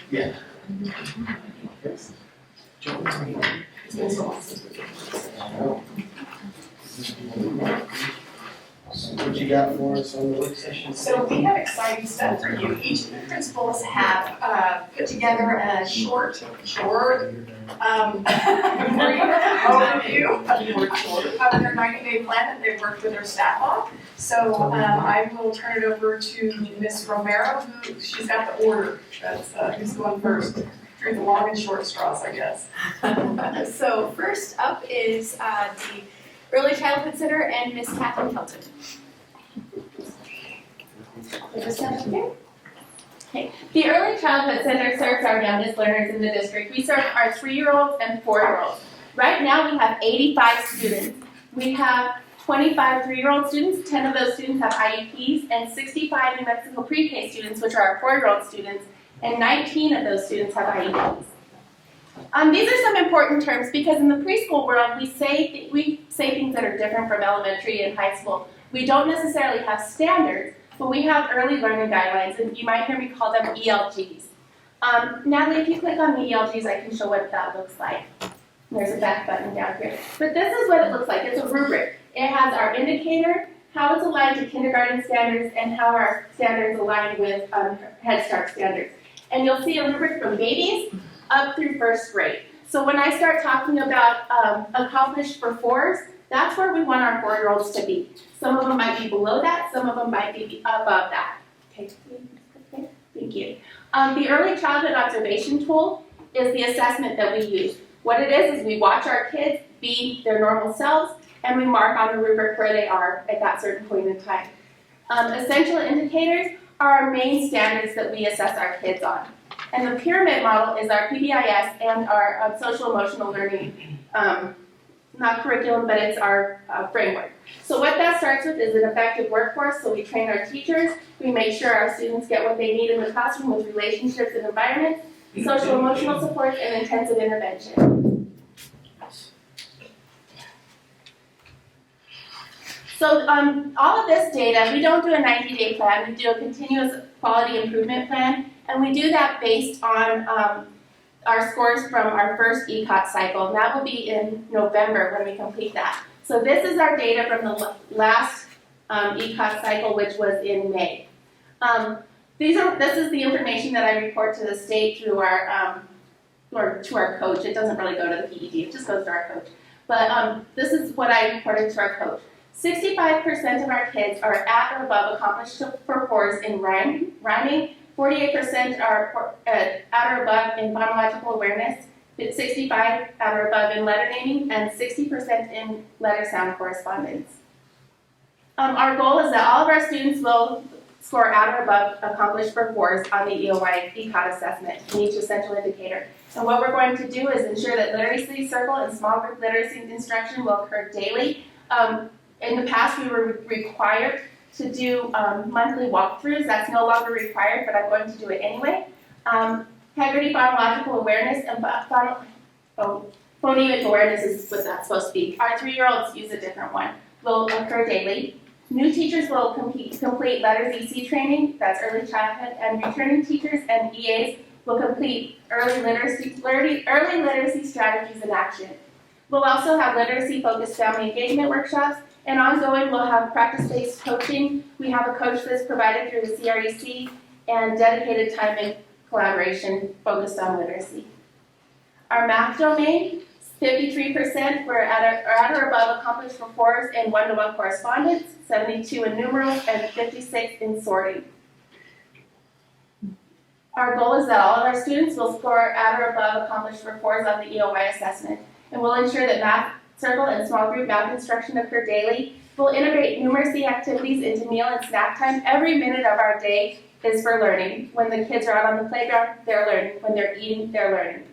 Yeah. So what you got for us on the work session? So we have exciting stuff for you. Each of the principals have put together a short overview of their 90-day plan that they've worked with their staff on. So I will turn it over to Ms. Romero, who she's got the order. That's who's going first. Through the long and short straws, I guess. So first up is the Early Childhood Center and Miss Kathleen Kelton. Okay. The Early Childhood Center serves our youngest learners in the district. We serve our 3-year-olds and 4-year-olds. Right now we have 85 students. We have 25 3-year-old students, 10 of those students have IEPs, and 65 New Mexico pre-K students, which are our 4-year-old students, and 19 of those students have IEPs. These are some important terms because in the preschool world, we say things that are different from elementary and high school. We don't necessarily have standards, but we have early learning guidelines, and you might hear me call them ELGs. Natalie, if you click on the ELGs, I can show what that looks like. There's a back button down here. But this is what it looks like. It's a rubric. It has our indicator, how it's aligned to kindergarten standards, and how our standards align with Head Start standards. And you'll see a rubric from babies up through first grade. So when I start talking about accomplished for 4s, that's where we want our 4-year-olds to be. Some of them might be below that, some of them might be above that. Okay, thank you. The early childhood observation tool is the assessment that we use. What it is we watch our kids be their normal selves, and we mark on the rubric where they are at that certain point in time. Essential indicators are our main standards that we assess our kids on. And the pyramid model is our PBIS and our social emotional learning, not curriculum, but it's our framework. So what that starts with is an effective workforce. So we train our teachers, we make sure our students get what they need in the classroom with relationships and environments, social emotional support, and intensive intervention. So all of this data, we don't do a 90-day plan, we do a continuous quality improvement plan, and we do that based on our scores from our first ECOT cycle, and that will be in November when we complete that. So this is our data from the last ECOT cycle, which was in May. This is the information that I report to the state through our, or to our coach. It doesn't really go to the PED, it just goes to our coach. But this is what I reported to our coach. 65% of our kids are at or above accomplished for 4s in rhyming, 48% are at or above in phonological awareness, 65% at or above in letter naming, and 60% in letter sound correspondence. Our goal is that all of our students will score at or above accomplished for 4s on the EOI ECOT assessment in each essential indicator. And what we're going to do is ensure that literacy circle and small group literacy instruction will occur daily. In the past, we were required to do monthly walkthroughs. That's no longer required, but I'm going to do it anyway. Integrity, phonological awareness, and phonemic awareness is what that's supposed to be. Our 3-year-olds use a different one. Will occur daily. New teachers will complete Letters EC training, that's early childhood, and returning teachers and EAs will complete early literacy strategies in action. We'll also have literacy-focused family engagement workshops, and ongoing we'll have practice-based coaching. We have a coach that's provided through the CREC and dedicated time and collaboration focused on literacy. Our math domain, 53% were at or above accomplished for 4s in one-to-one correspondence, 72 in numerals, and 56 in sorting. Our goal is that all of our students will score at or above accomplished for 4s on the EOI assessment, and we'll ensure that math circle and small group math instruction occur daily. We'll integrate numeracy activities into meal and snack time. Every minute of our day is for learning. When the kids are out on the playground, they're learning. When they're eating, they're learning.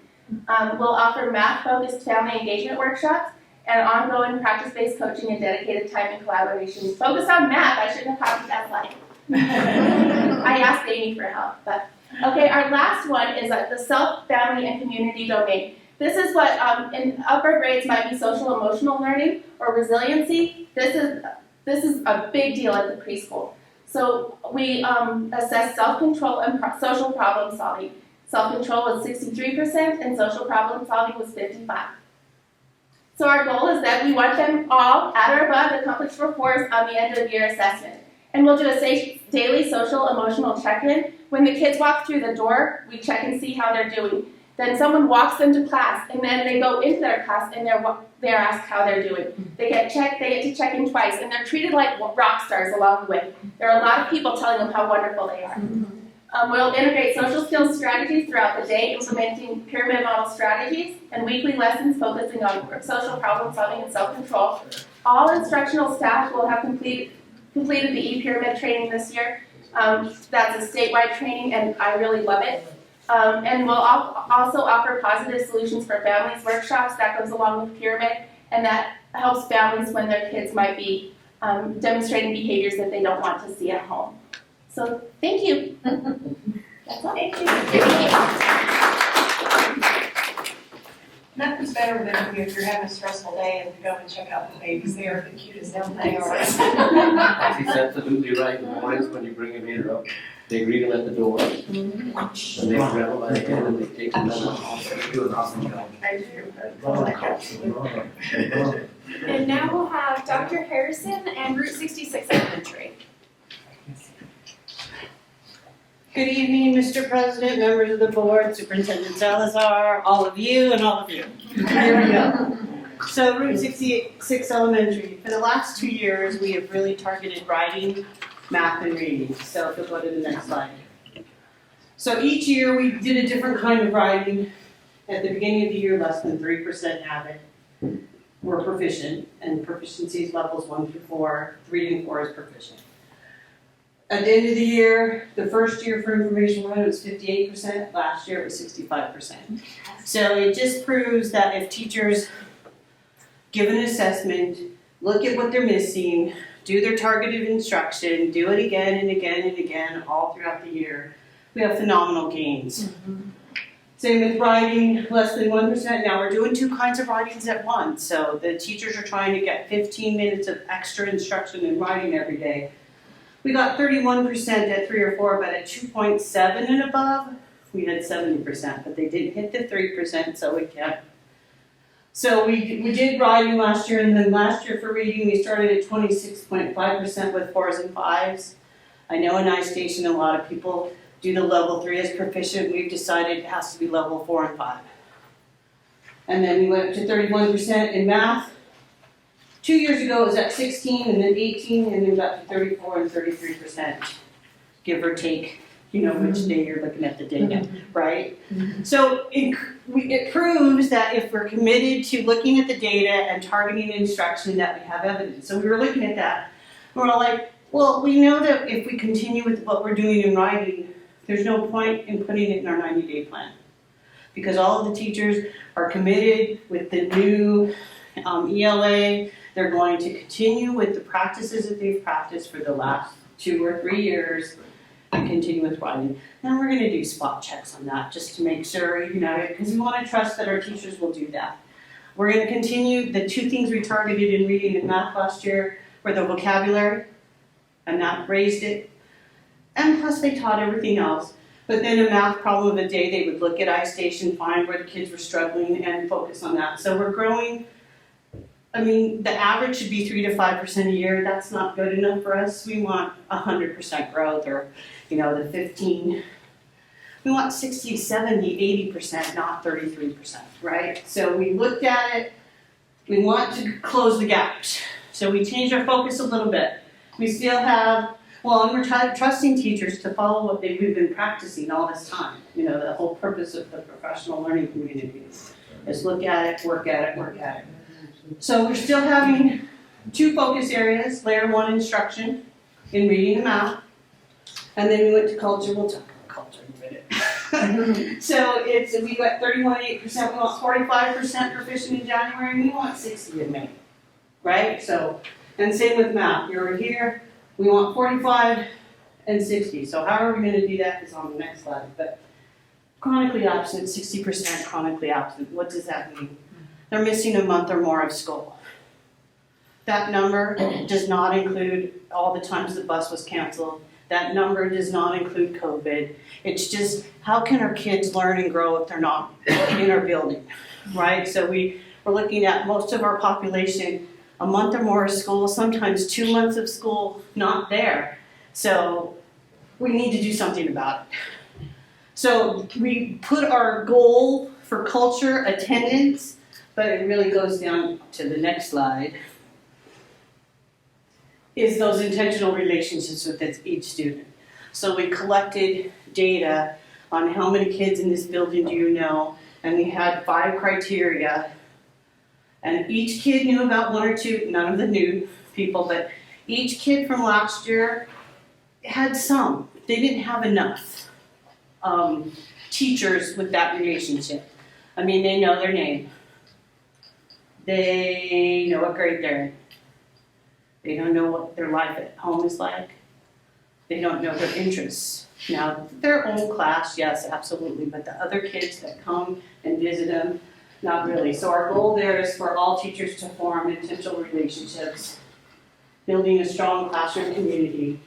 We'll offer math-focused family engagement workshops and ongoing practice-based coaching and dedicated time and collaboration. Focus on math. I shouldn't have copied that slide. I asked Amy for help. But okay, our last one is the self, family, and community domain. This is what in upper grades might be social emotional learning or resiliency. This is a big deal at the preschool. So we assessed self-control and social problem solving. Self-control was 63% and social problem solving was 55%. So our goal is that we want them all at or above accomplished reports on the end of year assessment. And we'll do a daily social emotional check-in. When the kids walk through the door, we check and see how they're doing. Then someone walks them to class, and then they go into their class and they're asked how they're doing. They get to check in twice, and they're treated like rock stars along the way. There are a lot of people telling them how wonderful they are. We'll integrate social skills strategies throughout the day, implementing pyramid model strategies, and weekly lessons focusing on social problem solving and self-control. All instructional staff will have completed the e-pyramid training this year. That's a statewide training, and I really love it. And we'll also offer positive solutions for families workshops that goes along with pyramid, and that helps families when their kids might be demonstrating behaviors that they don't want to see at home. So thank you. That's all. Thank you. Nothing's better than if you're having a stressful day and you go and check out the babies. They are the cutest little things. She's absolutely right. In the mornings when you bring them in, they greet them at the door. And they grab them by the hand and they take them down. They do an awesome job. I do. And now we'll have Dr. Harrison and Route 66 Elementary. Good evening, Mr. President, members of the board, Superintendent Salazar, all of you, and all of you. Here we go. So Route 66 Elementary, for the last 2 years, we have really targeted writing, math, and reading. So if you'll go to the next slide. So each year, we did a different kind of writing. At the beginning of the year, less than 3% have it. We're proficient, and proficiency levels 1 through 4, 3 and 4 is proficient. At the end of the year, the first year for information learning was 58%, last year it was 65%. So it just proves that if teachers give an assessment, look at what they're missing, do their targeted instruction, do it again and again and again all throughout the year, we have phenomenal gains. Same with writing, less than 1%. Now we're doing 2 kinds of writings at once, so the teachers are trying to get 15 minutes of extra instruction in writing every day. We got 31% at 3 or 4, but at 2.7 and above, we had 70%, but they didn't hit the 3%, so we kept. So we did writing last year, and then last year for reading, we started at 26.5% with 4s and 5s. I know in iStation, a lot of people do the level 3 as proficient. We've decided it has to be level 4 and 5. And then we went up to 31% in math. 2 years ago, it was at 16, and then 18, and then we got to 34 and 33%, give or take, which day you're looking at the data, right? So it proves that if we're committed to looking at the data and targeting instruction, that we have evidence. So we were looking at that. We're all like, well, we know that if we continue with what we're doing in writing, there's no point in putting it in our 90-day plan. Because all of the teachers are committed with the new ELA. They're going to continue with the practices that they've practiced for the last 2 or 3 years and continue with writing. Then we're going to do spot checks on that just to make sure, because we want to trust that our teachers will do that. We're going to continue the 2 things we targeted in reading and math last year were the vocabulary, and that raised it. And plus they taught everything else. But then a math problem of a day, they would look at iStation, find where the kids were struggling, and focus on that. So we're growing. The average should be 3 to 5% a year. That's not good enough for us. We want 100% growth, or, the 15. We want 60, 70, 80%, not 33%, right? So we looked at it. We want to close the gaps. So we changed our focus a little bit. We still have, and we're trusting teachers to follow what we've been practicing all this time. The whole purpose of the professional learning community is look at it, work at it, work at it. So we're still having 2 focus areas, layer 1 instruction in reading and math, and then we went to culture. We'll talk about culture in a minute. So we got 31.8%, we want 45% proficient in January, and we want 60 in May, right? So, and same with math, you're here, we want 45 and 60. So how are we going to do that is on the next slide, but chronically absent, 60% chronically absent, what does that mean? They're missing a month or more of school. That number does not include all the times the bus was canceled. That number does not include COVID. It's just, how can our kids learn and grow if they're not in our building, right? So we're looking at most of our population, a month or more of school, sometimes 2 months of school, not there. So we need to do something about it. So we put our goal for culture, attendance, but it really goes down to the next slide, is those intentional relationships with each student. So we collected data on how many kids in this building do you know, and we had 5 criteria. And each kid knew about 1 or 2, none of the new people, but each kid from last year had some. They didn't have enough teachers with that relationship. I mean, they know their name. They know what grade they're in. They don't know what their life at home is like. They don't know their interests. Now, their own class, yes, absolutely, but the other kids that come and visit them, not really. So our goal there is for all teachers to form intentional relationships, building a strong classroom community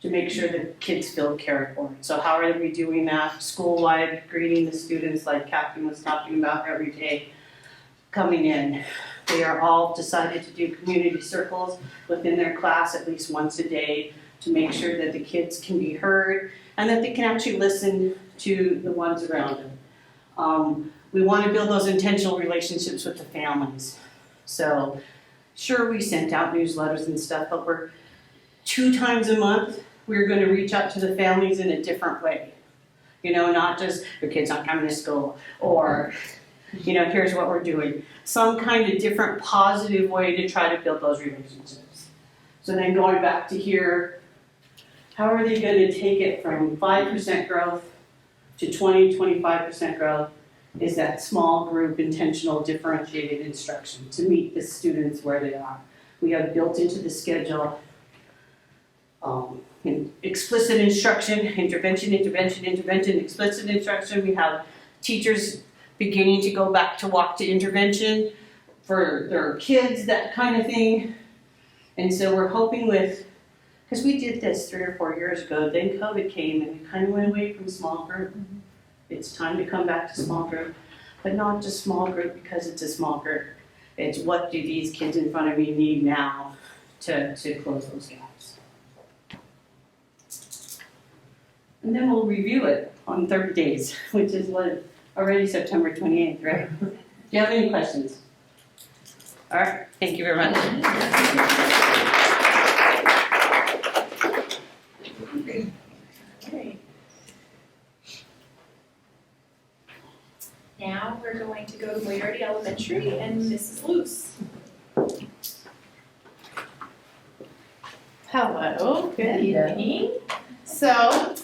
to make sure that kids feel cared for. So how are we doing that? School-wide, greeting the students like Catherine was talking about every day coming in. They are all decided to do community circles within their class at least once a day to make sure that the kids can be heard and that they can actually listen to the ones around them. We want to build those intentional relationships with the families. So sure, we sent out newsletters and stuff, but we're 2 times a month, we're going to reach out to the families in a different way. You know, not just your kid's not coming to school or, you know, here's what we're doing. Some kind of different positive way to try to build those relationships. So then going back to here, how are they going to take it from 5% growth to 20, 25% growth? Is that small group intentional differentiated instruction to meet the students where they are. We have built into the schedule explicit instruction, intervention, explicit instruction. We have teachers beginning to go back to walk to intervention for their kids, that kind of thing. And so we're hoping because we did this 3 or 4 years ago, then COVID came and we kind of went away from small group. It's time to come back to small group, but not just small group because it's a small group. It's what do these kids in front of me need now to close those gaps. And then we'll review it on 30 days, which is already September 28th, right? Do you have any questions? All right, thank you very much. Now we're going to go to Moriarty Elementary and Mrs. Luce. Hello, good evening. So,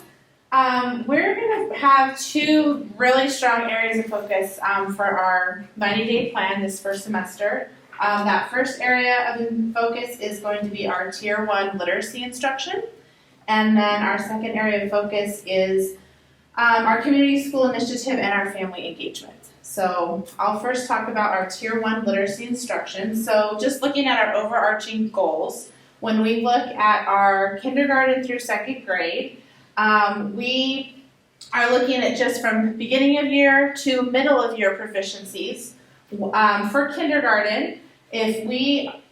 we're going to have 2 really strong areas of focus for our 90-day plan this first semester. That first area of focus is going to be our Tier 1 literacy instruction. And then our second area of focus is our community school initiative and our family engagement. So I'll first talk about our Tier 1 literacy instruction. So just looking at our overarching goals, when we look at our kindergarten through 2nd grade, we are looking at just from beginning of year to middle of year proficiencies. For kindergarten,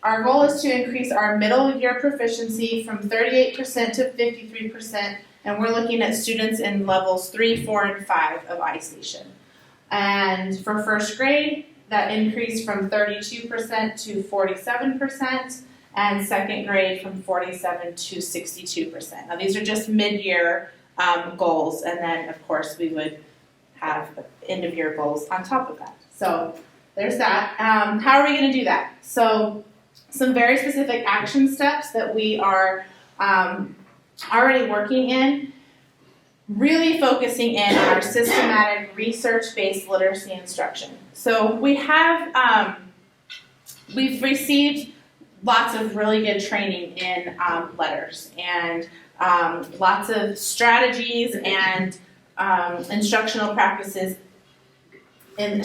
our goal is to increase our middle year proficiency from 38% to 53%, and we're looking at students in levels 3, 4, and 5 of I-Station. And for 1st grade, that increased from 32% to 47%, and 2nd grade from 47% to 62%. Now these are just mid-year goals, and then of course we would have end-of-year goals on top of that. So there's that. How are we going to do that? So some very specific action steps that we are already working in, really focusing in on our systematic research-based literacy instruction. So we have, we've received lots of really good training in letters and lots of strategies and instructional practices in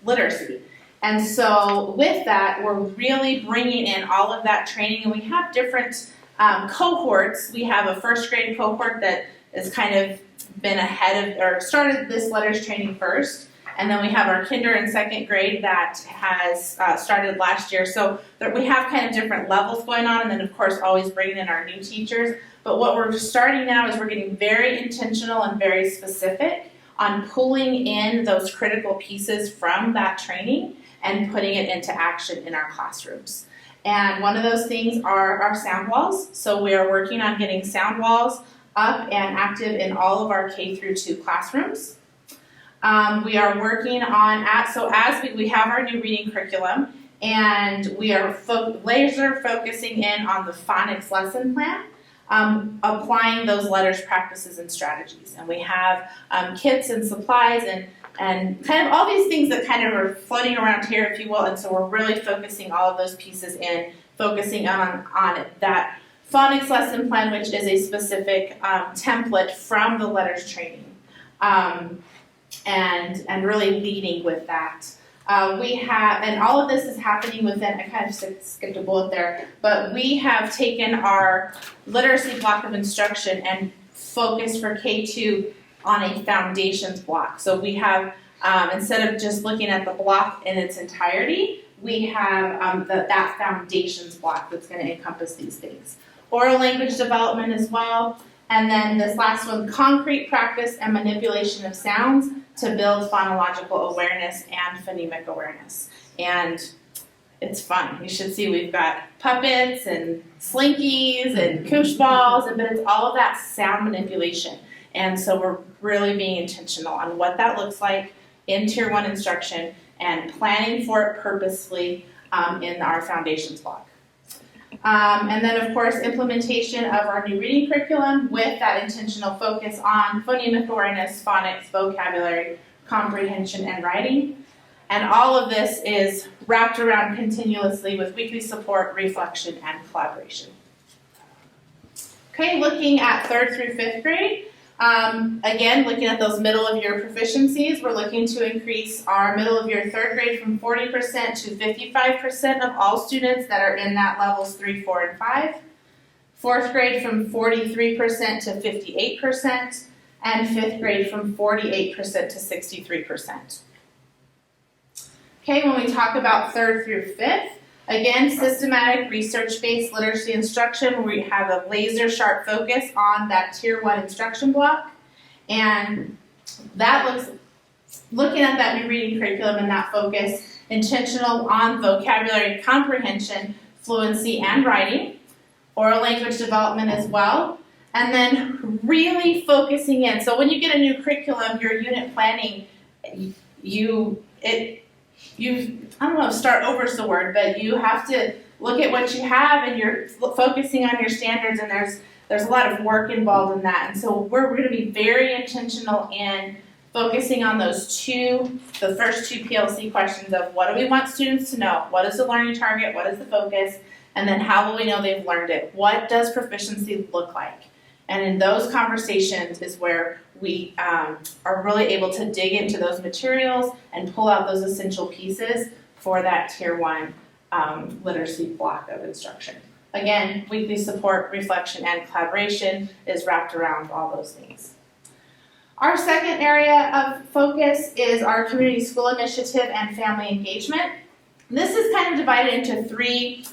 literacy. And so with that, we're really bringing in all of that training, and we have different cohorts. We have a first grade cohort that has kind of been ahead of, or started this letters training first. And then we have our kinder and second grade that has started last year. So we have kind of different levels going on, and then of course always bringing in our new teachers. But what we're starting now is we're getting very intentional and very specific on pulling in those critical pieces from that training and putting it into action in our classrooms. And one of those things are our sound walls. So we are working on getting sound walls up and active in all of our K through 2 classrooms. We are working on, we have our new reading curriculum, and we are laser focusing in on the phonics lesson plan, applying those letters, practices, and strategies. And we have kits and supplies and kind of all these things that kind of are floating around here, if you will. And so we're really focusing all of those pieces in, focusing on that phonics lesson plan, which is a specific template from the letters training. And really leading with that. And all of this is happening within, I kind of skipped a bullet there, but we have taken our literacy block of instruction and focused for K2 on a foundations block. So we have, instead of just looking at the block in its entirety, we have that foundations block that's going to encompass these things. Oral language development as well. And then this last one, concrete practice and manipulation of sounds to build phonological awareness and phonemic awareness. And it's fun. You should see we've got puppets and slinkies and koosh balls, but it's all of that sound manipulation. And so we're really being intentional on what that looks like in Tier 1 instruction and planning for it purposefully in our foundations block. And then, of course, implementation of our new reading curriculum with that intentional focus on phonemic awareness, phonics, vocabulary, comprehension, and writing. And all of this is wrapped around continuously with weekly support, reflection, and collaboration. Okay, looking at 3rd through 5th grade. Again, looking at those middle of year proficiencies, we're looking to increase our middle of year 3rd grade from 40% to 55% of all students that are in that levels 3, 4, and 5. 4th grade from 43% to 58%, and 5th grade from 48% to 63%. Okay, when we talk about 3rd through 5th, again, systematic research-based literacy instruction where we have a laser-sharp focus on that Tier 1 instruction block. And that looking at that new reading curriculum and that focus, intentional on vocabulary comprehension, fluency, and writing, oral language development as well, and then really focusing in. So when you get a new curriculum, your unit planning, I don't know if start over is the word, but you have to look at what you have and you're focusing on your standards, and there's a lot of work involved in that. And so we're going to be very intentional in focusing on the first two PLC questions of what do we want students to know? What is the learning target? What is the focus? And then how will we know they've learned it? What does proficiency look like? And in those conversations is where we are really able to dig into those materials and pull out those essential pieces for that Tier 1 literacy block of instruction. Again, weekly support, reflection, and collaboration is wrapped around all those things. Our second area of focus is our community school initiative and family engagement. This is kind of divided into 3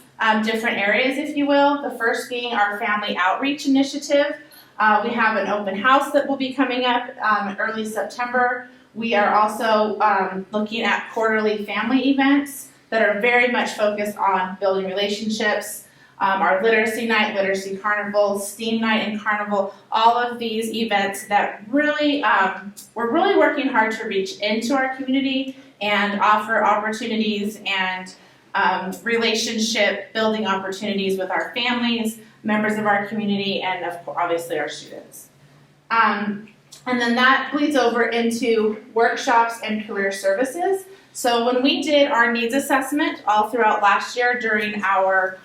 different areas, if you will. The first being our family outreach initiative. We have an open house that will be coming up early September. We are also looking at quarterly family events that are very much focused on building relationships. Our literacy night, literacy carnival, STEAM night and carnival, all of these events that really, we're really working hard to reach into our community and offer opportunities and relationship building opportunities with our families, members of our community, and obviously our students. And then that bleeds over into workshops and career services. So when we did our needs assessment all throughout last year during our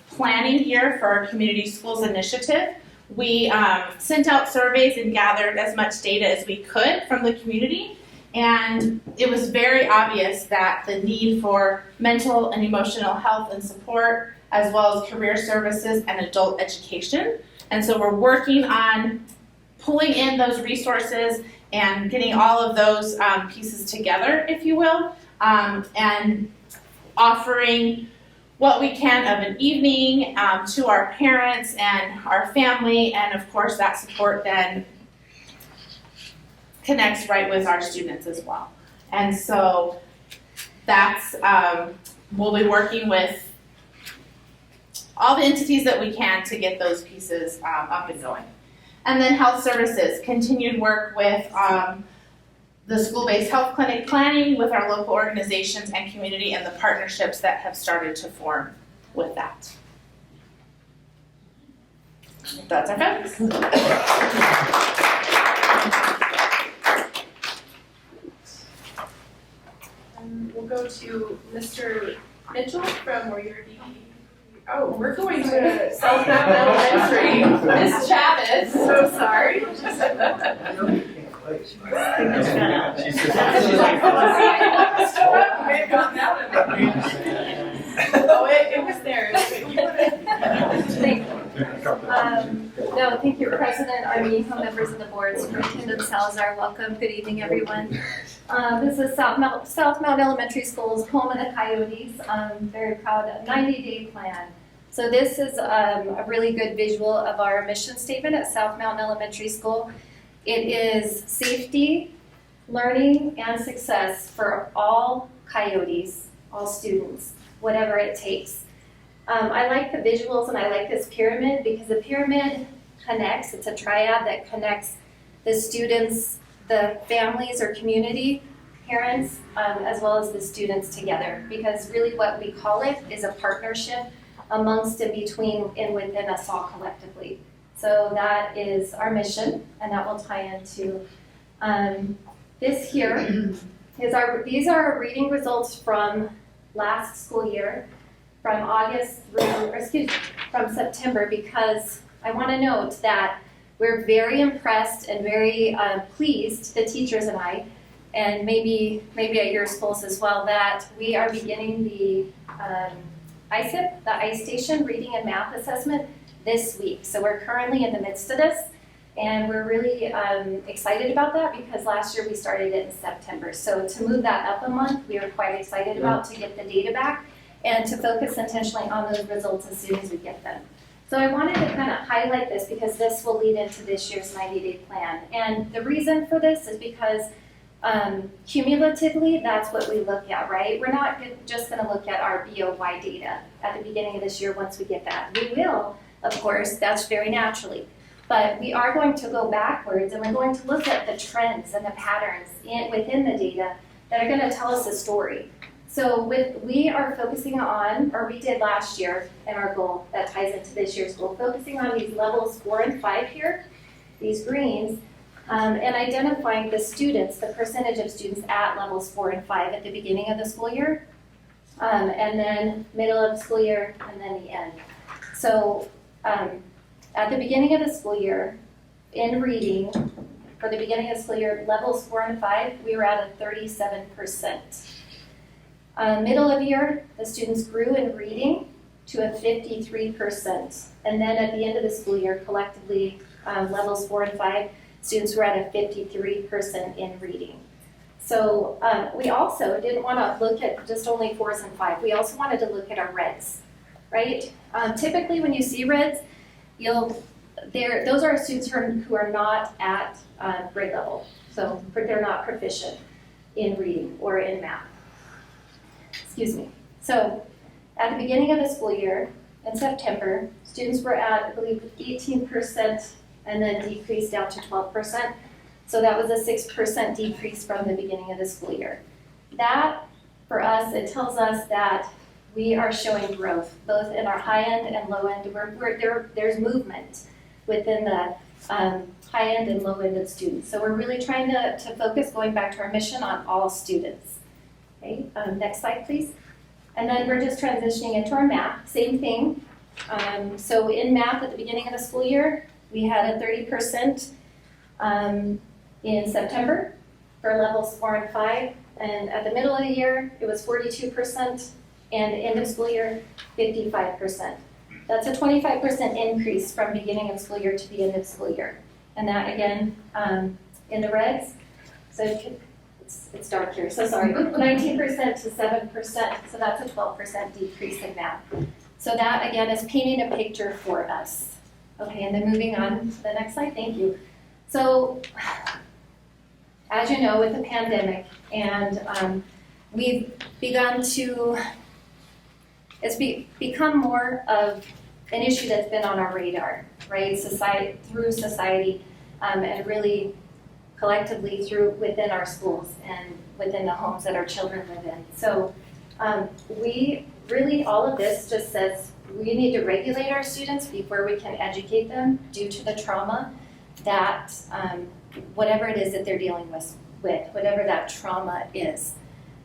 planning year for our community schools initiative, we sent out surveys and gathered as much data as we could from the community. And it was very obvious that the need for mental and emotional health and support, as well as career services and adult education. And so we're working on pulling in those resources and getting all of those pieces together, if you will, and offering what we can of an evening to our parents and our family, and of course that support then connects right with our students as well. And so that's, we'll be working with all the entities that we can to get those pieces up and going. And then health services, continued work with the school-based health clinic planning with our local organizations and community and the partnerships that have started to form with that. That's our focus. We'll go to Mr. Mitchell from Moriarty. Oh, we're going to South Mountain Elementary. Miss Chavez, so sorry. She says, She's like, oh, sorry, I stood up and may have gotten out of it. Oh, it was there. Thank you. No, thank you, President, Armijo, members of the board, Superintendent Salazar, welcome. Good evening, everyone. This is South Mountain Elementary School's home of the Coyotes. I'm very proud of 90-day plan. So this is a really good visual of our mission statement at South Mountain Elementary School. It is safety, learning, and success for all Coyotes, all students, whatever it takes. I like the visuals and I like this pyramid because the pyramid connects, it's a triad that connects the students, the families or community, parents, as well as the students together. Because really what we call it is a partnership amongst and between and within us all collectively. So that is our mission, and that will tie into this here. These are our reading results from last school year, from from September, because I want to note that we're very impressed and very pleased, the teachers and I, and maybe at your schools as well, that we are beginning the ISIP, the Ice Station Reading and Math Assessment this week. So we're currently in the midst of this, and we're really excited about that because last year we started it in September. So to move that up a month, we are quite excited about to get the data back and to focus intentionally on those results as soon as we get them. So I wanted to kind of highlight this because this will lead into this year's 90-day plan. And the reason for this is because cumulatively, that's what we look at, right? We're not just going to look at our BOY data at the beginning of this year once we get that. We will, of course, that's very naturally. But we are going to go backwards and we're going to look at the trends and the patterns within the data that are going to tell us a story. So we are focusing on, or we did last year, and our goal that ties into this year's goal, focusing on these levels 4 and 5 here, these greens, and identifying the students, the percentage of students at levels 4 and 5 at the beginning of the school year, and then middle of the school year, and then the end. So at the beginning of the school year, in reading, for the beginning of the school year, levels 4 and 5, we were at a 37%. Middle of year, the students grew in reading to a 53%. And then at the end of the school year, collectively, levels 4 and 5, students were at a 53% in reading. So we also didn't want to look at just only 4s and 5. We also wanted to look at our reds, right? Typically when you see reds, those are students who are not at grade level. So they're not proficient in reading or in math. Excuse me. So at the beginning of the school year, in September, students were at, I believe, 18% and then decreased down to 12%. So that was a 6% decrease from the beginning of the school year. That, for us, it tells us that we are showing growth, both in our high end and low end. There's movement within the high end and low end of students. So we're really trying to focus, going back to our mission, on all students. Okay, next slide, please. And then we're just transitioning into our math, same thing. So in math at the beginning of the school year, we had a 30% in September, for levels 4 and 5. And at the middle of the year, it was 42%, and end of school year, 55%. That's a 25% increase from beginning of school year to the end of school year. And that again, in the reds, so it's dark here, so sorry, 19% to 7%, so that's a 12% decrease in math. So that again is painting a picture for us. Okay, and then moving on to the next slide, thank you. So, as you know, with the pandemic, and we've begun to, become more of an issue that's been on our radar, right? Through society, and really collectively within our schools and within the homes that our children live in. So all of this just says we need to regulate our students before we can educate them due to the trauma that whatever it is that they're dealing with, whatever that trauma is.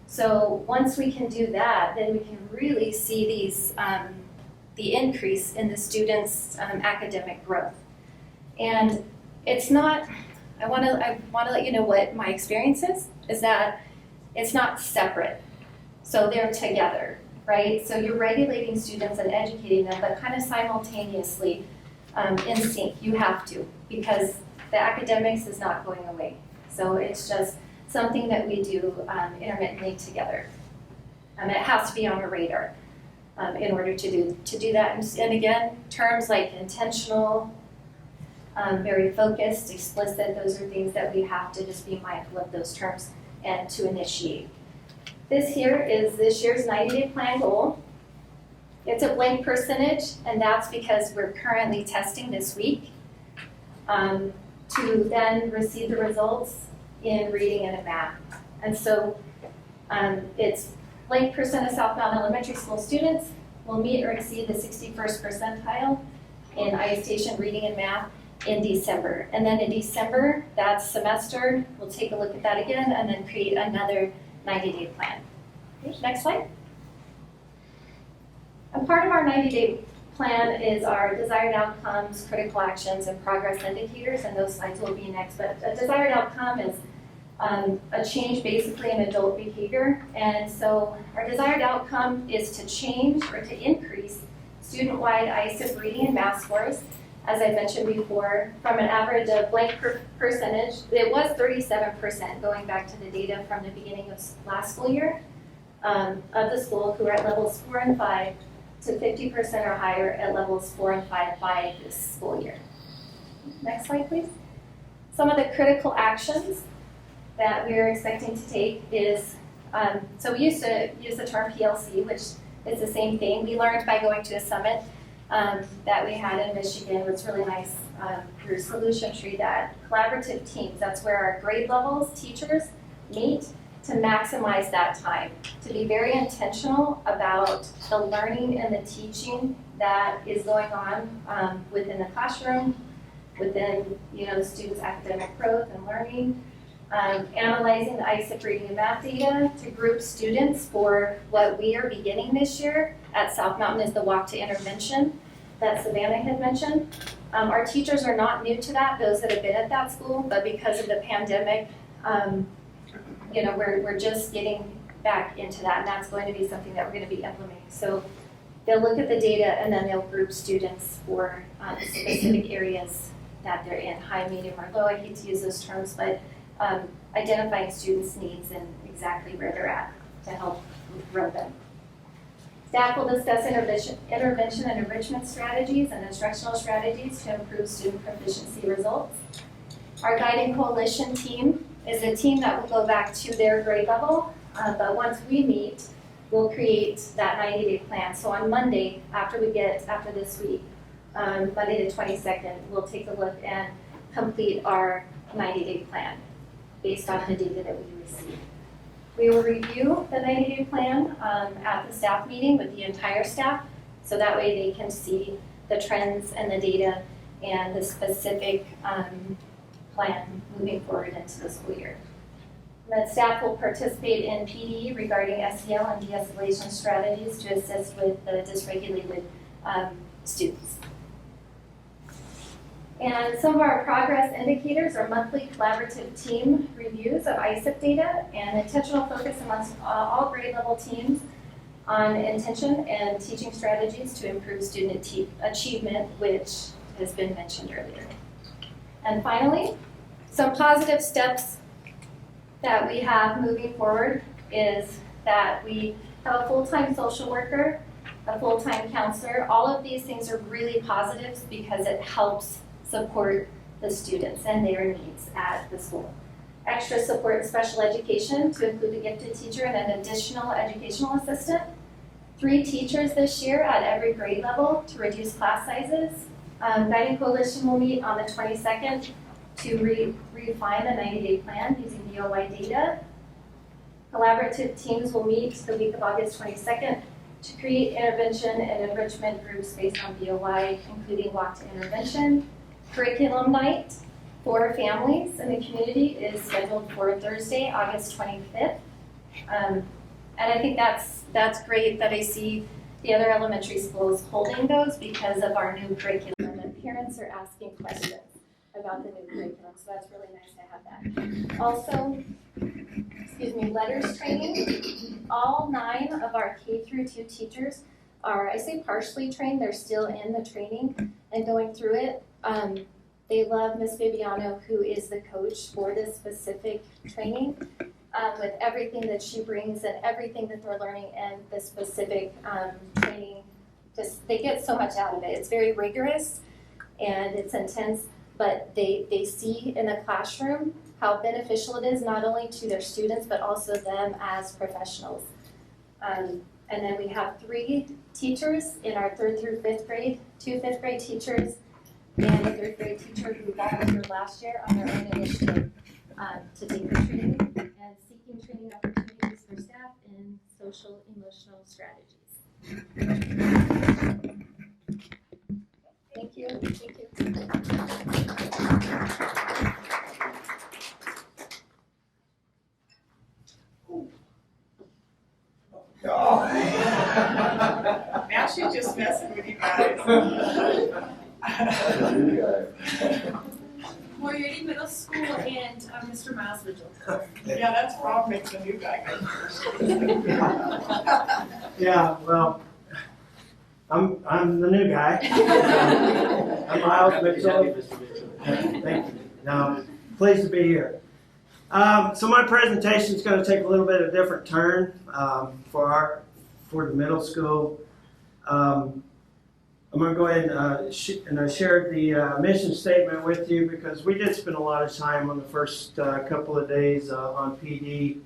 So once we can do that, then we can really see the increase in the students' academic growth. And it's not, I want to let you know what my experience is that it's not separate. So they're together, right? So you're regulating students and educating them, but kind of simultaneously in sync. You have to, because the academics is not going away. So it's just something that we do intermittently together. It has to be on our radar in order to do that. And again, terms like intentional, very focused, explicit, those are things that we have to just be mindful of those terms and to initiate. This here is this year's 90-day plan goal. It's a blank percentage, and that's because we're currently testing this week to then receive the results in reading and in math. And so it's blank percent of South Mountain Elementary School students will meet or exceed the 61st percentile in IStation reading and math in December. And then in December, that semester, we'll take a look at that again and then create another 90-day plan. Next slide. And part of our 90-day plan is our desired outcomes, critical actions, and progress indicators, and those slides will be next. But a desired outcome is a change basically in adult behavior. And so our desired outcome is to change or to increase student-wide ISIP reading and math scores. As I mentioned before, from an average of blank percentage, it was 37% going back to the data from the beginning of last school year of the school who are at levels 4 and 5 to 50% or higher at levels 4 and 5 by this school year. Next slide, please. Some of the critical actions that we're expecting to take is, so we used to use the term PLC, which is the same thing. We learned by going to a summit that we had in Michigan. It was really nice through Solution Tree, that collaborative teams, that's where our grade levels teachers meet to maximize that time, to be very intentional about the learning and the teaching that is going on within the classroom, within the students' academic growth and learning, analyzing the ISIP reading and math data to group students for what we are beginning this year at South Mountain is the walk to intervention that Savannah had mentioned. Our teachers are not new to that, those that have been at that school, but because of the pandemic, we're just getting back into that, and that's going to be something that we're going to be implementing. So they'll look at the data and then they'll group students for specific areas that they're in, high, medium, or low. I hate to use those terms, but identifying students' needs and exactly where they're at to help grow them. Staff will discuss intervention and enrichment strategies and instructional strategies to improve student proficiency results. Our guiding coalition team is a team that will go back to their grade level, but once we meet, we'll create that 90-day plan. So on Monday, after this week, Monday the 22nd, we'll take a look and complete our 90-day plan based on the data that we receive. We will review the 90-day plan at the staff meeting with the entire staff, so that way they can see the trends and the data and the specific plan moving forward into the school year. The staff will participate in PD regarding SEL and de-escalation strategies to assist with the dysregulated students. And some of our progress indicators are monthly collaborative team reviews of ISIP data and intentional focus amongst all grade level teams on intention and teaching strategies to improve student achievement, which has been mentioned earlier. And finally, some positive steps that we have moving forward is that we have a full-time social worker, a full-time counselor. All of these things are really positives because it helps support the students and their needs at the school. Extra support in special education to include a gifted teacher and an additional educational assistant. 3 teachers this year at every grade level to reduce class sizes. Guiding Coalition will meet on the 22nd to refine the 90-day plan using BOY data. Collaborative teams will meet the week of August 22nd to create intervention and enrichment groups based on BOY, including walk to intervention. Curriculum night for families in the community is scheduled for Thursday, August 25th. And I think that's great that I see the other elementary schools holding those because of our new curriculum, and parents are asking questions about the new curriculum, so that's really nice to have that. Also, letters training. All 9 of our K through 2 teachers are, I say partially trained, they're still in the training and going through it. They love Miss Bibiano, who is the coach for this specific training, with everything that she brings and everything that they're learning and the specific training. Just they get so much out of it. It's very rigorous and it's intense, but they see in the classroom how beneficial it is not only to their students but also them as professionals. And then we have 3 teachers in our 3rd through 5th grade, 2 5th grade teachers, and a 3rd grade teacher who volunteered last year on their own initiative to take the training and seeking training opportunities for staff in social emotional strategies. Thank you. Thank you. Now she's just messing with you guys. Moriarty Middle School and Mr. Miles Vigil. Yeah, that's Rob makes the new guy go first. Yeah, well, I'm the new guy. I'm Miles Mitchell. Thank you. No, pleased to be here. So my presentation is going to take a little bit of a different turn for the middle school. I'm going to go ahead and share the mission statement with you because we did spend a lot of time on the first couple of days on PD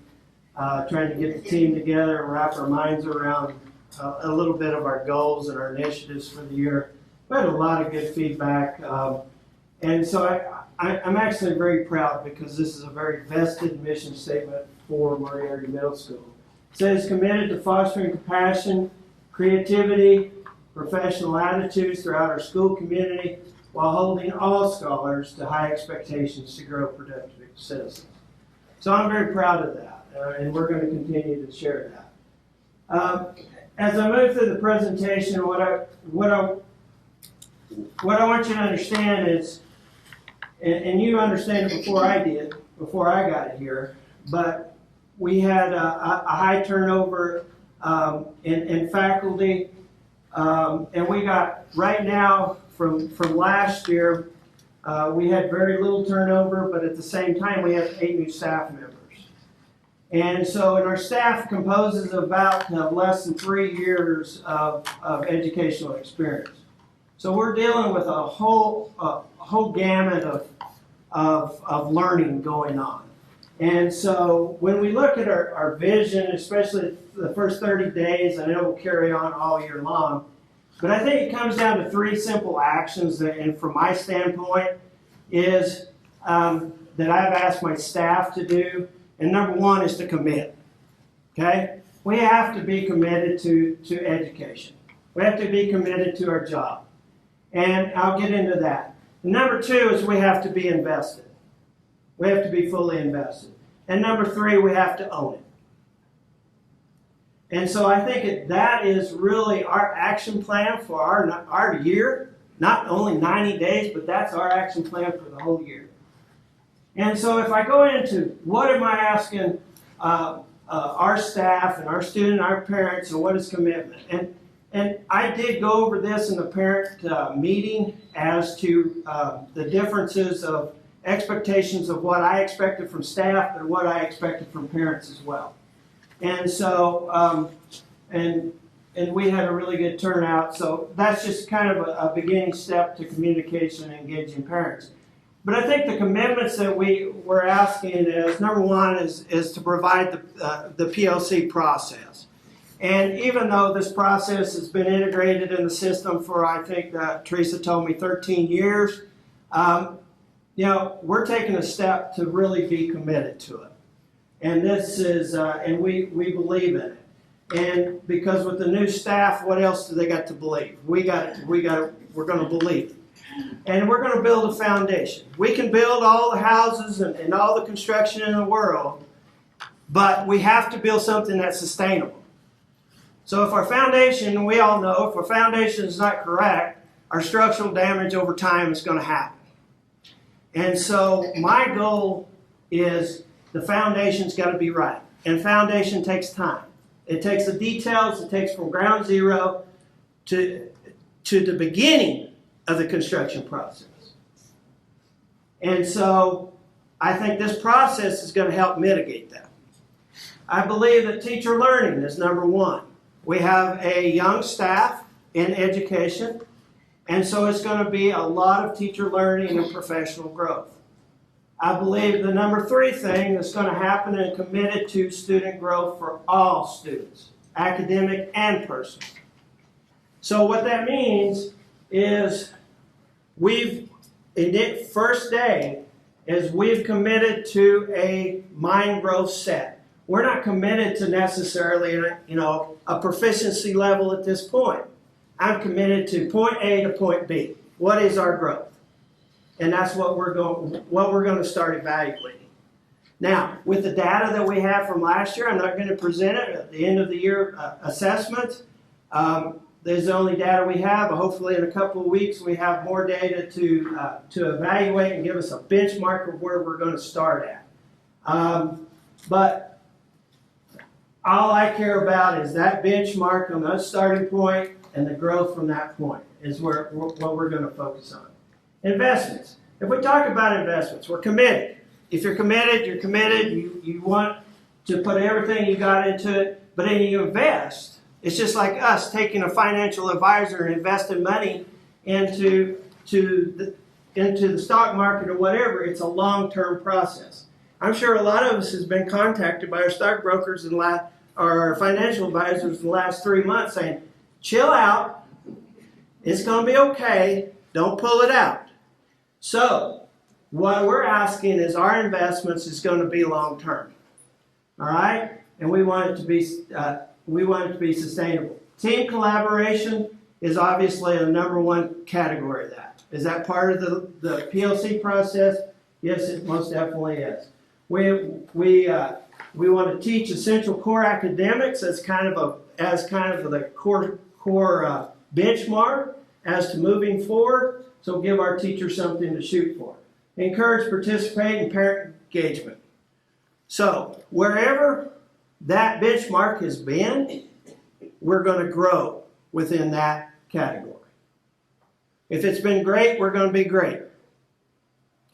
trying to get the team together and wrap our minds around a little bit of our goals and our initiatives for the year. We had a lot of good feedback, and so I'm actually very proud because this is a very vested mission statement for Moriarty Middle School. It says committed to fostering compassion, creativity, professional attitudes throughout our school community while holding all scholars to high expectations to grow productive citizens. So I'm very proud of that, and we're going to continue to share that. As I move through the presentation, what I want you to understand is, and you understand it before I got here, but we had a high turnover in faculty. And we got, right now, from last year, we had very little turnover, but at the same time, we had 8 new staff members. And so, and our staff composes about less than 3 years of educational experience. So we're dealing with a whole gamut of learning going on. And so when we look at our vision, especially the first 30 days, and it will carry on all year long, but I think it comes down to 3 simple actions that, and from my standpoint, is that I've asked my staff to do. And number 1 is to commit. Okay? We have to be committed to education. We have to be committed to our job. And I'll get into that. And number 2 is we have to be invested. We have to be fully invested. And number 3, we have to own it. And so I think that is really our action plan for our year, not only 90 days, but that's our action plan for the whole year. And so if I go into what am I asking our staff and our student, our parents, and what is commitment? And I did go over this in the parent meeting as to the differences of expectations of what I expected from staff and what I expected from parents as well. And so, and we had a really good turnout. So that's just kind of a beginning step to communication and engaging parents. But I think the commitments that we're asking is, number one, is to provide the PLC process. And even though this process has been integrated in the system for, I think Teresa told me, 13 years, we're taking a step to really be committed to it. And this is, and we believe in it. And because with the new staff, what else do they got to believe? We're going to believe it. And we're going to build a foundation. We can build all the houses and all the construction in the world, but we have to build something that's sustainable. So if our foundation, we all know, if our foundation is not correct, our structural damage over time is going to happen. And so my goal is the foundation's got to be right. And foundation takes time. It takes the details. It takes from ground zero to the beginning of the construction process. And so I think this process is going to help mitigate that. I believe that teacher learning is number one. We have a young staff in education, and so it's going to be a lot of teacher learning and professional growth. I believe the number three thing that's going to happen and committed to student growth for all students, academic and personal. So what that means is first day is we've committed to a mind growth set. We're not committed to necessarily a proficiency level at this point. I'm committed to point A to point B. What is our growth? And that's what we're going to start evaluating. Now, with the data that we have from last year, I'm not going to present it at the end of the year assessment. There's the only data we have. Hopefully in a couple of weeks we have more data to evaluate and give us a benchmark of where we're going to start at. But all I care about is that benchmark on that starting point and the growth from that point is what we're going to focus on. Investments. If we talk about investments, we're committed. If you're committed, you're committed. You want to put everything you got into it, but then you invest. It's just like us taking a financial advisor and investing money into the stock market or whatever. It's a long-term process. I'm sure a lot of us has been contacted by our stockbrokers and our financial advisors in the last 3 months saying, chill out, it's going to be okay, don't pull it out. So what we're asking is our investments is going to be long-term, all right? And we want it to be sustainable. Team collaboration is obviously a number one category of that. Is that part of the PLC process? Yes, it most definitely is. We want to teach essential core academics as kind of the core benchmark as to moving forward. So give our teachers something to shoot for. Encourage, participate in parent engagement. So wherever that benchmark has been, we're going to grow within that category. If it's been great, we're going to be great.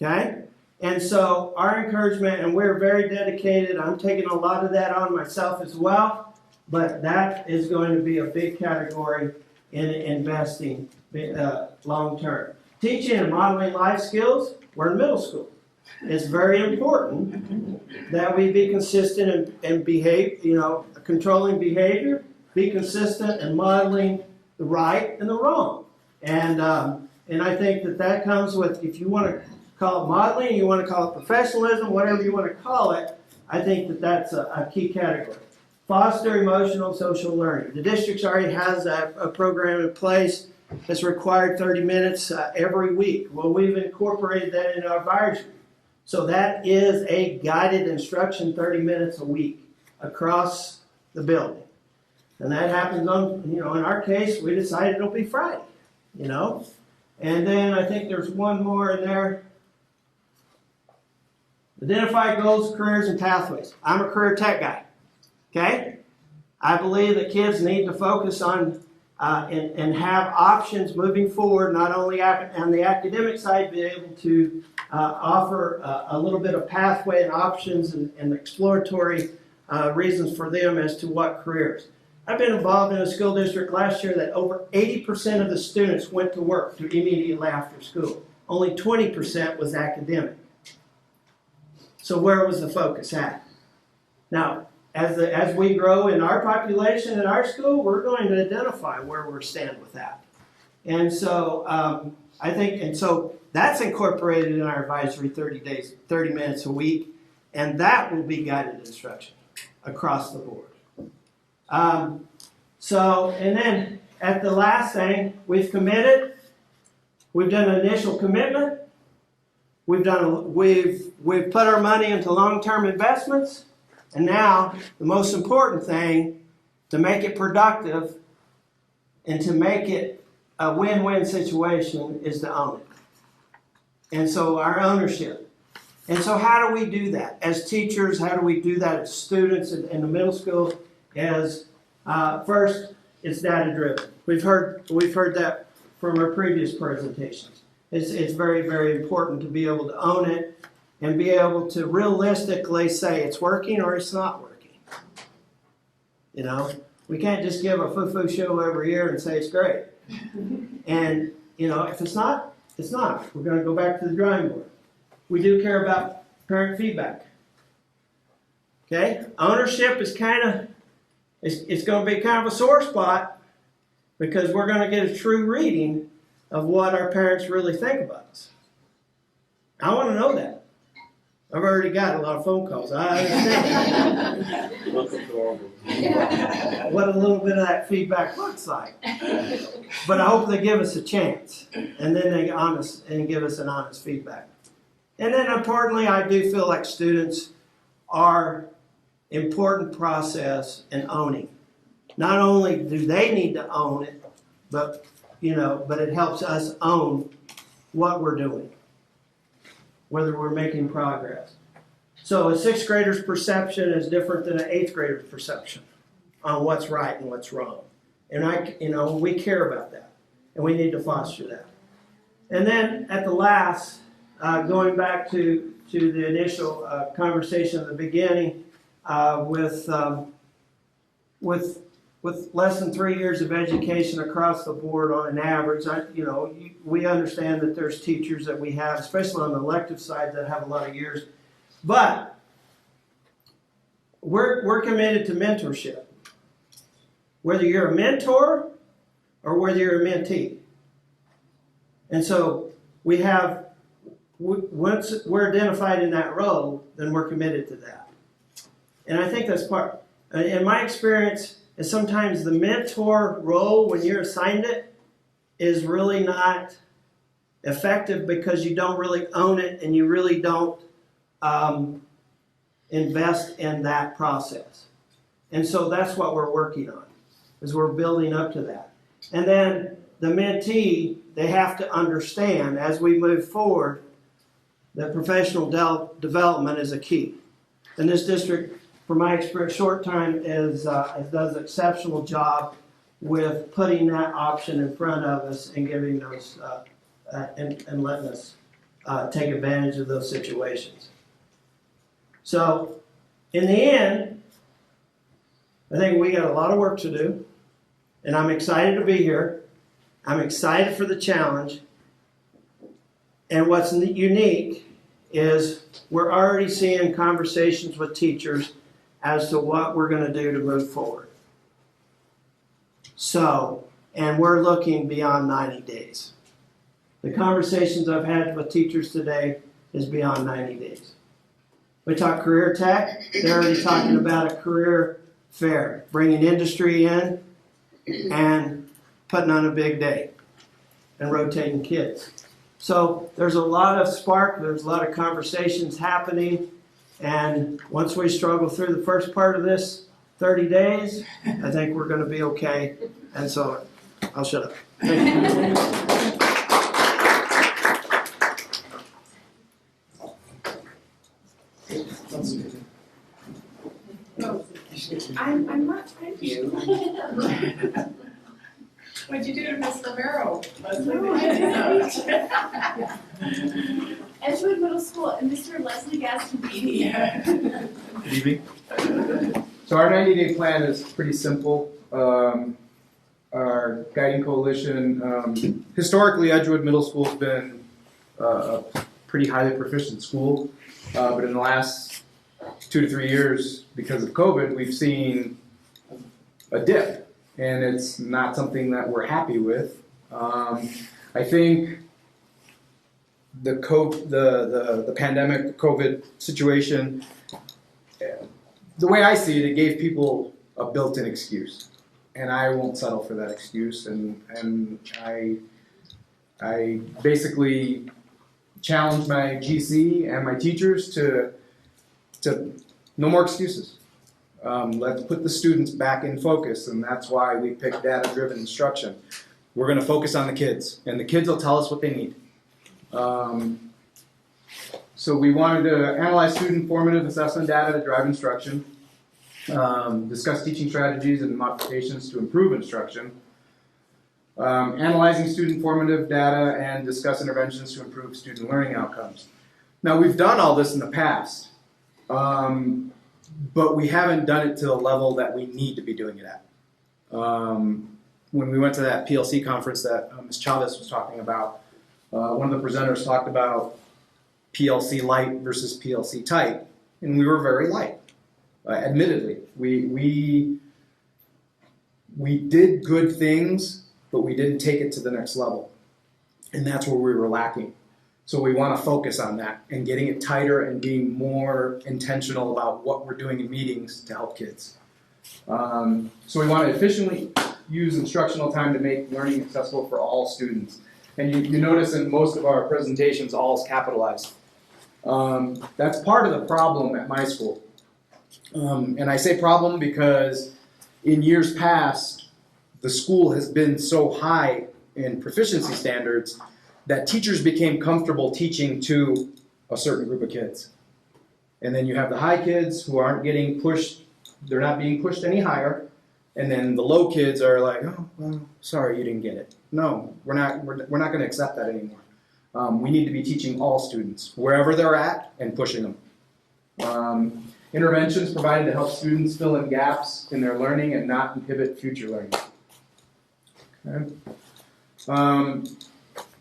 Okay? And so our encouragement, and we're very dedicated, I'm taking a lot of that on myself as well, but that is going to be a big category in investing long term. Teaching and modeling life skills, we're in middle school. It's very important that we be consistent and behave, controlling behavior, be consistent and modeling the right and the wrong. And I think that comes with, if you want to call it modeling, you want to call it professionalism, whatever you want to call it, I think that's a key category. Foster emotional and social learning. The district already has a program in place that's required 30 minutes every week. Well, we've incorporated that in our advisory. So that is a guided instruction 30 minutes a week across the building. And that happens on, in our case, we decided it'll be Friday, And then I think there's one more in there. Identify goals, careers, and pathways. I'm a career tech guy. Okay? I believe that kids need to focus on and have options moving forward, not only on the academic side, be able to offer a little bit of pathway and options and exploratory reasons for them as to what careers. I've been involved in a school district last year that over 80% of the students went to work immediately after school. Only 20% was academic. So where was the focus at? Now, as we grow in our population at our school, we're going to identify where we're standing with that. And so I think, and so that's incorporated in our advisory 30 minutes a week, and that will be guided instruction across the board. And then at the last thing, we've committed, we've done an initial commitment, we've put our money into long-term investments, and now the most important thing, to make it productive and to make it a win-win situation, is to own it. And so our ownership. And so how do we do that? As teachers, how do we do that as students in the middle school? First, it's data-driven. We've heard that from our previous presentations. It's very, very important to be able to own it and be able to realistically say it's working or it's not working. You know, we can't just give a foo-foo show every year and say it's great. And, you know, if it's not, it's not. We're going to go back to the drawing board. We do care about parent feedback. Okay? Ownership is it's going to be kind of a sore spot, because we're going to get a true reading of what our parents really think about us. I want to know that. I've already got a lot of phone calls. I understand what a little bit of that feedback looks like. But I hope they give us a chance, and then they give us an honest feedback. And then importantly, I do feel like students are important process in owning. Not only do they need to own it, but it helps us own what we're doing, whether we're making progress. So a sixth grader's perception is different than an eighth grader's perception on what's right and what's wrong. And we care about that, and we need to foster that. And then at the last, going back to the initial conversation at the beginning, with less than 3 years of education across the board on an average, we understand that there's teachers that we have, especially on the elective side, that have a lot of years. But we're committed to mentorship, whether you're a mentor or whether you're a mentee. And so once we're identified in that role, then we're committed to that. And I think that's part. In my experience, is sometimes the mentor role, when you're assigned it, is really not effective because you don't really own it and you really don't invest in that process. And so that's what we're working on, is we're building up to that. And then the mentee, they have to understand as we move forward that professional development is a key. And this district, from my experience, short time, does an exceptional job with putting that option in front of us and giving those and letting us take advantage of those situations. So, in the end, I think we got a lot of work to do, and I'm excited to be here. I'm excited for the challenge. And what's unique is we're already seeing conversations with teachers as to what we're going to do to move forward. So, and we're looking beyond 90 days. The conversations I've had with teachers today is beyond 90 days. We talk career tech. They're already talking about a career fair, bringing industry in and putting on a big day and rotating kids. So there's a lot of spark, there's a lot of conversations happening, and once we struggle through the first part of this 30 days, I think we're going to be okay. And so I'll shut up. Thank you. Ms. Romero. Edgewood Middle School and Mr. Leslie Gaston-Beatty. Good evening. So our 90-day plan is pretty simple. Our guiding coalition, historically Edgewood Middle School has been a pretty highly proficient school, but in the last 2 to 3 years, because of COVID, we've seen a dip, and it's not something that we're happy with. I think the pandemic, the COVID situation, the way I see it, it gave people a built-in excuse, and I won't settle for that excuse. And I basically challenge my GC and my teachers to no more excuses. Let's put the students back in focus, and that's why we picked data-driven instruction. We're going to focus on the kids, and the kids will tell us what they need. So we wanted to analyze student formative assessment data to drive instruction, discuss teaching strategies and modifications to improve instruction, analyzing student formative data, and discuss interventions to improve student learning outcomes. Now, we've done all this in the past, but we haven't done it to the level that we need to be doing it at. When we went to that PLC conference that Ms. Chavez was talking about, one of the presenters talked about PLC light versus PLC tight, and we were very light. Admittedly, we did good things, but we didn't take it to the next level, and that's where we were lacking. So we want to focus on that and getting it tighter and being more intentional about what we're doing in meetings to help kids. So we want to efficiently use instructional time to make learning accessible for all students. And you notice in most of our presentations, all is capitalized. That's part of the problem at my school. And I say problem because in years past, the school has been so high in proficiency standards that teachers became comfortable teaching to a certain group of kids. And then you have the high kids who aren't getting pushed, they're not being pushed any higher. And then the low kids are like, oh, well, sorry, you didn't get it. No, we're not going to accept that anymore. We need to be teaching all students, wherever they're at, and pushing them. Interventions provided to help students fill in gaps in their learning and not inhibit future learning. Okay.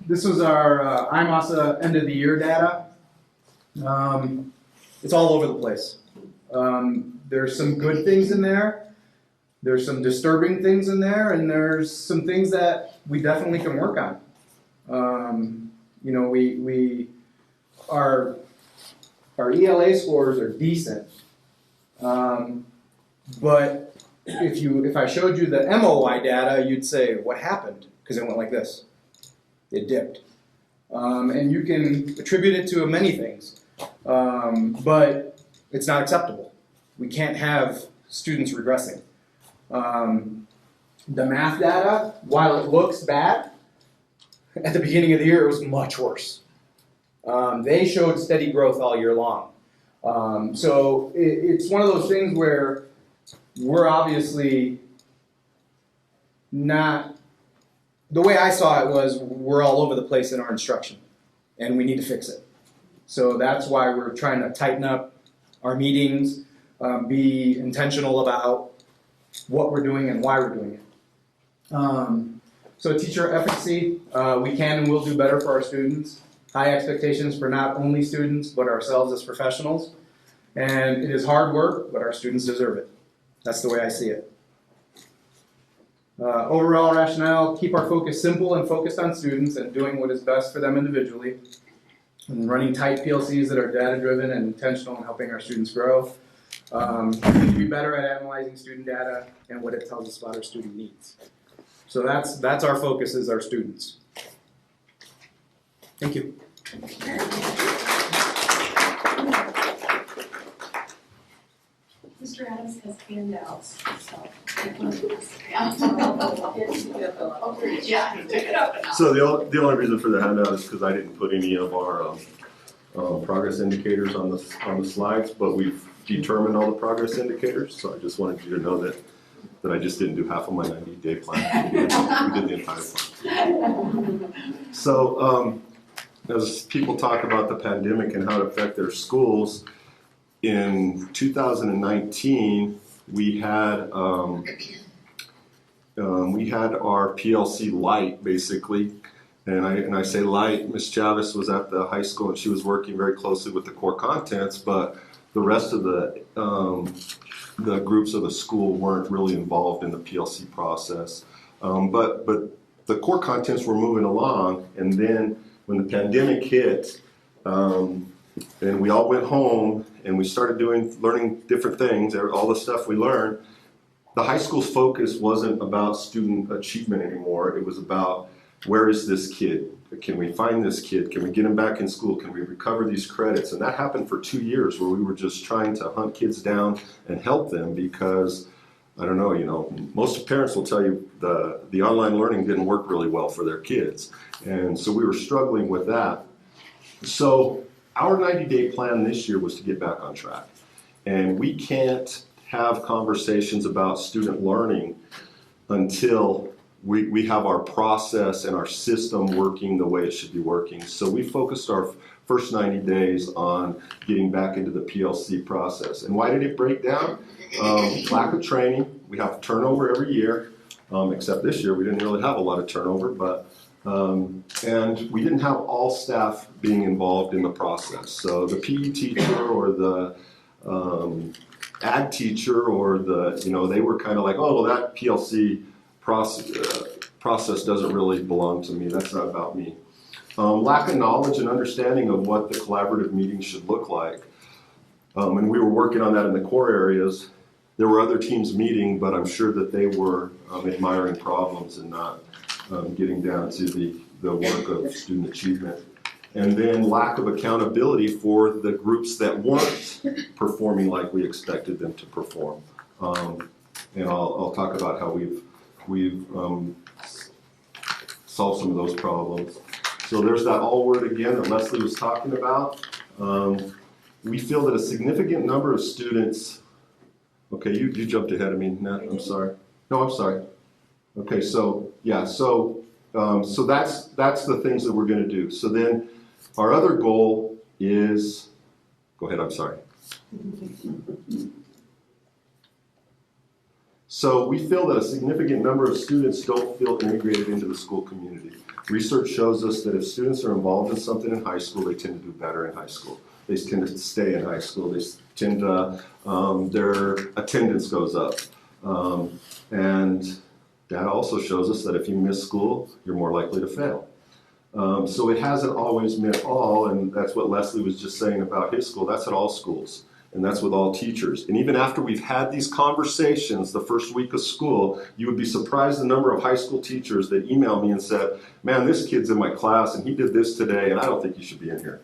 This was our IMASA end of the year data. It's all over the place. There's some good things in there. There's some disturbing things in there, and there's some things that we definitely can work on. You know, our ELA scores are decent, but if I showed you the MOI data, you'd say, what happened? Because it went like this. It dipped. And you can attribute it to many things, but it's not acceptable. We can't have students regressing. The math data, while it looks bad, at the beginning of the year it was much worse. They showed steady growth all year long. So it's one of those things where we're obviously not, the way I saw it was we're all over the place in our instruction and we need to fix it. So that's why we're trying to tighten up our meetings, be intentional about what we're doing and why we're doing it. So teacher efficacy, we can and will do better for our students. High expectations for not only students, but ourselves as professionals. And it is hard work, but our students deserve it. That's the way I see it. Overall rationale, keep our focus simple and focused on students and doing what is best for them individually. And running tight PLCs that are data-driven and intentional in helping our students grow. Be better at analyzing student data and what it tells us about our student needs. So that's our focus, is our students. Thank you. Mr. Adams has handouts, so. Yeah, pick it up enough. So the only reason for the handout is because I didn't put any of our progress indicators on the slides, but we've determined all the progress indicators. So I just wanted you to know that that I just didn't do half of my 90-day plan. We did the entire plan. So as people talk about the pandemic and how it affected their schools, in 2019, we had our PLC Lite, basically. And I say light, Ms. Chavez was at the high school and she was working very closely with the core contents, but the rest of the groups of the school weren't really involved in the PLC process. But the core contents were moving along, and then when the pandemic hit, and we all went home and we started learning different things, all the stuff we learned, the high school's focus wasn't about student achievement anymore. It was about, where is this kid? Can we find this kid? Can we get him back in school? Can we recover these credits? And that happened for 2 years, where we were just trying to hunt kids down and help them, because, I don't know, most parents will tell you the online learning didn't work really well for their kids. And so we were struggling with that. So our 90-day plan this year was to get back on track. And we can't have conversations about student learning until we have our process and our system working the way it should be working. So we focused our first 90 days on getting back into the PLC process. And why did it break down? Lack of training. We have turnover every year, except this year we didn't really have a lot of turnover, but and we didn't have all staff being involved in the process. So the PE teacher or the ag teacher or they were kind of like, oh, well, that PLC process doesn't really belong to me. That's not about me. Lack of knowledge and understanding of what the collaborative meetings should look like. And we were working on that in the core areas. There were other teams meeting, but I'm sure that they were admiring problems and not getting down to the work of student achievement. And then lack of accountability for the groups that weren't performing like we expected them to perform. And I'll talk about how we've solved some of those problems. So there's that all word again that Leslie was talking about. We feel that a significant number of students, okay, you jumped ahead of me, Nat, I'm sorry. No, I'm sorry. Okay, so yeah, so that's the things that we're gonna do. So then our other goal is, go ahead, I'm sorry. So we feel that a significant number of students don't feel integrated into the school community. Research shows us that if students are involved in something in high school, they tend to do better in high school. They tend to stay in high school. They tend to, their attendance goes up. And data also shows us that if you miss school, you're more likely to fail. So it hasn't always meant all, and that's what Leslie was just saying about his school. That's at all schools. And that's with all teachers. And even after we've had these conversations the first week of school, you would be surprised the number of high school teachers that emailed me and said, man, this kid's in my class and he did this today and I don't think he should be in here.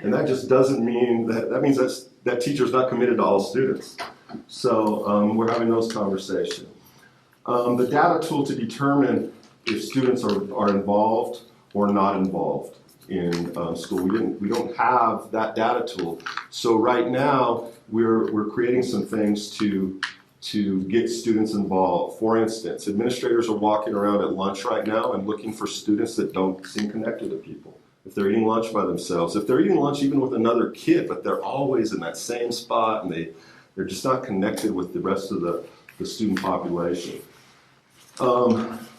And that just doesn't mean, that means that teacher's not committed to all students. So we're having those conversations. The data tool to determine if students are involved or not involved in school. We don't have that data tool. So right now we're creating some things to get students involved. For instance, administrators are walking around at lunch right now and looking for students that don't seem connected to people. If they're eating lunch by themselves, if they're eating lunch even with another kid, but they're always in that same spot and they're just not connected with the rest of the student population.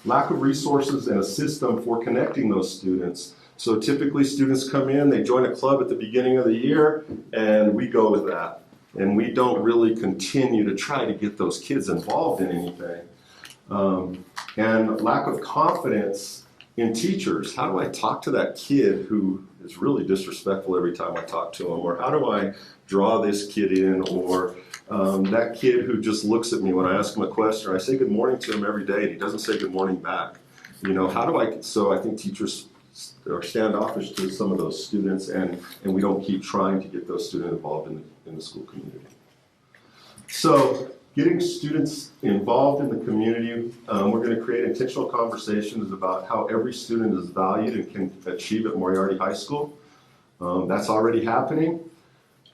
Lack of resources and a system for connecting those students. So typically students come in, they join a club at the beginning of the year, and we go with that. And we don't really continue to try to get those kids involved in anything. And lack of confidence in teachers. How do I talk to that kid who is really disrespectful every time I talk to him? Or how do I draw this kid in? Or that kid who just looks at me when I ask him a question, or I say good morning to him every day and he doesn't say good morning back. So I think teachers are standoffish to some of those students, and we don't keep trying to get those students involved in the school community. So getting students involved in the community, we're going to create intentional conversations about how every student is valued and can achieve at Moriarty High School. That's already happening.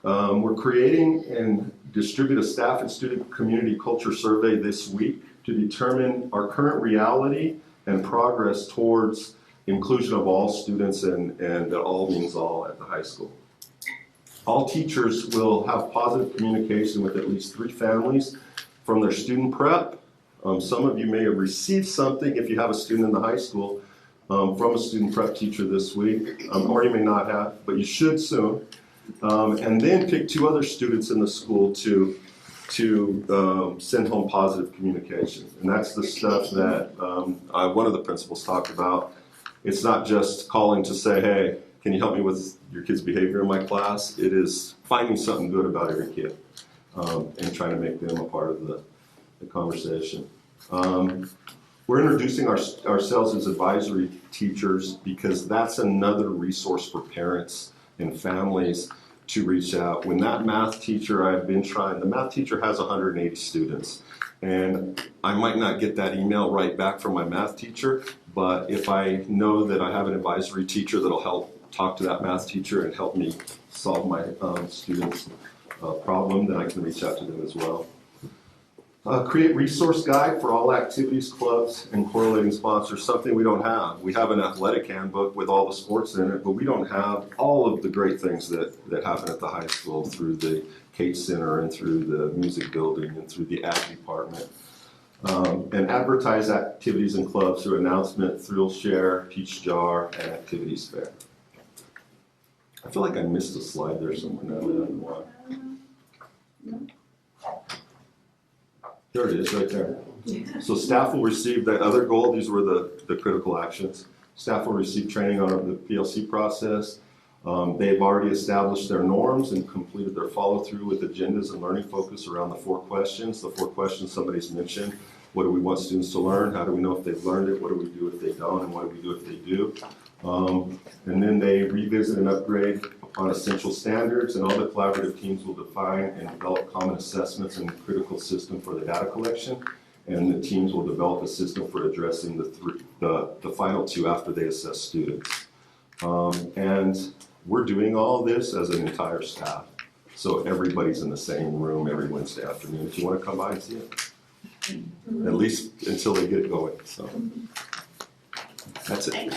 We're creating and distribute a staff and student community culture survey this week to determine our current reality and progress towards inclusion of all students and that all means all at the high school. All teachers will have positive communication with at least 3 families from their student prep. Some of you may have received something if you have a student in the high school from a student prep teacher this week, or you may not have, but you should soon. And then pick 2 other students in the school to send home positive communication. And that's the stuff that one of the principals talked about. It's not just calling to say, hey, can you help me with your kid's behavior in my class? It is finding something good about every kid and trying to make them a part of the conversation. We're introducing ourselves as advisory teachers because that's another resource for parents and families to reach out. When that math teacher the math teacher has 180 students, and I might not get that email right back from my math teacher, but if I know that I have an advisory teacher that'll help talk to that math teacher and help me solve my students' problem, then I can reach out to them as well. Create resource guide for all activities, clubs, and correlating sponsors, something we don't have. We have an athletic handbook with all the sports in it, but we don't have all of the great things that happen at the high school through the Kate Center and through the music building and through the ag department. And advertise activities and clubs through announcement, thrill share, peach jar, and activities fair. I feel like I missed a slide there somewhere now. I don't know why. There it is, right there. So staff will receive that other goal. These were the critical actions. Staff will receive training on the PLC process. They've already established their norms and completed their follow-through with agendas and learning focus around the 4 questions. The 4 questions somebody's mentioned. What do we want students to learn? How do we know if they've learned it? What do we do if they don't? And what do we do if they do? And then they revisit and upgrade on essential standards, and all the collaborative teams will define and develop common assessments and critical system for the data collection, and the teams will develop a system for addressing the final 2 after they assess students. And we're doing all this as an entire staff, so everybody's in the same room every Wednesday afternoon if you want to come by and see it, at least until they get it going. So that's it.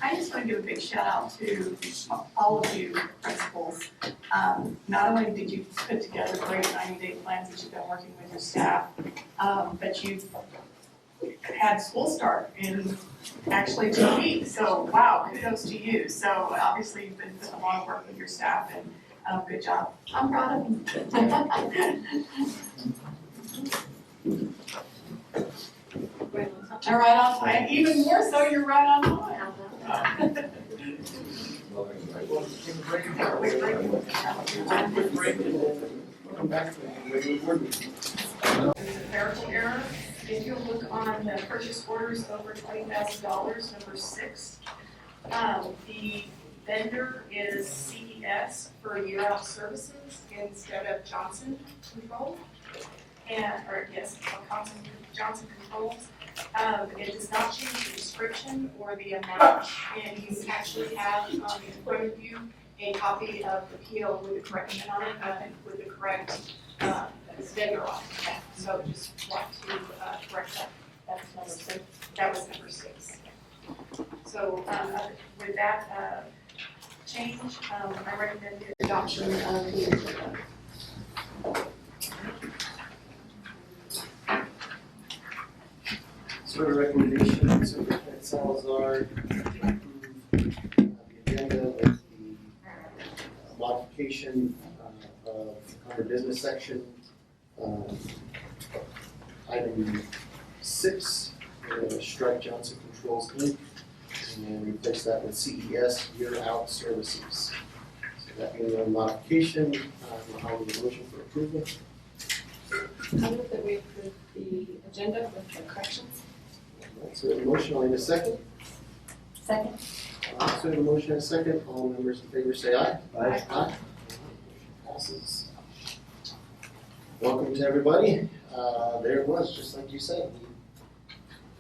I just want to give a big shout out to all of you principals. Not only did you put together great 90-day plans that you've been working with your staff, but you've had school start in actually 2 weeks. So wow, kudos to you. So obviously you've been doing a lot of work with your staff, and good job. I'm proud of you. All right on time. Even more so, you're right on time. It's a clerical error. If you look on the purchase orders over $20,000, number 6, the vendor is CES for year-out services instead of Johnson Control, Johnson Controls. It does not change the description or the amount, and you actually have in front of you a copy of the PO with the correction on it, with the correct vendor on it. So just want to correct that. That's number 6. That was number 6. So with that change, I recommend the adoption of the agenda. So the recommendation, Superintendent Salazar, to approve the agenda with the modification of under business section, item 6, strike Johnson Controls Inc. and replace that with CES year-out services. So that being a modification, I'll need a motion for approval. I move that we approve the agenda with the corrections. So we have a motion, I'll need a second. Second. So we have a motion and a second. All members in favor say aye. Aye. Aye. Passes. Welcome to everybody. There it was, just like you said.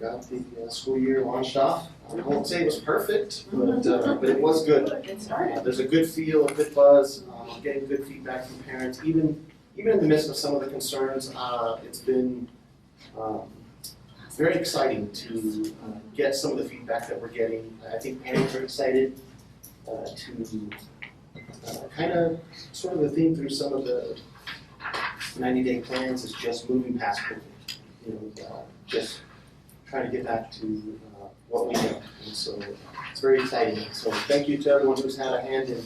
got the school year launched off. I won't say it was perfect, but it was good. Good start. There's a good feel, a good buzz, getting good feedback from parents, even in the midst of some of the concerns. It's been very exciting to get some of the feedback that we're getting. I think parents are excited to kind of sort of the theme through some of the 90-day plans is just moving past COVID. Just trying to get back to what we know. And so it's very exciting. So thank you to everyone who's had a hand in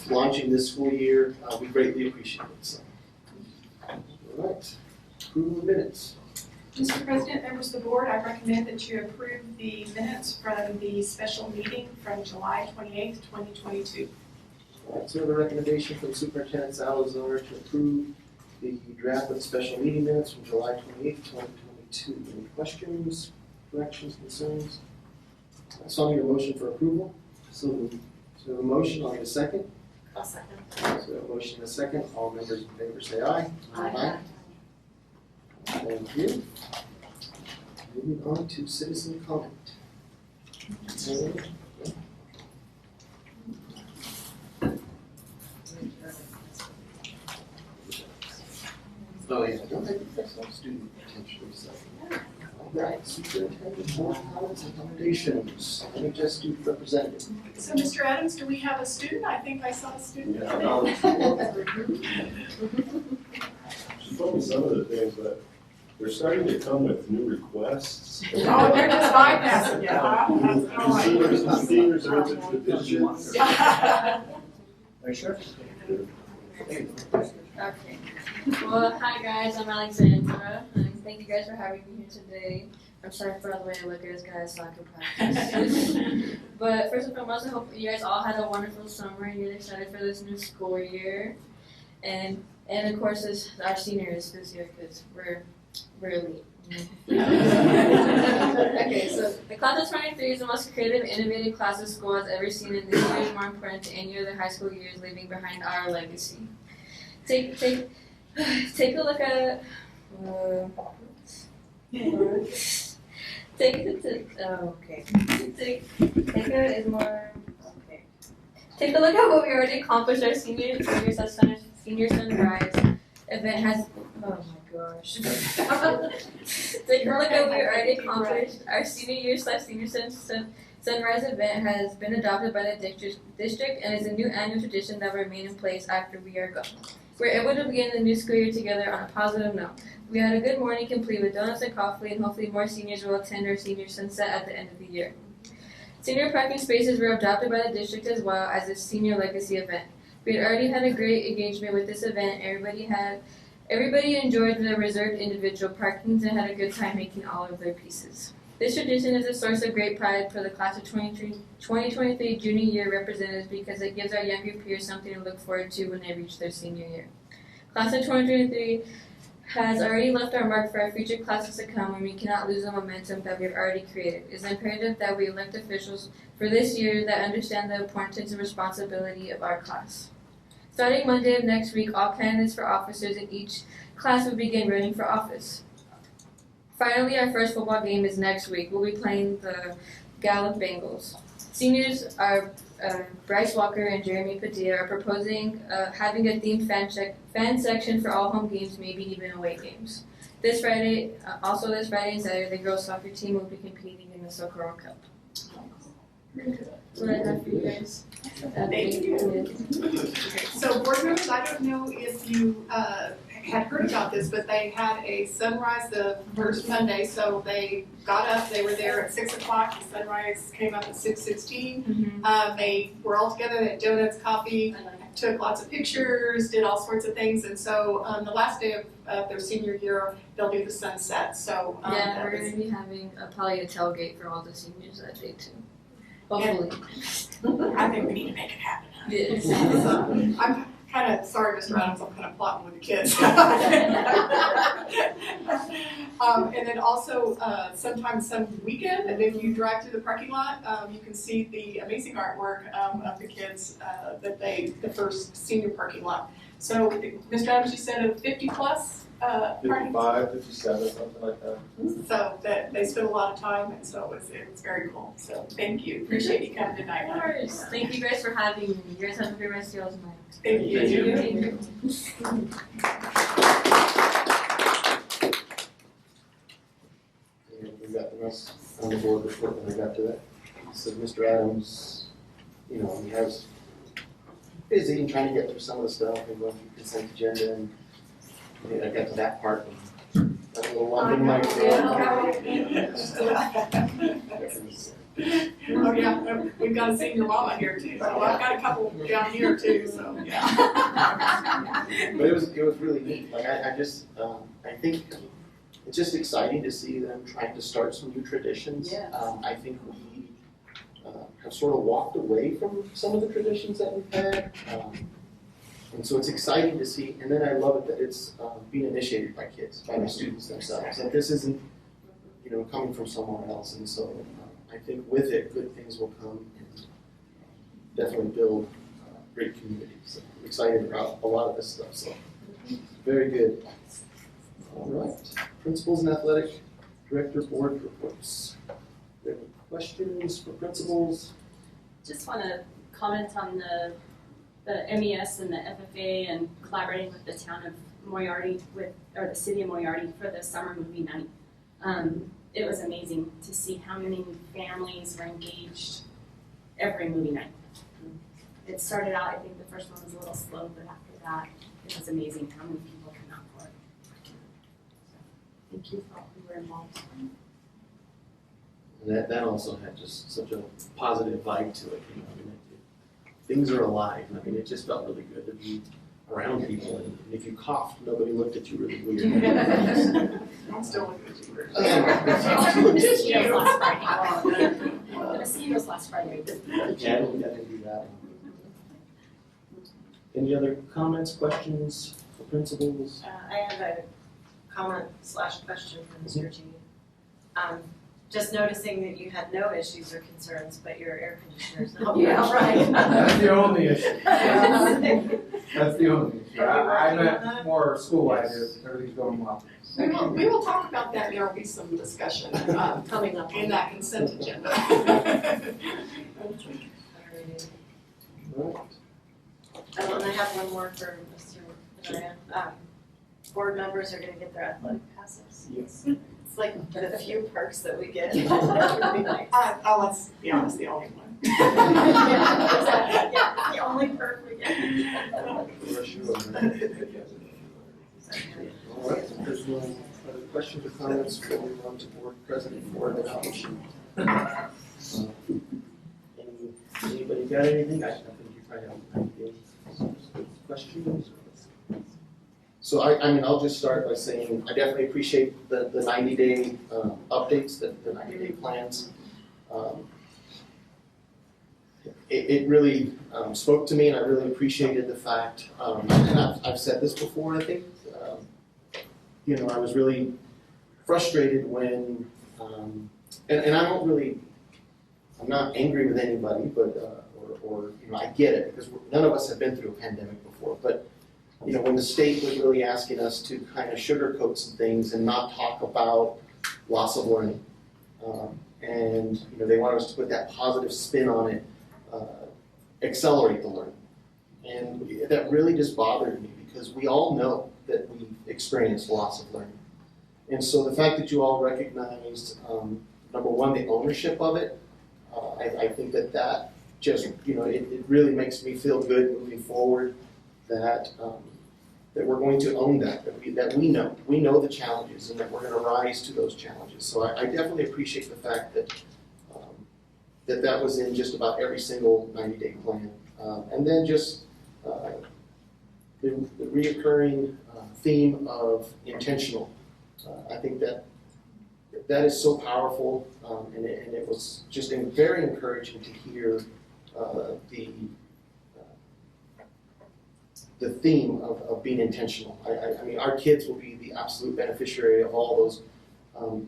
launching this school year. We greatly appreciate it. So, all right, approval of minutes. Mr. President, members of the board, I recommend that you approve the minutes from the special meeting from July 28th, 2022. All right, so we have a recommendation from Superintendent Salazar to approve the draft of the special meeting minutes from July 28th, 2022. Any questions, corrections, concerns? So I'll need a motion for approval. So a motion, I'll need a second. I'll second. So a motion and a second. All members in favor say aye. Aye. Thank you. Moving on to citizen comment. Oh yeah, don't take the first one, student potentially, so. All right, superintendent, board comments and recommendations. Let me just student representative. So Mr. Adams, do we have a student? I think I saw a student. She told me some of the things, but they're starting to come with new requests. Oh, they're just bypassing you, huh? The seniors are into traditions. Are you sure? Okay. Well, hi guys, I'm Alexandra, and thank you guys for having me here today. I'm sorry for the way I look at this guy's soccer practice. But first and foremost, I hope you guys all had a wonderful summer and you're excited for this new school year. And of course, our seniors this year, because we're elite. Okay, so the class of 23 is the most creative, innovative class of school has ever seen, and this year is more important to any of the high school years, leaving behind our legacy. Take a look at Take a look at what we already accomplished. Our senior sunrise event has. Oh my gosh. Take a look at what we already accomplished. Our senior year / senior sunrise event has been adopted by the district and is a new annual tradition that will remain in place after we are gone. We're able to begin the new school year together on a positive note. We had a good morning complete with donuts and coffee, and hopefully more seniors will attend our senior sunset at the end of the year. Senior parking spaces were adopted by the district as well as a senior legacy event. We had already had a great engagement with this event. Everybody enjoyed the reserved individual parkings and had a good time making all of their pieces. This tradition is a source of great pride for the class of 2023 junior year representatives because it gives our younger peers something to look forward to when they reach their senior year. Class of 2023 has already left our mark for our future classes to come, and we cannot lose the momentum that we have already created. It is imperative that we elect officials for this year that understand the importance and responsibility of our class. Starting Monday of next week, all candidates for officers in each class will begin running for office. Finally, our first football game is next week. We'll be playing the Gallup Bengals. Seniors are Bryce Walker and Jeremy Padilla are proposing having a themed fan section for all home games, maybe even away games. This Friday and Saturday, the girls soccer team will be competing in the Socorro Cup. That's what I have for you guys. Thank you. So board members, I don't know if you had heard about this, but they had a sunrise the first Monday, so they got up, they were there at 6 o'clock, the sunrise came up at 6:16. They were all together, they had donuts, coffee, took lots of pictures, did all sorts of things, and so the last day of their senior year, they'll do the sunset, so. Yeah, we're going to be having probably a tailgate for all the seniors that day too. Hopefully. I think we need to make it happen. Yes. I'm kind of sorry, Mr. Adams, I'm kind of plotting with the kids. And then also, sometime some weekend, and if you drive through the parking lot, you can see the amazing artwork of the kids the first senior parking lot. So, Mr. Adams, you said 50 plus pardon? 55, 57, something like that. So that they spent a lot of time, and so it was very cool. So thank you. Appreciate you coming tonight. Of course. Thank you guys for having me. You guys have a great rest of y'all's night. Thank you. Thank you. And we got the rest on the board report when I got to that. So Mr. Adams, you know, he was busy and trying to get through some of the stuff and going through consent agenda, and I got to that part and got a little lump in my Oh yeah, we've got a senior mama here too. So I've got a couple down here too. So yeah. But it was really neat. Like I just I think it's just exciting to see them trying to start some new traditions. Yes. I think we have sort of walked away from some of the traditions that we've had. And so it's exciting to see, and then I love it that it's being initiated by kids, by the students themselves. That this isn't, you know, coming from somewhere else. And so I think with it, good things will come and definitely build great communities. So I'm excited about a lot of this stuff. So very good. All right, principals and athletic director board reports. Do you have any questions for principals? Just want to comment on the MES and the FFA and collaborating with the town of Moriarty or the city of Moriarty for the summer movie night. It was amazing to see how many families were engaged every movie night. It started out, I think the first one was a little slow, but after that, it was amazing how many people came out for it. Thank you for all who were involved. And that also had just such a positive vibe to it. You know, I mean, things are alive. I mean, it just felt really good to be around people. And if you coughed, nobody looked at you really weird. I'm still looking at you. The mosquitoes last Friday. Yeah, we got to do that. Any other comments, questions for principals? I have a comment/question for Mr. G. Just noticing that you had no issues or concerns, but your air conditioner's not. Yeah, right. That's the only issue. That's the only issue. I meant more school-wide, everything's going well. We will talk about that. There will be some discussion Coming up in that consent agenda. Right. And I have one more for Mr. Ryan. Board members are gonna get their athletic passes. Yes. It's like the few perks that we get. Let's be honest, the only one. Yeah, the only perk we get. For sure. All right, if there's no other questions or comments, we'll move on to board president for the nomination. Anybody got anything? I think you probably have questions. So I mean, I'll just start by saying I definitely appreciate the 90-day updates, the 90-day plans. It really spoke to me, and I really appreciated the fact, and I've said this before, I think, you know, I was really frustrated when, and I'm not angry with anybody, but, or you know, I get it, because none of us have been through a pandemic before, but you know, when the state was really asking us to kind of sugarcoat some things and not talk about loss of learning, and you know, they wanted us to put that positive spin on it, accelerate the learning, and that really just bothered me because we all know that we experienced loss of learning, and so the fact that you all recognized, number one, the ownership of it, I think that just, you know, it really makes me feel good moving forward. That we're going to own that we know the challenges, and that we're going to rise to those challenges. So I definitely appreciate the fact that that was in just about every single 90-day plan, and then just the reoccurring theme of intentional. I think that is so powerful, and it was just very encouraging to hear the theme of being intentional. I mean, our kids will be the absolute beneficiary of all those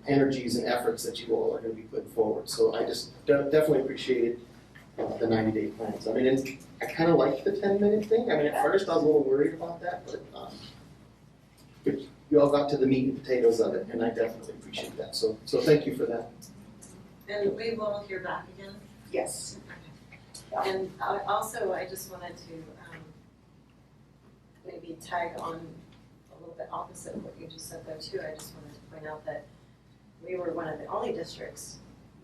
energies and efforts that you all are going to be putting forward. So I just definitely appreciated the 90-day plans. I mean, and I kind of liked the 10-minute thing. I mean, at first I was a little worried about that, but you you all got to the meat and potatoes of it, and I definitely appreciate that. So thank you for that. And we will hear back again? Yes. And also, I just wanted to maybe tag on a little bit opposite of what you just said there too. I just wanted to point out that we were one of the only districts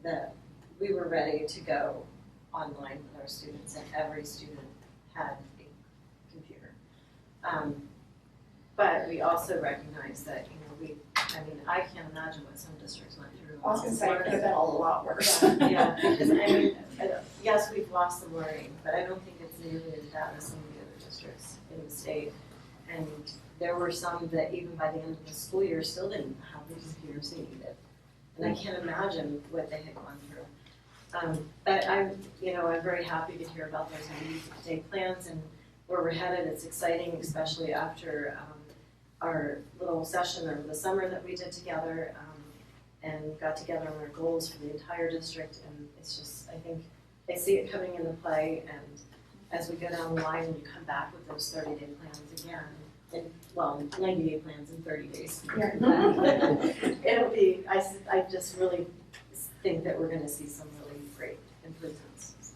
that we were ready to go online with our students, and every student had a computer. But we also recognize that, I can't imagine what some districts went through. I was gonna say, it could have been a lot worse. Yeah, because yes, we've lost the learning, but I don't think it's nearly as bad as some of the other districts in the state. And there were some that even by the end of the school year still didn't have the computers they needed. And I can't imagine what they had gone through. But I'm very happy to hear about those day plans and where we're headed. It's exciting, especially after our little session over the summer that we did together, and got together on our goals for the entire district. And it's just, I think I see it coming into play, and as we go down the line and you come back with those 30-day plans again, 90-day plans in 30 days. It'll be, I just really think that we're going to see some really great improvements.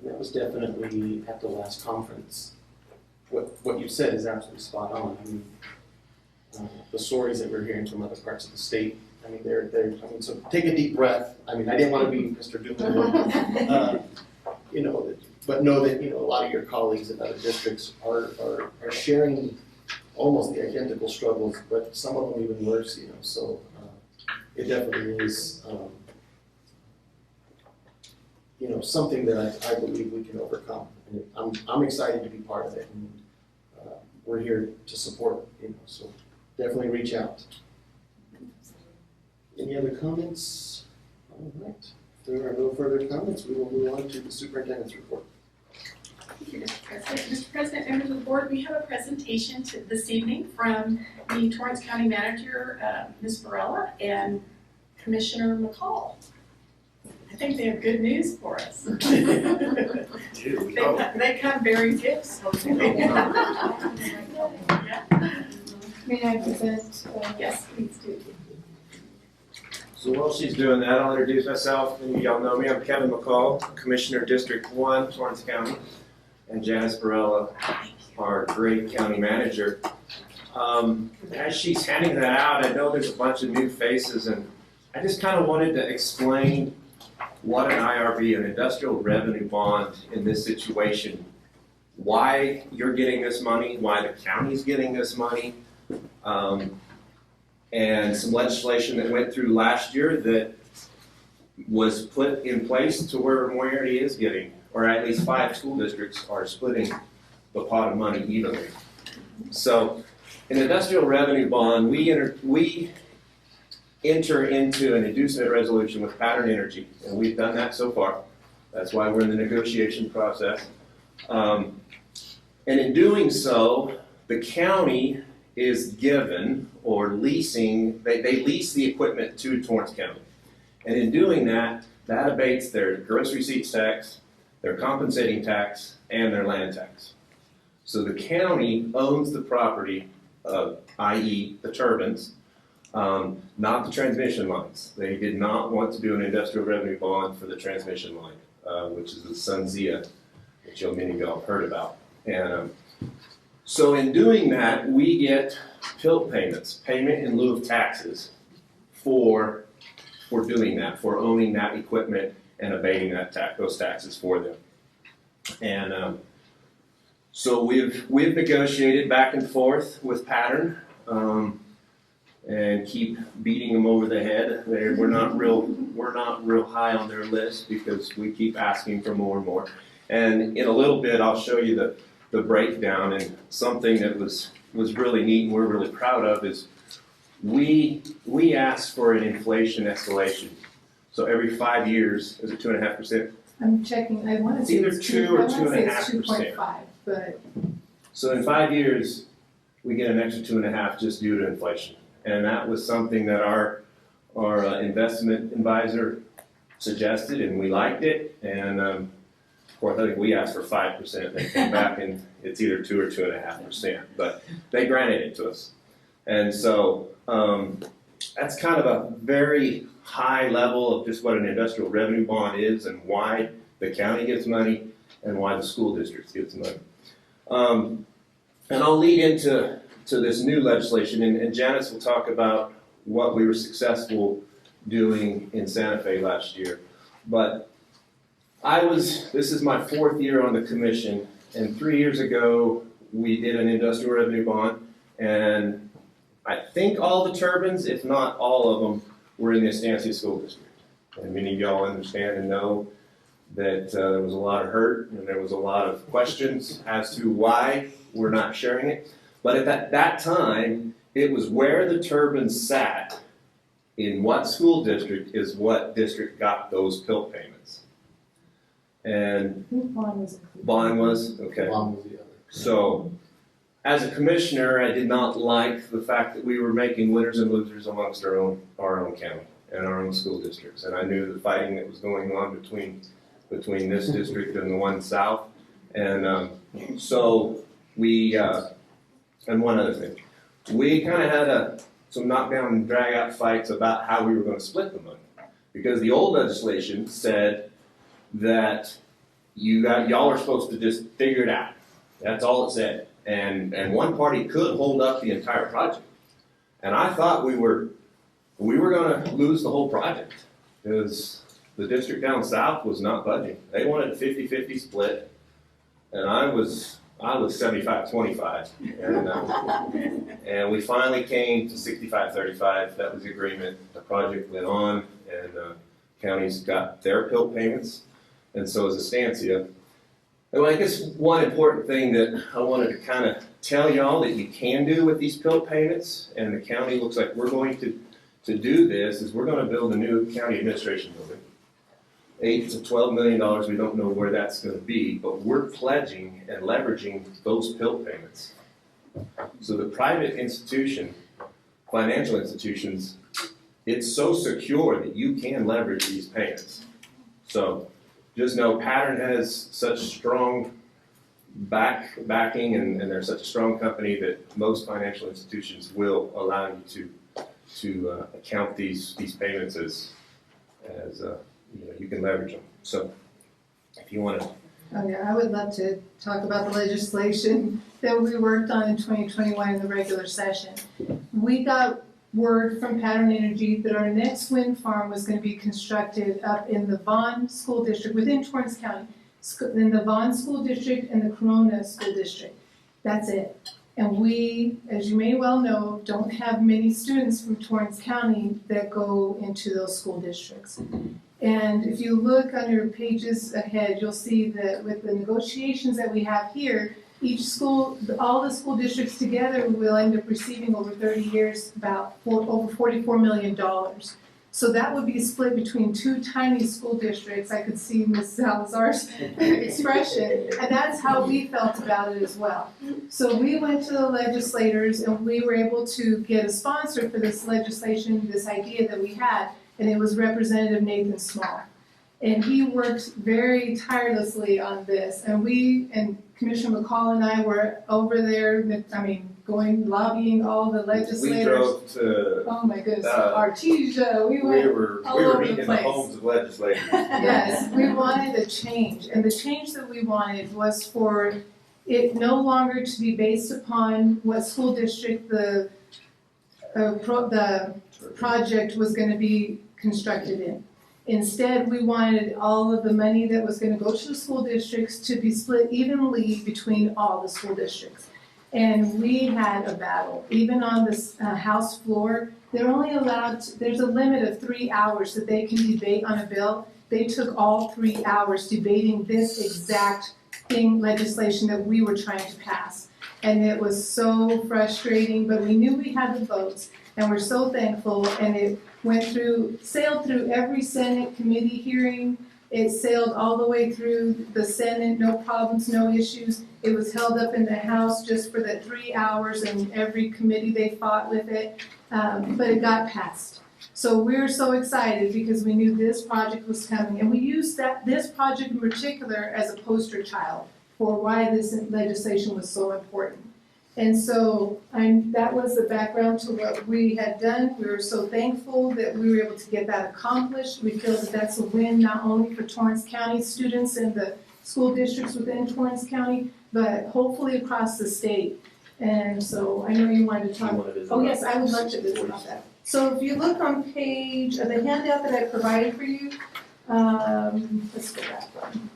That was definitely at the last conference. What you said is absolutely spot on. I mean, the stories that we're hearing from other parts of the state, so take a deep breath. I didn't want to be Mr. Doom and gloom. But know that, a lot of your colleagues in other districts are sharing almost the identical struggles, but some of them even worse, so it definitely is, something that I believe we can overcome. And I'm excited to be part of it, and we're here to support, so definitely reach out. Any other comments? All right. If there are no further comments, we will move on to the Superintendent's Report. Thank you, Mr. President. Mr. President, members of the board, we have a presentation this evening from the Torrance County Manager, Ms. Varela, and Commissioner McCall. I think they have good news for us. They come bearing gifts. May I present? Yes, please do. So while she's doing that, I'll introduce myself. Many of y'all know me. I'm Kevin McCall, Commissioner District 1, Torrance County, and Janice Barella, our great county manager. As she's handing that out, I know there's a bunch of new faces, and I just kind of wanted to explain what an IRB, an industrial revenue bond, in this situation, why you're getting this money, why the county's getting this money, and some legislation that went through last year that was put in place to where Moriarty is getting, or at least 5 school districts are splitting the pot of money evenly. So, an industrial revenue bond, we enter into an inducement resolution with Pattern Energy, and we've done that so far. That's why we're in the negotiation process. And in doing so, the county is given or leasing, they lease the equipment to Torrance County. And in doing that, that abates their gross receipts tax, their compensating tax, and their land tax. So the county owns the property, i.e. the turbines, not the transmission lines. They did not want to do an industrial revenue bond for the transmission line, which is the SunZia, which many of y'all have heard about. And so in doing that, we get PILT payments, payment in lieu of taxes, for doing that, for owning that equipment and abating those taxes for them. And so we've negotiated back and forth with Pattern, and keep beating them over the head. We're not real high on their list because we keep asking for more and more. And in a little bit, I'll show you the breakdown, and something that was really neat and we're really proud of is we asked for an inflation escalation. So every 5 years, is it 2.5%? I'm checking, I want to say It's either 2 or 2.5%. 2.5, but. So in 5 years, we get an extra 2.5 just due to inflation. And that was something that our investment advisor suggested, and we liked it. And of course, I think we asked for 5%. They came back and it's either 2 or 2.5%, but they granted it to us. And so that's kind of a very high level of just what an industrial revenue bond is and why the county gets money and why the school districts gets money. And I'll lead into this new legislation, and Janice will talk about what we were successful doing in Santa Fe last year. But this is my 4th year on the commission, and 3 years ago, we did an industrial revenue bond, and I think all the turbines, if not all of them, were in the Estancia School District. And many of y'all understand and know that there was a lot of hurt, and there was a lot of questions as to why we're not sharing it. But at that time, it was where the turbines sat in what school district is what district got those PILT payments. And Bond was? Okay. Bond was the other. So, as a commissioner, I did not like the fact that we were making winners and losers amongst our own county and our own school districts. And I knew the fighting that was going on between this district and the one south. And so we, and one other thing, we kind of had some knockdown and drag out fights about how we were going to split the money. Because the old legislation said that y'all are supposed to just figure it out. That's all it said. And one party could hold up the entire project. And I thought we were going to lose the whole project because the district down south was not budging. They wanted a 50-50 split, and I was 75-25. And we finally came to 65-35. That was the agreement. The project went on, and counties got their PILT payments, and so is Estancia. And I guess one important thing that I wanted to kind of tell y'all that you can do with these PILT payments, and the county looks like we're going to do this, is we're going to build a new county administration building. $8 to $12 million, we don't know where that's going to be, but we're pledging and leveraging those PILT payments. So the private institution, financial institutions, it's so secure that you can leverage these payments. So just know Pattern has such strong backing, and they're such a strong company that most financial institutions will allow you to account these payments as you can leverage them. So if you want to. Oh yeah, I would love to talk about the legislation that we worked on in 2021 in the regular session. We got word from Pattern Energy that our next wind farm was going to be constructed up in the Vaughn School District within Torrance County, in the Vaughn School District and the Corona School District. That's it. And we, as you may well know, don't have many students from Torrance County that go into those school districts. And if you look on your pages ahead, you'll see that with the negotiations that we have here, each school, all the school districts together will end up receiving over 30 years about over $44 million. So that would be split between two tiny school districts. I could see Ms. Salazar's expression, and that's how we felt about it as well. So we went to the legislators, and we were able to get a sponsor for this legislation, this idea that we had, and it was Representative Nathan Small. And he worked very tirelessly on this, and Commissioner McCall and I were over there, lobbying all the legislators. We drove to. Oh my goodness, Artesia, we were all over meeting the in the place. homes of legislators. Yes, we wanted a change, and the change that we wanted was for it no longer to be based upon what school district the project was going to be constructed in. Instead, we wanted all of the money that was going to go to the school districts to be split evenly between all the school districts. And we had a battle. Even on this House floor, they're only allowed, there's a limit of 3 hours that they can debate on a bill. They took all 3 hours debating this exact legislation that we were trying to pass. And it was so frustrating, but we knew we had the votes, and we're so thankful, and it sailed through every Senate committee hearing. It sailed all the way through the Senate, no problems, no issues. It was held up in the House just for the 3 hours, and every committee they fought with it, but it got passed. So we're so excited because we knew this project was coming, and we used this project in particular as a poster child for why this legislation was so important. And so that was the background to what we had done. We were so thankful that we were able to get that accomplished. We feel that that's a win not only for Torrance County students and the school districts within Torrance County, but hopefully across the state. And so I know you wanted to talk. Oh yes, I would love to visit about that. So if you look on page, the handout that I provided for you, let's go back one.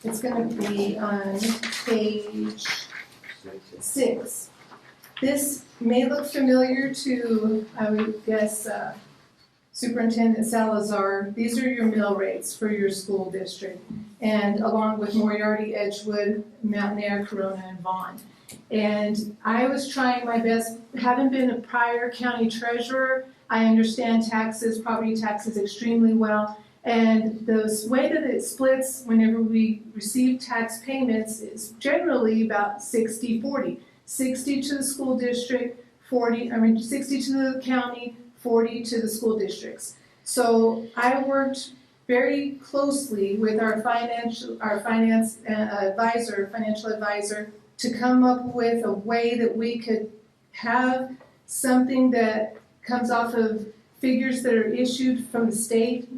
It's gonna be on page 6. This may look familiar to, I would guess, Superintendent Salazar. These are your mill rates for your school district, and along with Moriarty, Edgewood, Mountainair, Corona, and Vaughn. And I was trying my best, having been a prior county treasurer, I understand taxes, property taxes extremely well. And the way that it splits whenever we receive tax payments is generally about 60-40. 60 to the school district, 60 to the county, 40 to the school districts. So I worked very closely with our financial advisor, to come up with a way that we could have something that comes off of figures that are issued from the state.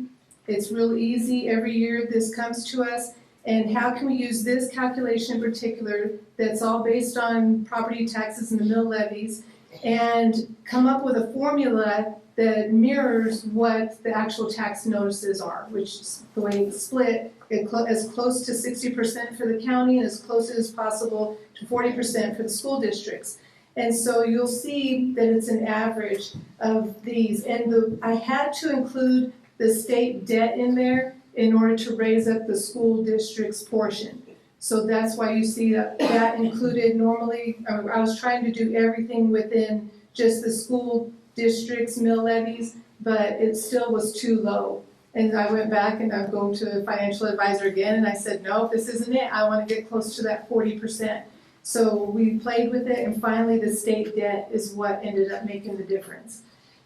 It's real easy. Every year this comes to us. And how can we use this calculation in particular that's all based on property taxes and the mill levies and come up with a formula that mirrors what the actual tax notices are, which is the way it's split, as close to 60% for the county and as close as possible to 40% for the school districts. And so you'll see that it's an average of these. And I had to include the state debt in there in order to raise up the school district's portion. So that's why you see that included. Normally, I was trying to do everything within just the school district's mill levies, but it still was too low. And I went back and I'd go to the financial advisor again and I said, no, this isn't it. I want to get close to that 40%. So we played with it and finally the state debt is what ended up making the difference.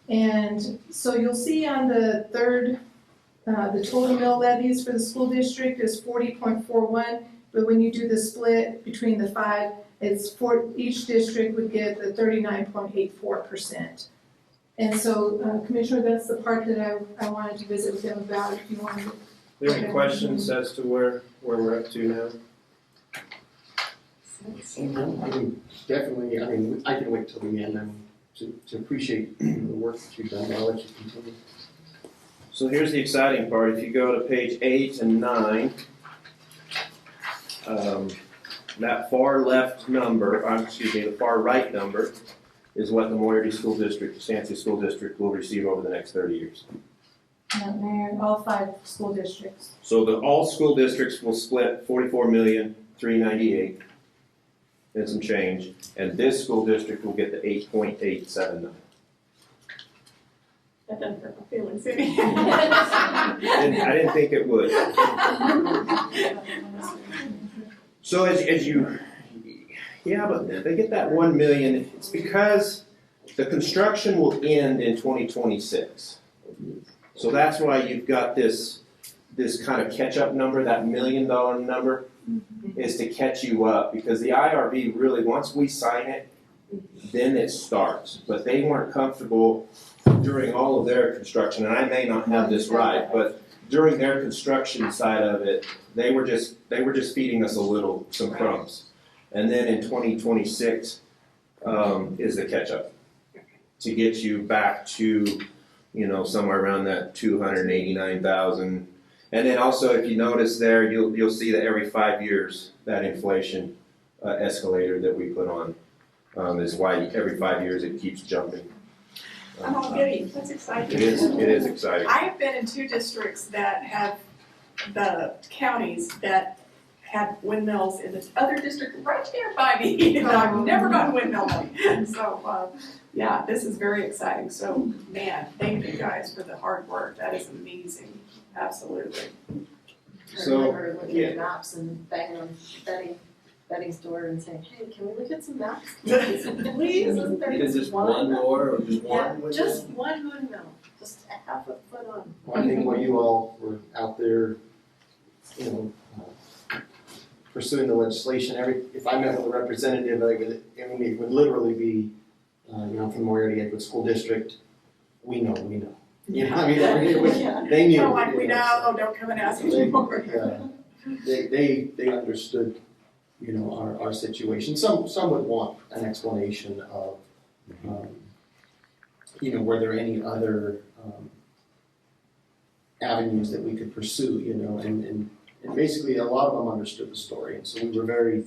And so you'll see on the third, the total mill levies for the school district is 40.41, but when you do the split between the 5, it's for each district would get the 39.84%. And so, Commissioner, that's the part that I wanted to visit with them about. If you wanted to. Are there any questions as to where we're up to now? Definitely, I can wait till the end to appreciate the work that you've done, but I'll let you continue. So here's the exciting part. If you go to page 8 and 9, that far left number, the far right number, is what the Moriarty School District, the Stancy School District, will receive over the next 30 years. Mayor, all 5 school districts. So all school districts will split $44,398,000 and some change, and this school district will get the 8.879. That doesn't hurt my feelings any. I didn't think it would. So as you, but they get that 1 million. It's because the construction will end in 2026. So that's why you've got this kind of catch-up number, that $1 million number, is to catch you up. Because the IRB really, once we sign it, then it starts. But they weren't comfortable during all of their construction, and I may not have this right, but during their construction side of it, they were just feeding us some crumbs. And then in 2026 is the catch-up to get you back to, somewhere around that 289,000. And then also, if you notice there, you'll see that every 5 years that inflation escalator that we put on is why every 5 years it keeps jumping. I'm all giddy. That's exciting. It is exciting. I've been in 2 districts that have the counties that have windmills in the other district right there by me, and I've never gotten windmill money. So, this is very exciting. So, man, thank you guys for the hard work. That is amazing. Absolutely. So, I remember looking at maps and banging on Betty's door and saying, hey, can we look at some maps? Please, isn't there Is this one more or just one? Yeah, just one windmill, just a half a foot on. Well, I think while you all were out there, pursuing the legislation. If I met with a representative, it would literally be, from Moriarty Edgewood School District, we know. You know, I mean, they knew. Oh, like we know, don't come and ask anymore. They understood, our situation. Some would want an explanation of, were there any other avenues that we could pursue, and basically a lot of them understood the story, and so we were very,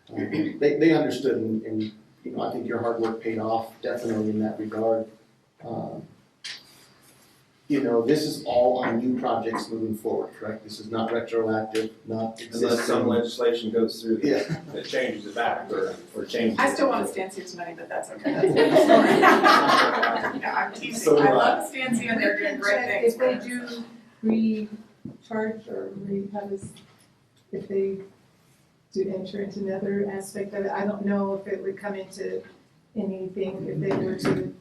they understood, and I think your hard work paid off definitely in that regard. This is all on new projects moving forward, correct? This is not retroactive, not existing. Unless some legislation goes through that changes it back or changes. I still want Stancy's money, but that's okay. That's another story. No, I'm teasing. I love Stancy and they're doing great things. If they do recharge or if they do enter into another aspect of it, I don't know if it would come into anything if they were to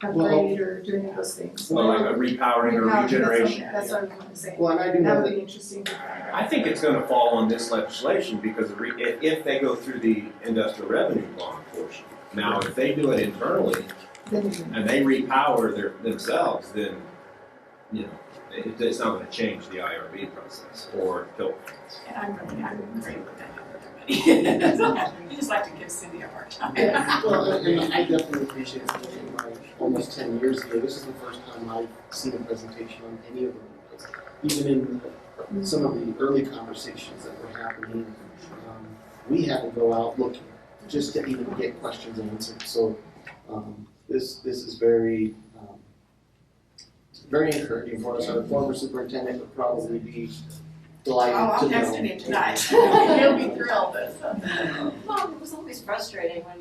upgrade or do any of those things. Well, like a repowering or regeneration. That's what I was going to say. Well, and I do know that would be interesting. I think it's going to fall on this legislation because if they go through the industrial revenue bond portion. Now, if they do it internally and they repower themselves, then, it's not going to change the IRB process or PILT. And I'm great with that. You just like to give Cindy a hard time. Well, and I definitely appreciate it. In my almost 10 years ago, this is the first time I've seen a presentation on any of them. Even in some of the early conversations that were happening, we had to go out looking just to even get questions answered. So this is very encouraging for us. Our former superintendent would probably be delighted to know. I'm texting him tonight. He'll be thrilled. Well, it was always frustrating when,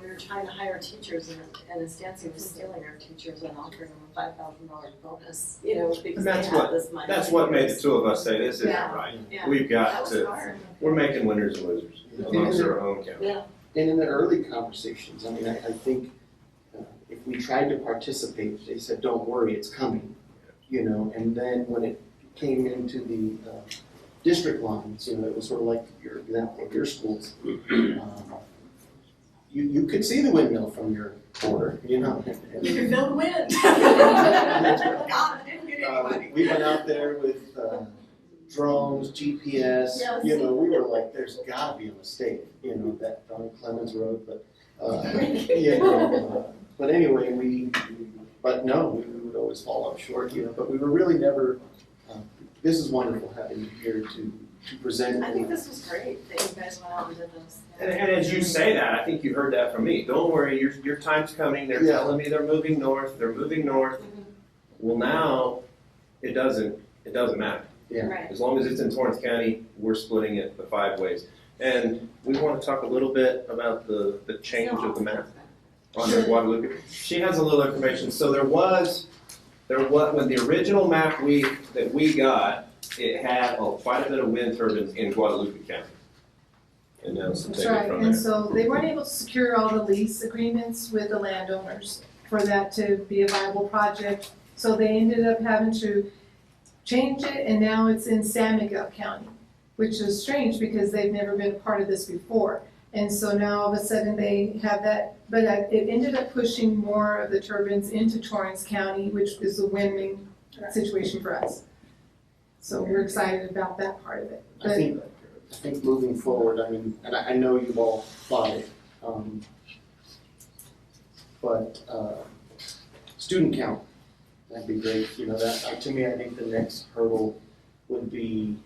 we were trying to hire teachers and Stancy was stealing our teachers and offering them a $5,000 bonus, because they had this money. That's what made the two of us say this isn't right. Yeah. We've got to, we're making winners and losers amongst our own county. Yeah. And in the early conversations, I think if we tried to participate, they said, don't worry, it's coming, and then when it came into the district lines, it was sort of like your example of your schools. You could see the windmill from your border, You can feel the wind. God, didn't get anybody. We went out there with drones, GPS, Yes. We were like, there's gotta be a mistake, that on Clemens Road, but, but anyway, we would always fall up short, but we were really never, this is wonderful having you here to present. I think this was great that you guys went out and did this. And as you say that, I think you heard that from me. Don't worry, your time's coming. They're telling me they're moving north. Well, now it doesn't matter. Yeah. Right. As long as it's in Torrance County, we're splitting it the 5 ways. And we want to talk a little bit about the change of the map on the Guadalupe. She has a little information. So there was when the original map that we got, it had quite a bit of wind turbines in Guadalupe County. And now it's That's right, and so they weren't able to secure all the lease agreements with the landowners for that to be a viable project. So they ended up having to change it, and now it's in San Miguel County, which is strange because they've never been a part of this before. And so now all of a sudden they have that, but it ended up pushing more of the turbines into Torrance County, which is a win-win situation for us. So we're excited about that part of it. I think moving forward, and I know you've all thought it, but student count, that'd be great. That to me, I think the next hurdle would be,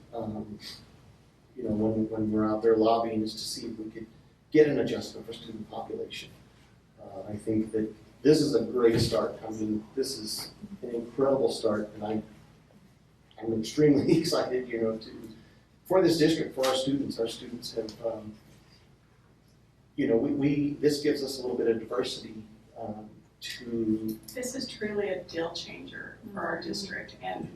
when we're out there lobbying, is to see if we could get an adjustment for student population. I think that this is a great start. This is an incredible start, and I'm extremely excited, for this district, for our students. Our students have, this gives us a little bit of diversity This is truly a deal changer for our district, and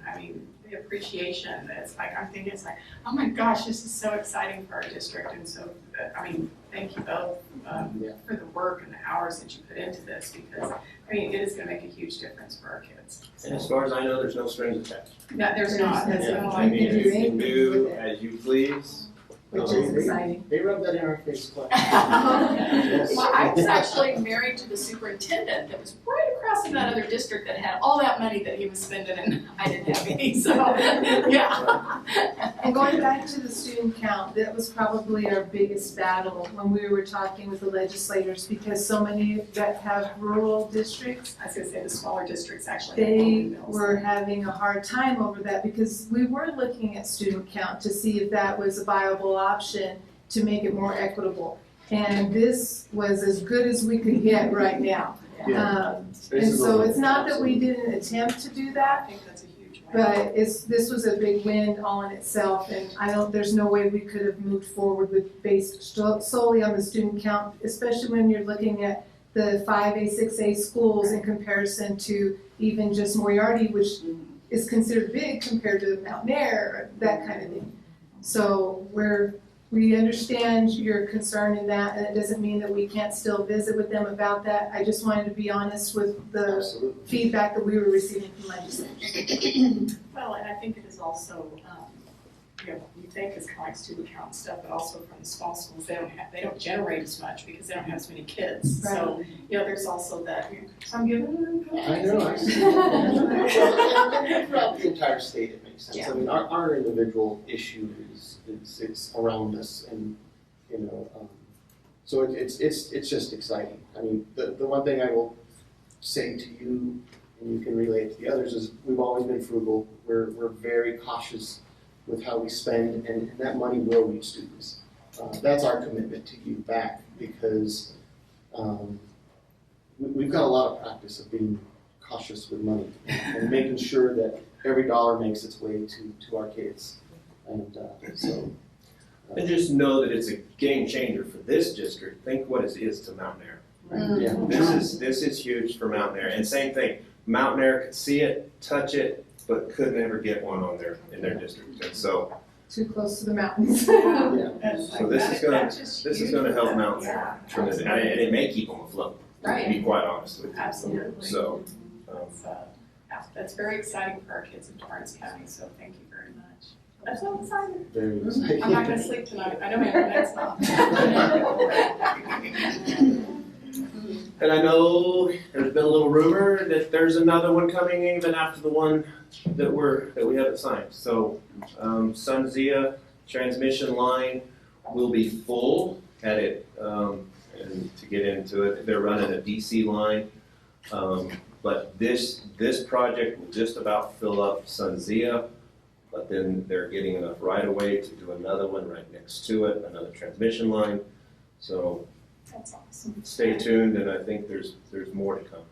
the appreciation that's I'm thinking it's like, oh my gosh, this is so exciting for our district, and so, thank you both for the work and the hours that you put into this, because, it is gonna make a huge difference for our kids. And as far as I know, there's no strings attached. No, there's not, that's Yeah. not I mean, you can do as you please. which is exciting. They rub that in our face quite. Well, I was actually married to the superintendent that was right across in that other district that had all that money that he was spending, and I didn't have any, so, yeah. And going back to the student count, that was probably our biggest battle when we were talking with the legislators, because so many that have rural districts, I was gonna say the smaller districts actually. they were having a hard time over that, because we were looking at student count to see if that was a viable option to make it more equitable. And this was as good as we could get right now. And so it's not that we didn't attempt to do I that, think that's a huge win. but this was a big win all in itself, and there's no way we could have moved forward with based solely on the student count, especially when you're looking at the 5A, 6A schools in comparison to even just Moriarty, which is considered big compared to Mountain Air, that kind of thing. So we understand your concern in that, and it doesn't mean that we can't still visit with them about that. I just wanted to be honest with the feedback that we were receiving from legislators. Well, and I think it is also, you know, you think it's kind of like student count stuff, but also from the small schools, they don't generate as much because they don't have as many kids. So, you know, there's also that, so I'm giving. I know, I see. Throughout the entire state, it makes sense. I mean, our individual issue it's around us, and, you know, so it's just exciting. I mean, the one thing I will say to you, and you can relate to the others, is we've always been frugal. We're very cautious with how we spend, and that money will reach students. That's our commitment to you back, because we've got a lot of practice of being cautious with money and making sure that every dollar makes its way to our kids. And And just know that it's a game changer for this district. Think what it is to Mountain Air. Yeah. This is huge for Mountain Air. And same thing, Mountain Air could see it, touch it, but could never get one on in their district. And so Too close to the mountains. so this is gonna help Mountain Air tremendously. And it may keep them afloat, to be quite honest with you. Absolutely. So That's very exciting for our kids in Torrance County, so thank you very much. That's so exciting. Very exciting. I'm not gonna sleep tonight. I know my internet's not. And I know there's been a little rumor that there's another one coming even after the one that we haven't signed. So SunZia transmission line will be full at it, and to get into it, they're running a DC line. But this project will just about fill up SunZia, but then they're getting enough right away to do another one right next to it, another transmission line. So That's awesome. stay tuned, and I think there's more to come.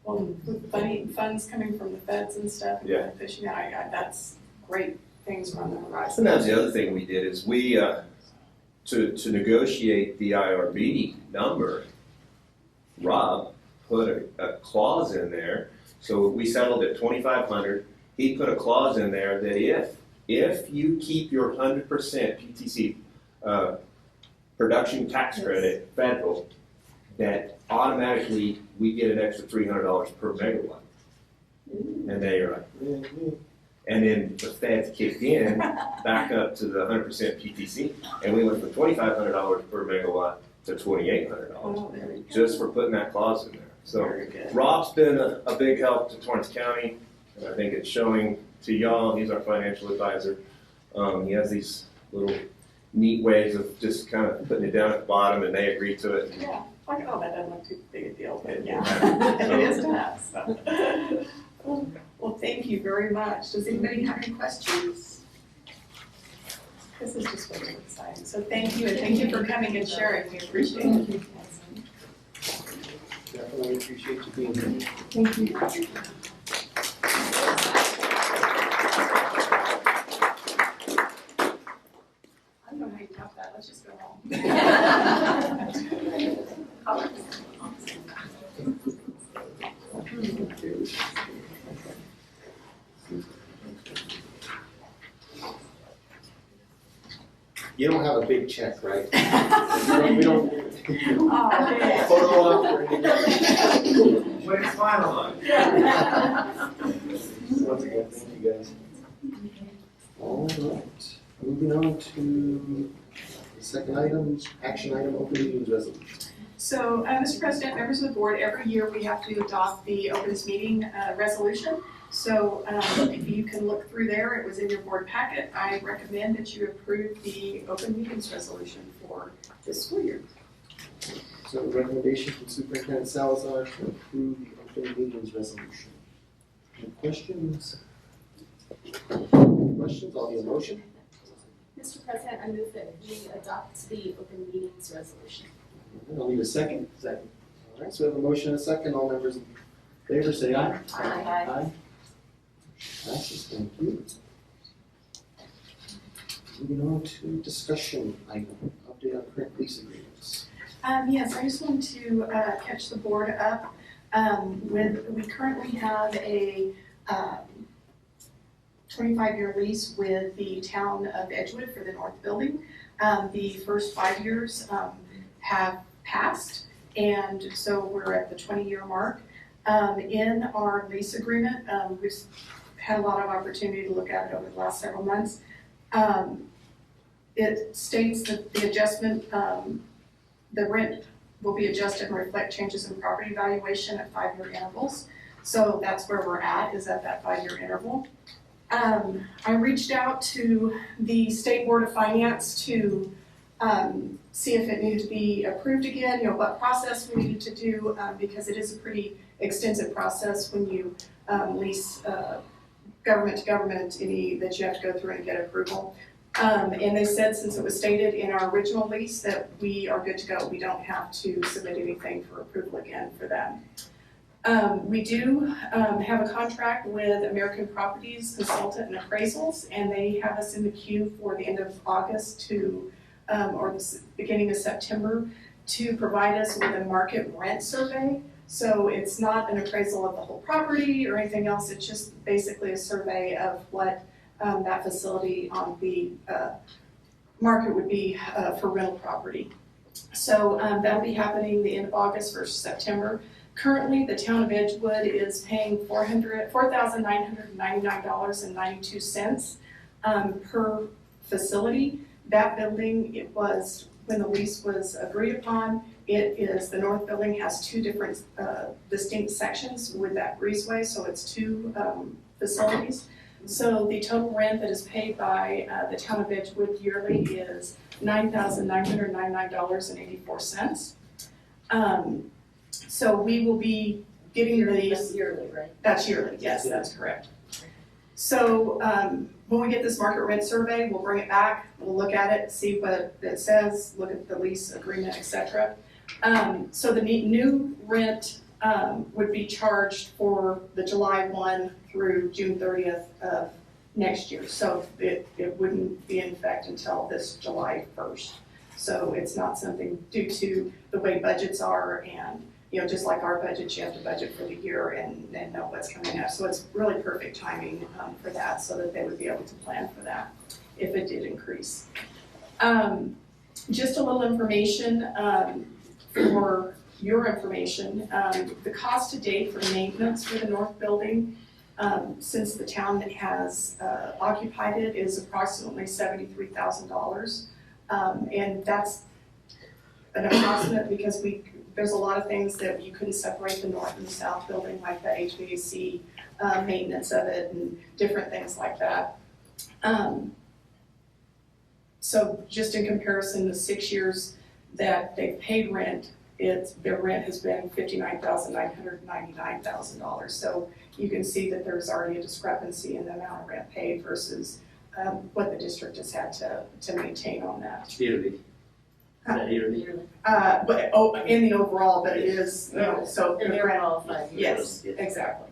Well, with funds coming from the feds and stuff, and Yeah. fishing, that's great things on the And horizon. that's the other thing we did is we to negotiate the IRB number, Rob put a clause in there. So we settled at $2,500. He put a clause in there that if you keep your 100% PTC production tax credit federal, that automatically we get an extra $300 per megawatt. And they are like, and then the feds kicked in back up to the 100% PTC, and we went from $2,500 per megawatt to $2,800 Oh, there you go. just for putting that clause in there. So Very good. Rob's been a big help to Torrance County, and I think it's showing to y'all. He's our financial advisor. He has these little neat ways of just kind of putting it down at the bottom, and they agree to it. Yeah, like, oh, that doesn't look too big a deal, but yeah, and it is to us, so. Well, thank you very much. Does anybody have any questions? This is just really exciting, so thank you, and thank you for coming and sharing, we appreciate it. Definitely appreciate you being here. Thank you. I don't know how you top that, let's just go home. You don't have a big check, right? We don't. Oh, okay. Photo op or anything. When it's finalized. Once again, thank you guys. All right, moving on to Second item, action item, open meetings resolution. So, Mr. President, members of the board, every year we have to adopt the opens meeting resolution. So if you can look through there, it was in your board packet. I recommend that you approve the open meetings resolution for this school year. So recommendation from Superintendent Salazar to approve the open meetings resolution. Any questions? Questions on the motion? Mr. President, I move that we adopt the open meetings resolution. I'll need a second. Second. All right, so we have a motion and a second. All members in favor say aye. Aye. Passes, thank you. Moving on to discussion item, update on current lease agreements. Yes, I just wanted to catch the board up we currently have a 25-year lease with the town of Edgewood for the north building. The first 5 years have passed, and so we're at the 20-year mark. In our lease agreement, we've had a lot of opportunity to look at it over the last several months. It states that the adjustment, the rent will be adjusted and reflect changes in property valuation at 5-year intervals. So that's where we're at, is at that 5-year interval. I reached out to the State Board of Finance to see if it needed to be approved again, what process we needed to do, because it is a pretty extensive process when you lease government to government that you have to go through and get approval. And they said since it was stated in our original lease that we are good to go. We don't have to submit anything for approval again for that. We do have a contract with American Properties Consultant and Appraisals, and they have us in the queue for the end of August or the beginning of September to provide us with a market rent survey. So it's not an appraisal of the whole property or anything else. It's just basically a survey of what that facility on the market would be for rental property. So that'll be happening the end of August, 1st September. Currently, the town of Edgewood is paying $4,999.92 per facility. That building, it was, when the lease was agreed upon, the north building has 2 different distinct sections with that breezeway, so it's 2 facilities. So the total rent that is paid by the town of Edgewood yearly is $9,999.84. So we will be getting That's yearly, right? That's yearly, yes, that's correct. So when we get this market rent survey, we'll bring it back, we'll look at it, see what it says, look at the lease agreement, etc. So the new rent would be charged for the July 1 through June 30th of next year. So it wouldn't be in effect until this July 1st. So it's not something due to the way budgets are, and just like our budget, you have to budget for the year and know what's coming up. So it's really perfect timing for that, so that they would be able to plan for that if it did increase. Just a little information for your information. The cost to date for maintenance for the north building, since the town has occupied it, is approximately $73,000. And that's an approximate because there's a lot of things that you couldn't separate the north and the south building, like the HVAC maintenance of it and different things like that. So just in comparison, the 6 years that they've paid rent, their rent has been $59,999,000. So you can see that there's already a discrepancy in the amount of rent paid versus what the district has had to maintain on that. Yearly. Is that yearly? But in the overall, but it is, so. And they're all 5 years. Yes, exactly.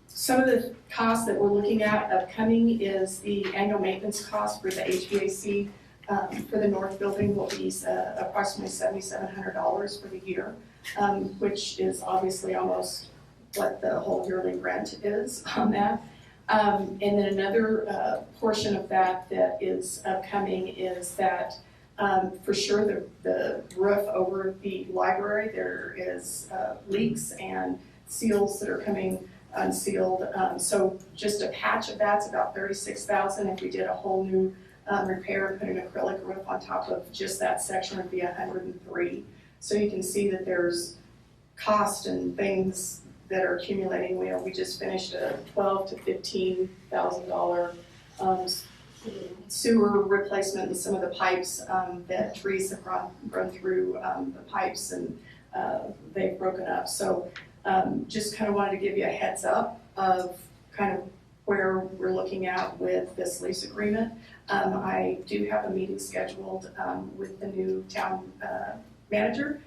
Some of the costs that we're looking at upcoming is the annual maintenance cost for the HVAC for the north building will be approximately $7,700 for the year, which is obviously almost what the whole yearly rent is on that. And then another portion of that is upcoming is that for sure the roof over the library, there is leaks and seals that are coming unsealed. So just a patch of that's about $36,000. If we did a whole new repair and put an acrylic roof on top of just that section would be $103. So you can see that there's cost and things that are accumulating. We just finished a $12,000 to $15,000 sewer replacement in some of the pipes that trees have grown through the pipes and they've broken up. So just kind of wanted to give you a heads up of kind of where we're looking at with this lease agreement. I do have a meeting scheduled with the new town manager,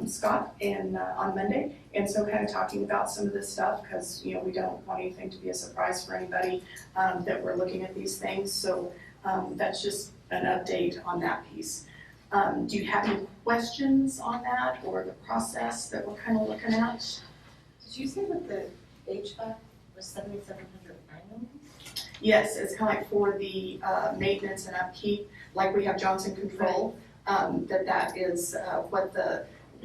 Scott, and on Monday, and so kind of talking about some of this stuff because we don't want anything to be a surprise for anybody that we're looking at these things. So that's just an update on that piece. Do you have any questions on that or the process that we're kind of looking at? Did you say that the HVAC was $7,700 annually? Yes, it's kind of like for the maintenance and upkeep, like we have Johnson Control. That is what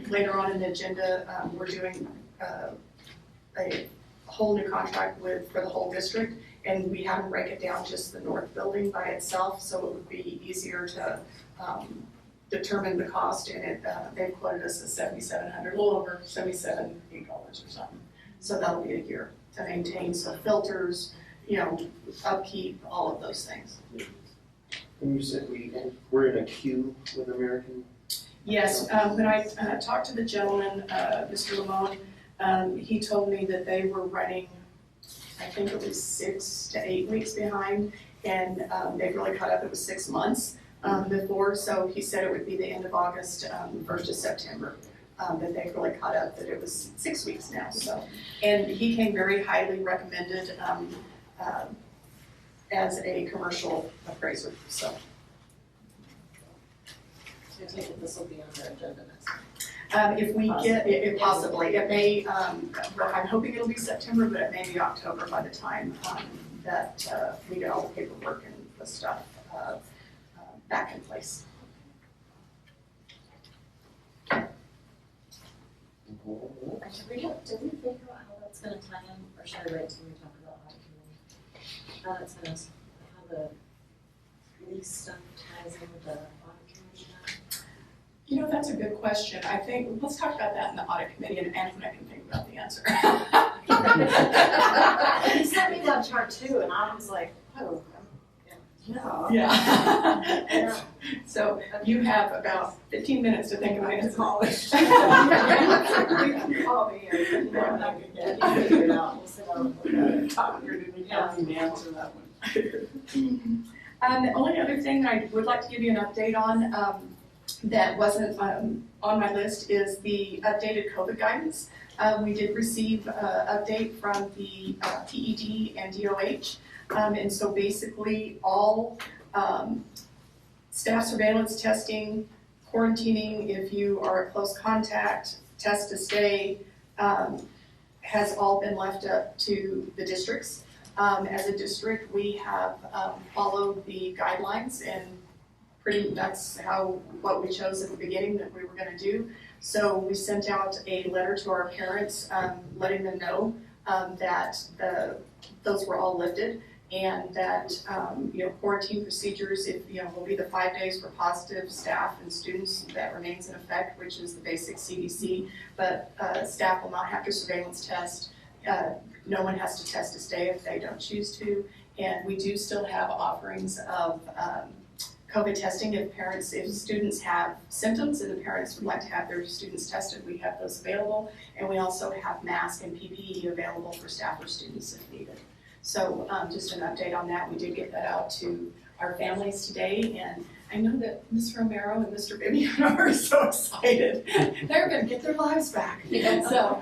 later on in the agenda, we're doing a whole new contract for the whole district, and we have them break it down just the north building by itself, so it would be easier to determine the cost, and they've quoted us at $7,700, a little over $7,700 or something. So that'll be a year to maintain, so filters, upkeep, all of those things. And you said we're in a queue with American? Yes, when I talked to the gentleman, Mr. Lamone, he told me that they were running, I think it was 6 to 8 weeks behind, and they really caught up. It was 6 months before, so he said it would be the end of August, 1st of September, that they really caught up, that it was 6 weeks now. So, and he came very highly recommended as a commercial appraiser, so. So I take it this will be on their agenda next time? If we get, it possibly, it may, I'm hoping it'll be September, but it may be October by the time that we get all the paperwork and the stuff back in place. Did we figure out how that's gonna tie in, or should I wait till we talk about audit committee? How that's gonna, how the lease stuff ties in with the audit committee now? That's a good question. I think, let's talk about that in the audit committee, and Anthony can think about the answer. He sent me that chart too, and I was like, oh, yeah. Yeah. So you have about 15 minutes to think about it. College. You can call me and I can figure it out. We'll sit down and look at it. Yeah. Answer that one. The only other thing that I would like to give you an update on that wasn't on my list is the updated COVID guidance. We did receive an update from the PED and DOH. And so basically all staff surveillance testing, quarantining if you are a close contact, test to stay, has all been left up to the districts. As a district, we have followed the guidelines, and that's what we chose at the beginning that we were going to do. So we sent out a letter to our parents letting them know that those were all lifted, and that quarantine procedures will be the 5 days for positive staff and students. That remains in effect, which is the basic CDC, but staff will not have to surveillance test. No one has to test to stay if they don't choose to, and we do still have offerings of COVID testing if students have symptoms and the parents would like to have their students tested. We have those available, and we also have mask and PPE available for staff or students if needed. So just an update on that. We did get that out to our families today, and I know that Ms. Romero and Mr. Vivian are so excited. They're going to get their lives back. Yeah. So,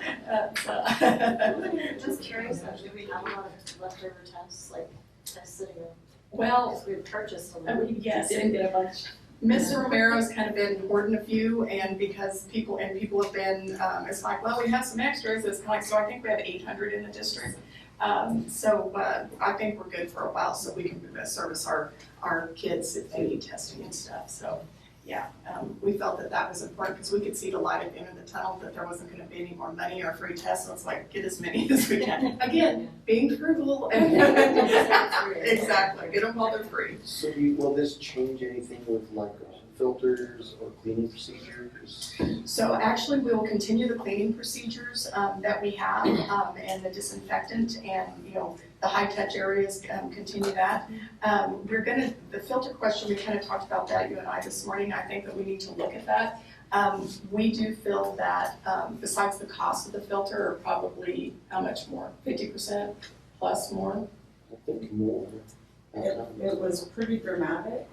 just curious, do we have a lot of leftover tests, like tests sitting in? Well, because we've purchased a lot. Yes, Didn't get a bunch. Mr. Romero's kind of been hoarding a few, and because people have been, it's like, well, we have some extras. It's kind of like, so I think we have 800 in the district. So I think we're good for a while, so we can service our kids if they need testing and stuff. So we felt that that was important because we could see the light at the end of the tunnel, that there wasn't gonna be any more money or free tests, so it's like, get as many as we can. Again, being frugal and. Exactly, get them while they're free. So will this change anything with like filters or cleaning procedures? So actually, we will continue the cleaning procedures that we have and the disinfectant and, the high-touch areas, continue that. The filter question, we kind of talked about that, you and I, this morning. I think that we need to look at that. We do feel that besides the cost of the filter, are probably how much more? 50% plus more? I think more. It was pretty dramatic.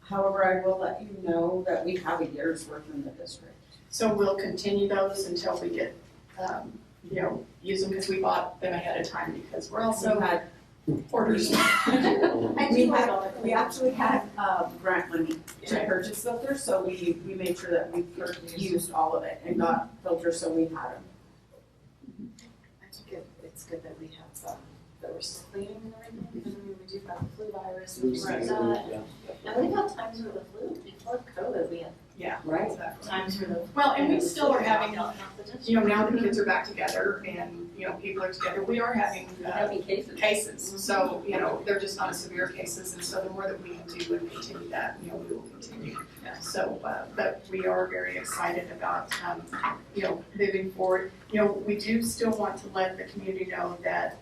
However, I will let you know that we have a year's worth in the district. So we'll continue those until we get, use them because we bought them ahead of time because we're also orders. We actually had grant money to purchase filters, so we made sure that we used all of it and got filters, so we had them. I think it's good that we have that we're still cleaning and everything, because we do have the flu virus and things like that. And we've had times where the flu, before COVID, we had Right. times where the. Well, and we still are having, now now the kids are back together and, people are together. We are having cases. So, they're just not as severe cases. And so the more that we do and continue that, we will continue. So, but we are very excited about, moving forward. We do still want to let the community know that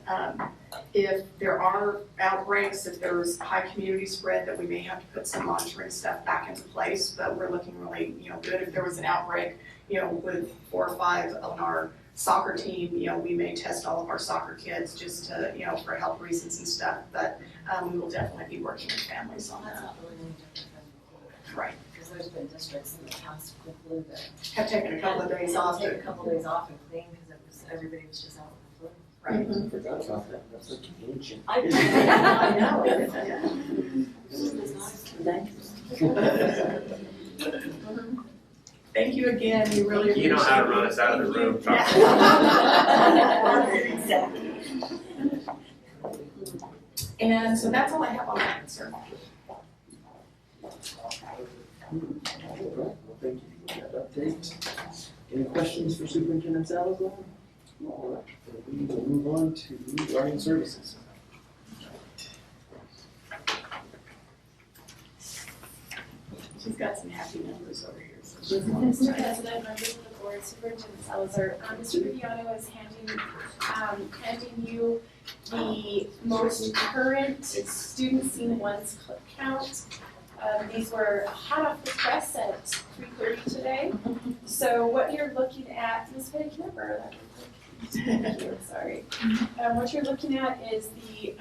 if there are outbreaks, if there's high community spread, that we may have to put some monitoring stuff back into place. But we're looking really, good. If there was an outbreak, with 4 or 5 on our soccer team, we may test all of our soccer kids just to, for health reasons and stuff. But we will definitely be working with families on That's that. not really any different than the flu. Right. Because there's been districts in the past with flu that. Have taken a couple of days off. Take a couple of days off and clean because everybody was just out with the flu. Right. I forgot about that. That's like ancient. I know. Thank you again, we really appreciate it. You know how to run us out of the room. Exactly. And so that's all I have on that, sir. Well, thank you for that update. Any questions for Superintendent Salazar? All right, then we will move on to learning services. She's got some happy numbers over here. Mr. President, members of the board, Superintendent Salazar, Mr. Viviano is handing you the most current student seen once count. These were hot off the press at 3:30 today. So what you're looking at, Ms. Betty, can I borrow that real quick? Thank you, sorry. What you're looking at is the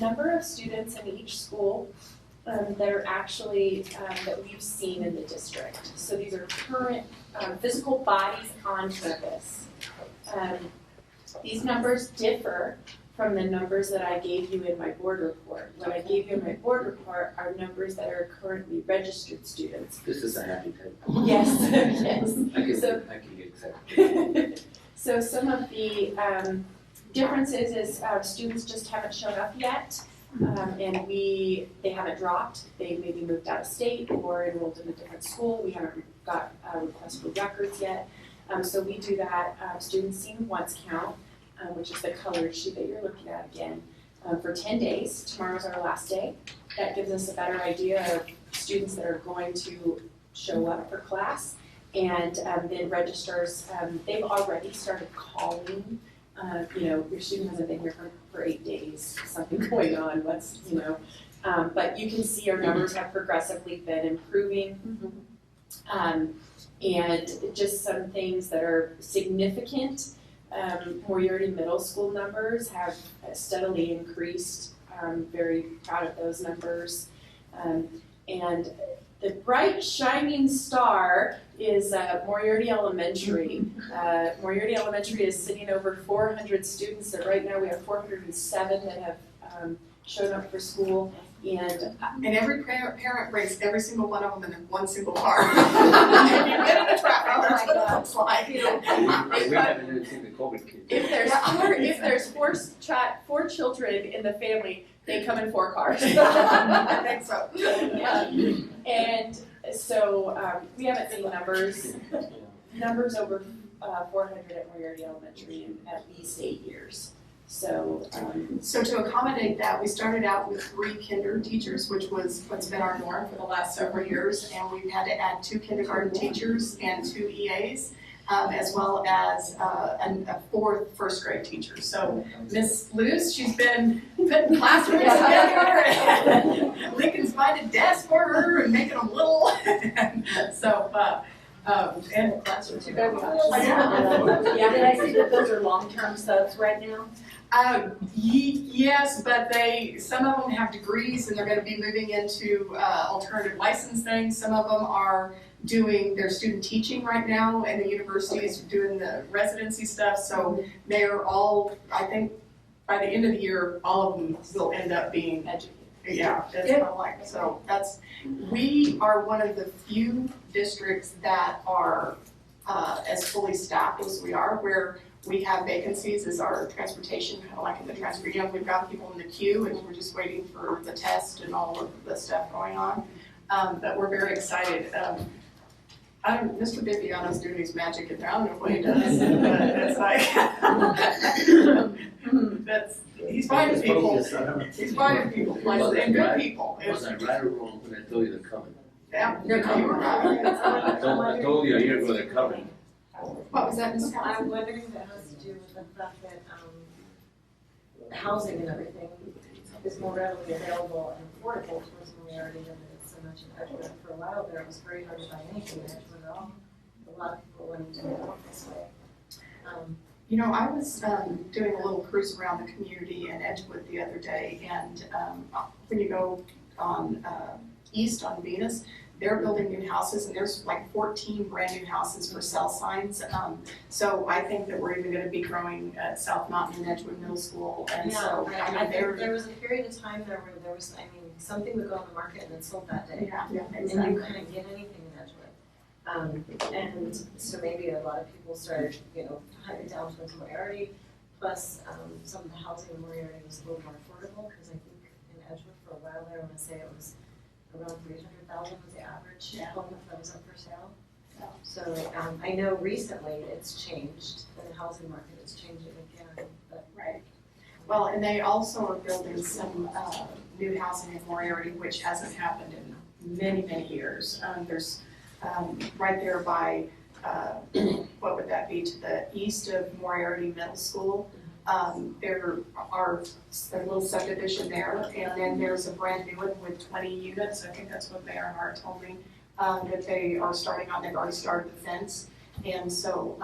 number of students in each school that are actually, that we've seen in the district. So these are current physical bodies on campus. These numbers differ from the numbers that I gave you in my board report. What I gave you in my board report are numbers that are currently registered students. This is a happy type. Yes, yes. I can get excited. So some of the differences is students just haven't shown up yet. And they haven't dropped. They maybe moved out of state or enrolled in a different school. We haven't got a request for records yet. So we do that students seen once count, which is the colored sheet that you're looking at again, for 10 days. Tomorrow's our last day. That gives us a better idea of students that are going to show up for class. And then registers, they've already started calling. Your student hasn't been here for 8 days, something going on, but you can see our numbers have progressively been improving. And just some things that are significant, Moriarty Middle School numbers have steadily increased. Very proud of those numbers. And the bright shining star is Moriarty Elementary. Moriarty Elementary is sitting over 400 students, so right now we have 407 that have shown up for school. And every parent brings every single one of them in one single car. If you get in a traffic, that's what it looks like. We haven't even seen the COVID kids. If there's four children in the family, they come in 4 cars. I think so. And so we haven't seen numbers over 400 at Moriarty Elementary in at least 8 years. So to accommodate that, we started out with 3 kinder teachers, which was what's been our norm for the last several years, and we've had to add 2 kindergarten teachers and 2 EAs, as well as a 4th first grade teacher. So Miss Luce, she's been putting classrooms together, and Lincoln's finding a desk for her and making them little. So. And classroom too. Did I see that those are long-term subs right now? Yes, but some of them have degrees and they're going to be moving into alternative license things. Some of them are doing their student teaching right now, and the universities are doing the residency stuff. So they are all, I think, by the end of the year, all of them will end up being educated. Yeah, that's kind of like, so we are one of the few districts that are as fully staffed as we are, where we have vacancies as our transportation, kind of like in the transport, we've got people in the queue and we're just waiting for the test and all of the stuff going on. But we're very excited. Mr. Viviano's doing his magic and I don't know what he does, but it's he's finding people. He's finding people, and good people. Was I right or wrong when I told you they're coming? Yeah, they're coming. I told you a year ago they're coming. What was that, Ms. Scott? I'm wondering if that has to do with the fact that housing and everything is more readily available and affordable towards Moriarty than it is so much in Edgewood. For a while there, it was very hard to find anything in Edgewood at all. A lot of people went into the office way. I was doing a little cruise around the community in Edgewood the other day, and when you go on east on Venus, they're building new houses, and there's like 14 brand new houses for cell signs. So I think that we're even going to be growing at South Mountain and Edgewood Middle School, and I think there was a period of time there where there was, something would go on the market and it sold that day. Yeah, and then you couldn't get anything in Edgewood. And so maybe a lot of people started, hunting down towards Moriarty, plus some of the housing in Moriarty was a little more affordable, because I think in Edgewood for a while there, I want to say it was around 300,000 was the average home that was up for sale. So I know recently it's changed, the housing market is changing again. But right. Well, and they also are building some new housing in Moriarty, which hasn't happened in many, many years. There's right there by, what would that be, to the east of Moriarty Middle School. There are a little subdivision there, and then there's a brand new one with 20 units. I think that's what Mayor Hart told me, that they are starting on. They've already started the fence, and so,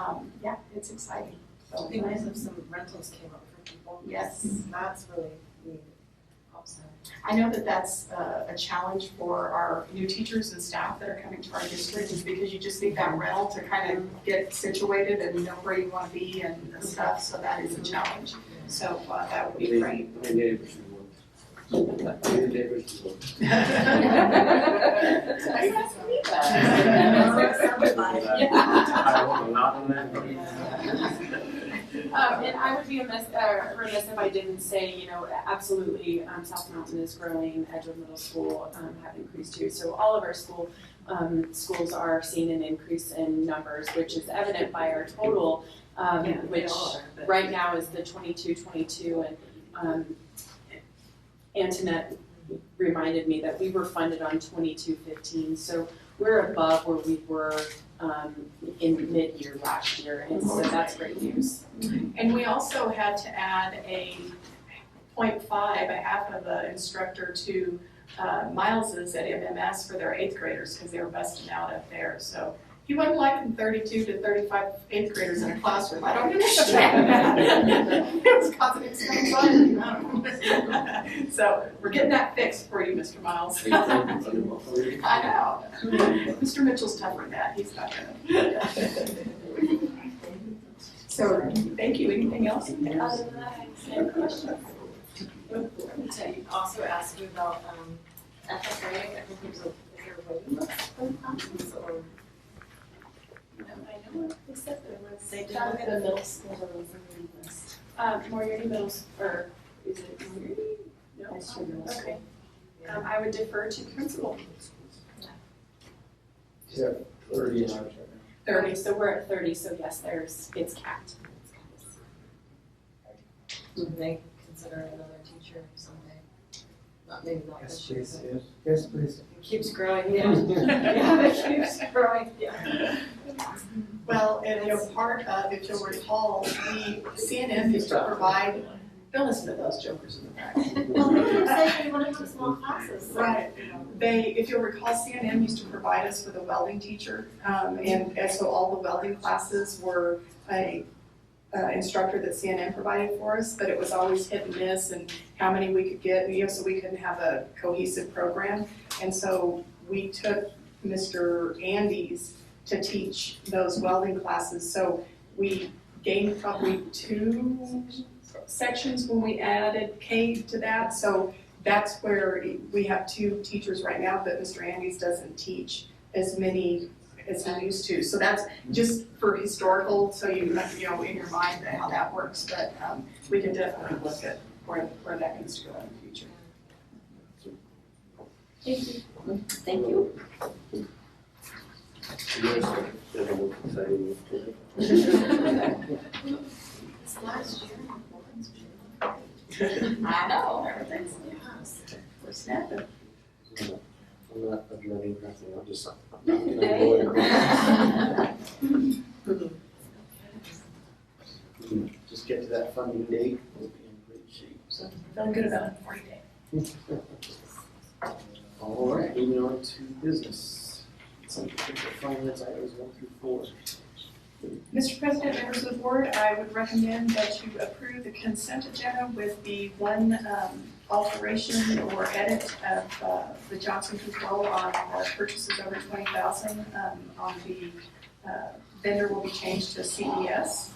it's exciting. So it'd be nice if some rentals came up for people. Yes. That's really neat. Awesome. I know that that's a challenge for our new teachers and staff that are coming to our district, is because you just need that rental to kind of get situated and know where you want to be and stuff, so that is a challenge. So that would be great. How many neighbors you want? How many neighbors you want? I want a lot of them. And I would be remiss if I didn't say, absolutely, South Mountain is growing, Edgewood Middle School have increased too. So all of our schools are seeing an increase in numbers, which is evident by our total, which right now is the 22, and Antoinette reminded me that we were funded on 2215, so we're above where we were in mid-year last year, and so that's great news. And we also had to add a 0.5, a half of an instructor to Miles's at MMS for their 8th graders, because they were busting out up there. So he wasn't liking 32 to 35 8th graders in a classroom. I don't understand that. It was causing extreme anxiety. So we're getting that fixed for you, Mr. Miles. I know. Mr. Mitchell's tougher than that. He's not gonna. So thank you. Anything else? Other than that, any questions? To also ask you about FFA, I think is there a waiting list for the classes or? I know they said there was. They did down look at at the middle school, there was a waiting list. Moriarty Middle, or is it Moriarty? No. High school, middle school. Okay. I would defer to the principal. Yeah, 30 hours. 30, so we're at 30, so yes, it's capped. Would they consider another teacher someday? Maybe not Yes, this year, please, but yes. Yes, please. it keeps growing, yeah. Yeah, it keeps growing, yeah. Well, and part of, if you'll recall, the CNM used to provide, don't listen to those jokers in the back. Well, we keep saying we want to have small classes. So, Right. you know. If you'll recall, CNM used to provide us with a welding teacher, and so all the welding classes were a instructor that CNM provided for us, but it was always hit and miss and how many we could get, so we couldn't have a cohesive program. And so we took Mr. Andes to teach those welding classes. So we gained probably 2 sections when we added K to that. So that's where we have 2 teachers right now, but Mr. Andes doesn't teach as many as he used to. So that's just for historical, so you know in your mind how that works. But we can definitely look at where that needs to go in the future. Thank you. Thank you. This last year, I know, everything's we're snapping. I'm not adjourning nothing, I'm just. Just get to that funding date, we'll be in great shape. So, Feeling good about it, 40 days. all right, moving on to business. Some particular finance items 1 through 4. Mr. President, members of the board, I would recommend that you approve the consent agenda with the one alteration or edit of the Johnson Control on purchases over 20,000. On the vendor will be changed to CES.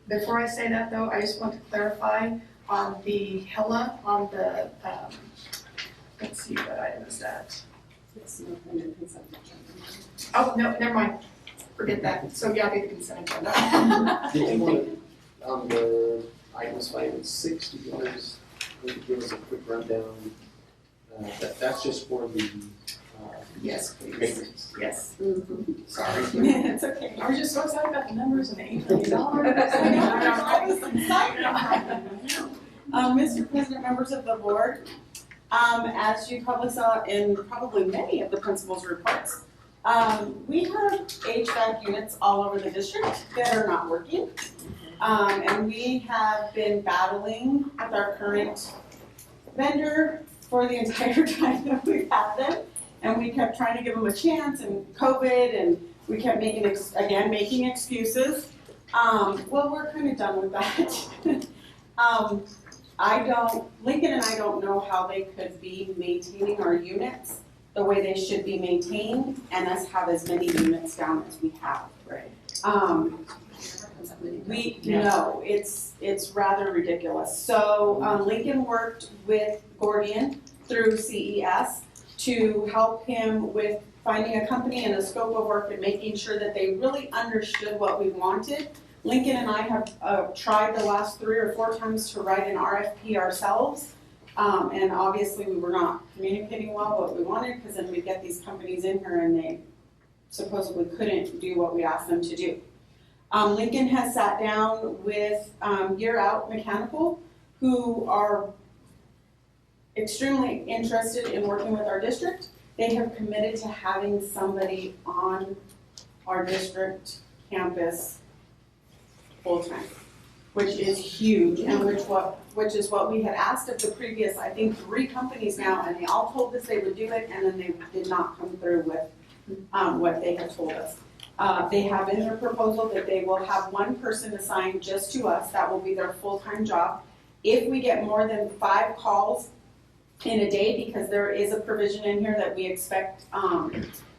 Before I say that though, I just want to clarify on the HELA, on the, let's see, what item is that? Oh, no, never mind. Forget that. So yeah, I'll get the consent agenda. Did you want to, on the items 5 and 6, do you want to just maybe give us a quick rundown? That's just for the, Yes, please. patrons. Yes. Sorry. It's okay. I was just so excited about the numbers and the $8 million. Mr. President, members of the board, as you probably saw in probably many of the principal's reports, we have HVAC units all over the district that are not working. And we have been battling with our current vendor for the entire time that we've had them. And we kept trying to give them a chance, and COVID, and we kept making excuses. Well, we're kind of done with that. Lincoln and I don't know how they could be maintaining our units the way they should be maintained and us have as many units down as we have. Right. No, it's rather ridiculous. So Lincoln worked with Gordian through CES to help him with finding a company and a scope of work and making sure that they really understood what we wanted. Lincoln and I have tried the last 3 or 4 times to write an RFP ourselves. And obviously we were not communicating well what we wanted, because then we get these companies in here and they supposedly couldn't do what we asked them to do. Lincoln has sat down with Year Out Mechanical, who are extremely interested in working with our district. They have committed to having somebody on our district campus full-time, which is huge, and which is what we had asked of the previous, I think, 3 companies now, and they all told us they would do it, and then they did not come through with what they had told us. They have in their proposal that they will have 1 person assigned just to us. That will be their full-time job. If we get more than 5 calls in a day, because there is a provision in here that we expect a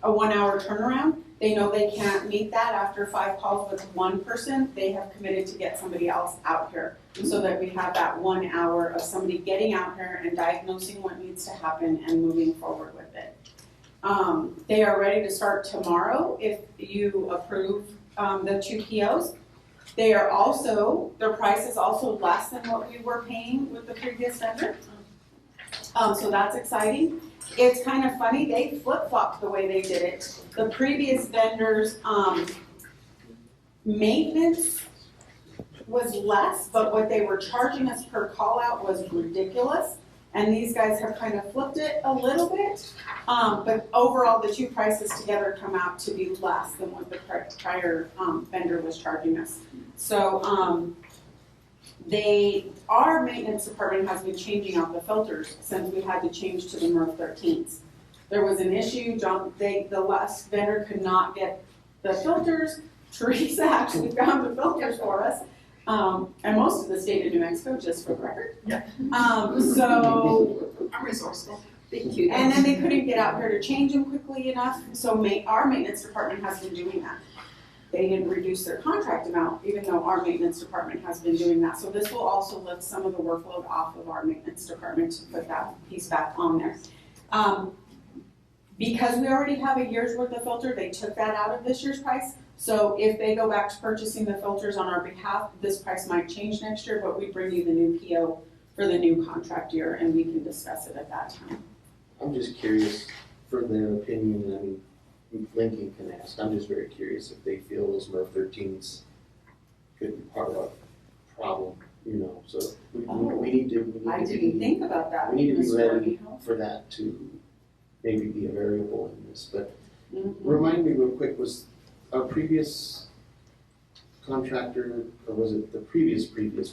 1-hour turnaround, They know they can't meet that after 5 calls with one person. They have committed to get somebody else out here so that we have that 1 hour of somebody getting out here and diagnosing what needs to happen and moving forward with it. They are ready to start tomorrow if you approve the 2 POs. They are also, their price is also less than what we were paying with the previous vendor. So that's exciting. It's kind of funny, they flip-flopped the way they did it. The previous vendor's maintenance was less, but what they were charging us per call out was ridiculous. And these guys have kind of flipped it a little bit. But overall, the 2 prices together come out to be less than what the prior vendor was charging us. So our maintenance department has been changing out the filters since we had to change to the MERV 13s. There was an issue, the last vendor could not get the filters. Teresa actually found the filters for us. And most of the state of New Mexico, just for the record. Yeah. So I'm resourceful. Thank you. And then they couldn't get out here to change them quickly enough, so our maintenance department has been doing that. They didn't reduce their contract amount, even though our maintenance department has been doing that. So this will also lift some of the workload off of our maintenance department to put that piece back on there. Because we already have a year's worth of filter, they took that out of this year's price. So if they go back to purchasing the filters on our behalf, this price might change next year, but we bring you the new PO for the new contract year and we can discuss it at that time. I'm just curious for their opinion. I mean, Lincoln can ask. I'm just very curious if they feel those MERV 13s could be part of a problem, you know. So we need to. I didn't think about that. We need to be Mr. ready Armijo. for that to maybe be a variable in this. But remind me real quick, was our previous contractor, or was it the previous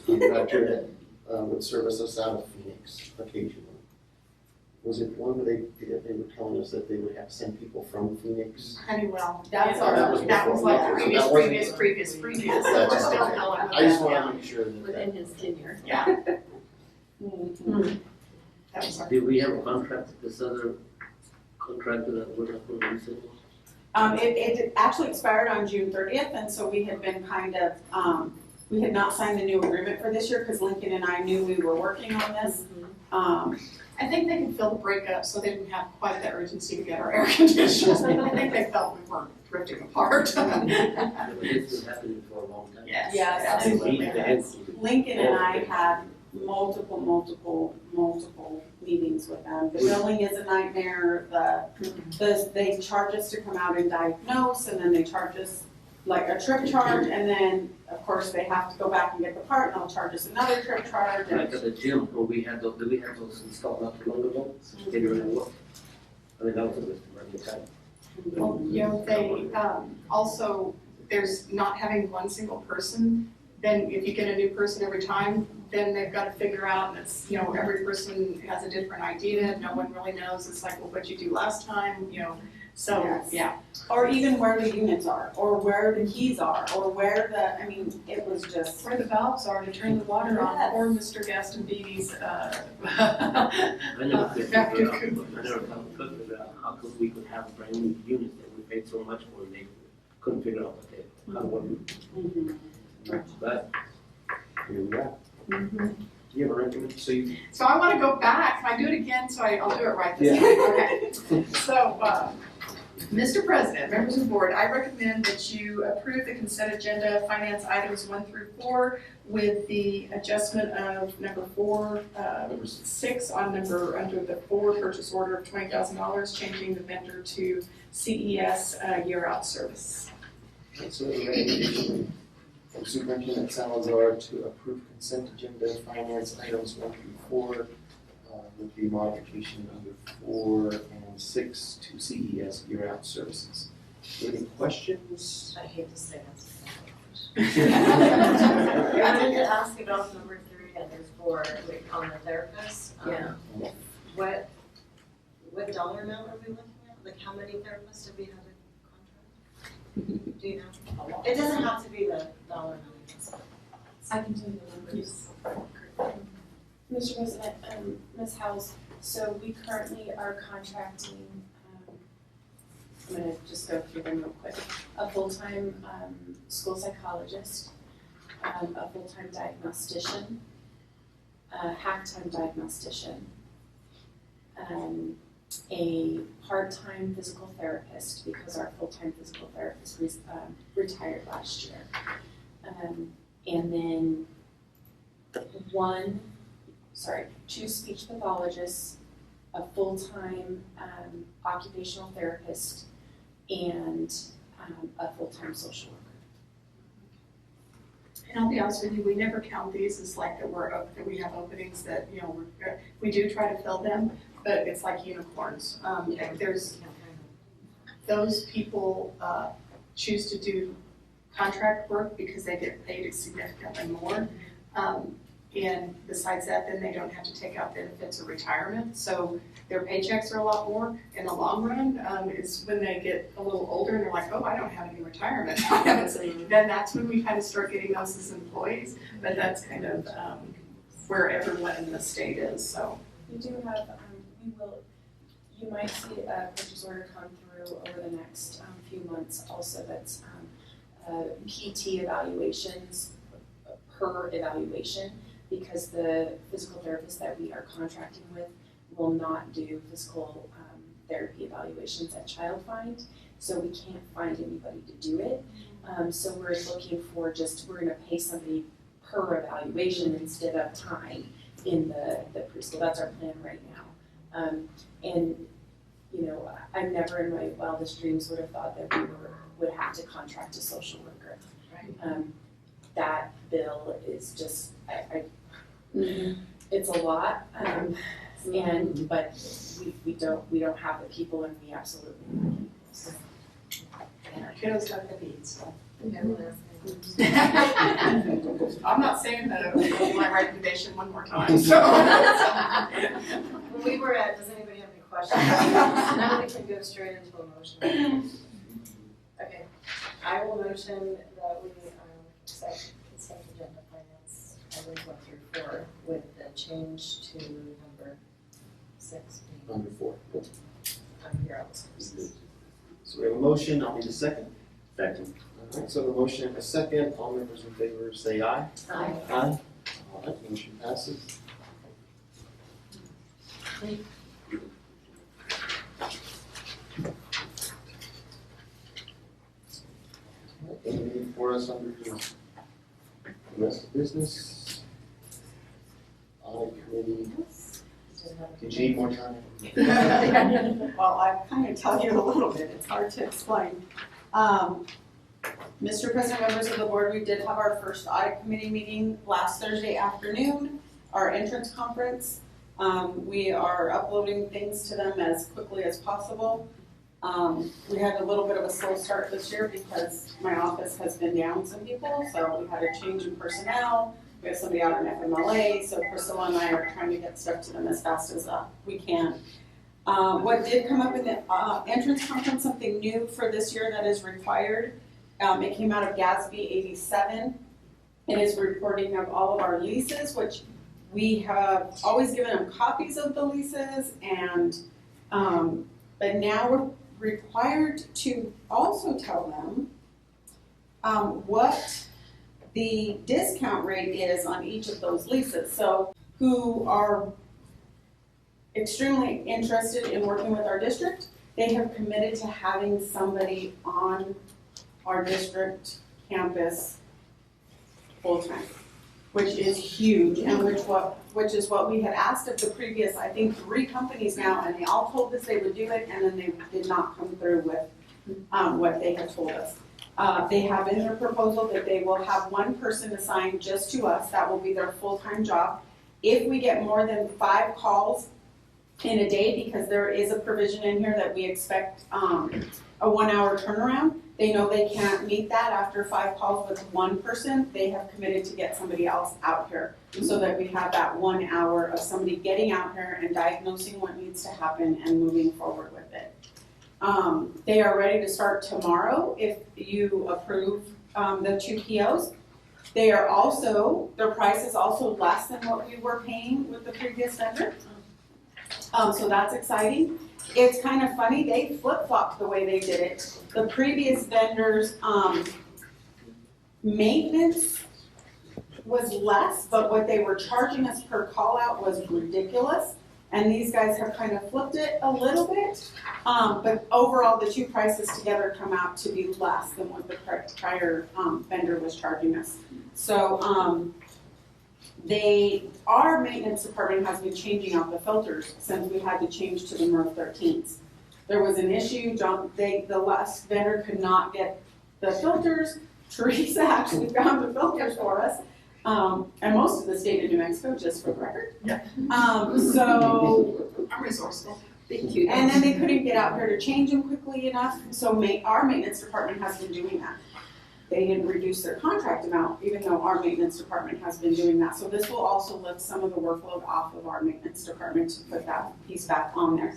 contractor that would service us out of Phoenix occasionally? Was it one where they were telling us that they would have to send people from Phoenix? Honeywell. That was like before. previous. That's We're still okay. going with I just that, want yeah. to make sure that. Within his tenure. Yeah. That was our. Did we have a contract with this other contractor that we're not going to use anymore? It actually expired on June 30th, and so we had been kind of, we had not signed the new agreement for this year because Lincoln and I knew we were working on this. I think they could fill the breakup so they didn't have quite the urgency to get our air conditioners. I think they felt we weren't drifting apart. Yeah, but this has been happening for a long time. Yes, Yes, absolutely. Lincoln and I had multiple meetings with them. The billing is a nightmare. They charge us to come out and diagnose, and then they charge us like a trip charge, and then of course they have to go back and get the part, and they'll charge us another trip charge. Like at the gym, where we had those, installed not too long ago? They really work. I mean, that was a waste of money and time. Well, you know, they also, there's not having one single person. Then if you get a new person every time, then they've got to figure out, and it's, you know, every person has a different idea. No one really knows. It's like, well, what'd you do last time? You know, so, Yes. yeah. Or even where the units are, or where the keys are, or where the, I mean, it was just. Where the valves are to turn the water on, Yes. or Mr. Gaston Beatty's, I never could figure out how come we could have a brand new unit that we paid so much for and they couldn't figure out how to work. But Here we are. do you have a recommend? So I want to go back. Can I do it again? So I'll do it right this time. Okay. So, Mr. President, members of the board, I recommend that you approve the consent agenda, finance items 1 through 4, with the adjustment of number 6 on under the 4 purchase order of $20,000, changing the vendor to CES year-out service. So the recommendation from Superintendent Salazar to approve consent agenda finance items 1 through 4 with the modification number 4 and 6 to CES year-out services. Any questions? I hate to say that. I wanted to ask about number 3 and there's 4 on the therapist. What dollar amount are we looking at? Like how many therapists have we had a contract? Do you know? It doesn't have to be the dollar amount. I can tell you the numbers. Mr. President, Ms. Howes, so we currently are contracting I'm gonna just go through them real quick. A full-time school psychologist, a full-time diagnostician, a half-time diagnostician, a part-time physical therapist because our full-time physical therapist retired last year. And then two speech pathologists, a full-time occupational therapist, and a full-time social worker. And I'll be honest with you, we never count these as like that we have openings that, we do try to fill them, but it's like unicorns. There's, those people choose to do contract work because they get paid significantly more. And besides that, then they don't have to take out benefits or retirement. So their paychecks are a lot more in the long run. Is when they get a little older and they're like, oh, I don't have any retirement. Then that's when we kind of start getting those as employees. But that's kind of where everyone in the state is. So We do have, you might see a purchase order come through over the next few months also that's PT evaluations per evaluation, because the physical therapist that we are contracting with will not do physical therapy evaluations at Child Find, so we can't find anybody to do it. So we're looking for we're gonna pay somebody per evaluation instead of time in the preschool. That's our plan right now. And I've never in my wildest dreams would have thought that we would have to contract a social worker. Right. That bill is just, it's a lot, but we don't have the people, and we absolutely need people. So. Kiddos got the beats. I'm not saying that my recommendation one more time. So. When we were at, does anybody have any questions? Now we can go straight into a motion. Okay, I will motion that we accept consent agenda finance items 1 through 4 with the change to number 6. Number 4. Here, So we have a motion, I'll need a second. Second. All right, so the motion and a second, all members in favor say aye. Aye. Aye. All right, motion passes. Anything for us under the rest of business? Audit committee. Did you need more time? Well, I kind of tell you a little bit, it's hard to explain. Mr. President, members of the board, we did have our first audit committee meeting last Thursday afternoon, our entrance conference. We are uploading things to them as quickly as possible. We had a little bit of a slow start this year because my office has been down some people, so we had a change in personnel. We have somebody out in FMLA, so Priscilla and I are trying to get stuff to them as fast as we can. What did come up in the entrance conference, something new for this year that is required, it came out of GASB 87. It is reporting of all of our leases, which we have always given them copies of the leases, and but now we're required to also tell them what the discount rate is on each of those leases. So who are extremely interested in working with our district, they have committed to having somebody on our district campus full-time, which is huge, and which is what we had asked of the previous, I think, 3 companies now, and they all told us they would do it, and then they did not come through with what they had told us. They have in their proposal that they will have 1 person assigned just to us. That will be their full-time job. If we get more than 5 calls in a day, because there is a provision in here that we expect a 1-hour turnaround, they know they can't meet that after 5 calls with 1 person. They have committed to get somebody else out here so that we have that 1 hour of somebody getting out here and diagnosing what needs to happen and moving forward with it. They are ready to start tomorrow if you approve the 2 POs. They are also, their price is also less than what we were paying with the previous vendor. So that's exciting. It's kind of funny, they flip-flopped the way they did it. The previous vendors, maintenance was less, but what they were charging us per call out was ridiculous. And these guys have kind of flipped it a little bit. But overall, the two prices together come out to be less than what the prior vendor was charging us. So our maintenance department has been changing out the filters since we had to change to the MERV 13s. There was an issue, the last vendor could not get the filters. Teresa actually found the filters for us. And most of the state of New Mexico, just for the record. Yeah. So I'm resourceful. and then they couldn't get out here to change them quickly enough, so our maintenance department has been doing that. They didn't reduce their contract amount, even though our maintenance department has been doing that. So this will also lift some of the workload off of our maintenance department to put that piece back on there.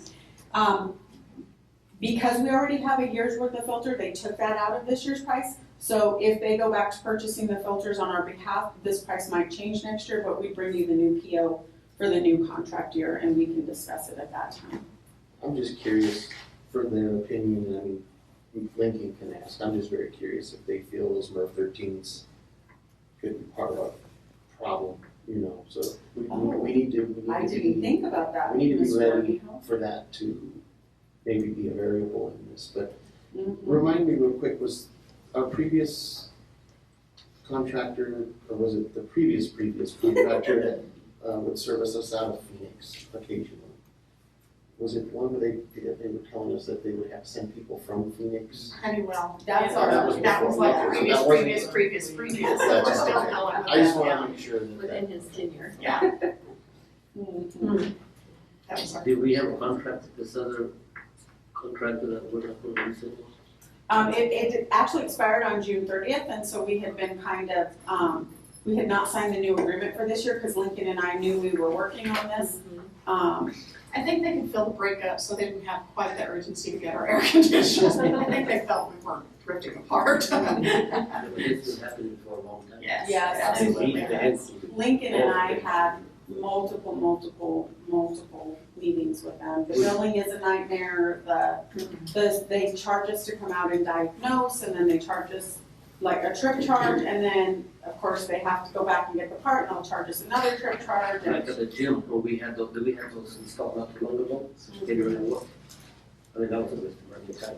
Because we already have a year's worth of filter, they took that out of this year's price. So if they go back to purchasing the filters on our behalf, this price might change next year, but we bring you the new PO for the new contract year and we can discuss it at that time. I'm just curious for their opinion, I mean, Lincoln can ask, I'm just very curious if they feel those MERV 13s could be part of a problem, you know, so we need to. I didn't think about that. We need to be Mr. ready Armijo. for that to maybe be a variable in this, but remind me real quick, was our previous contractor, or was it the previous contractor that would service us out of Phoenix occasionally? Was it one where they were telling us that they would have send people from Phoenix? Honeywell. That's Oh, that was That was before. like Okay, so previous, that wasn't- previous. That's We're still okay. going with I just that, wanna yeah. make sure that. Within his tenure. Yeah. That was our. Did we have a contract with this other contractor that we're not going to use anymore? It actually expired on June 30th, and so we had been kind of, we had not signed the new agreement for this year because Lincoln and I knew we were working on this. I think they can fill the breakup so they didn't have quite the urgency to get our air conditioners. I think they felt we weren't drifting apart. Yeah, but this has happened for a long time. Yes. Yes, absolutely. Lincoln and I had multiple meetings with them. The billing is a nightmare, they charge us to come out and diagnose, and then they charge us like a trip charge, and then, of course, they have to go back and get the part, and they'll charge us another trip charge. and- Like at the gym, where we had those, did we have those installed not too long ago? They were in work. I mean, that was a waste of money time.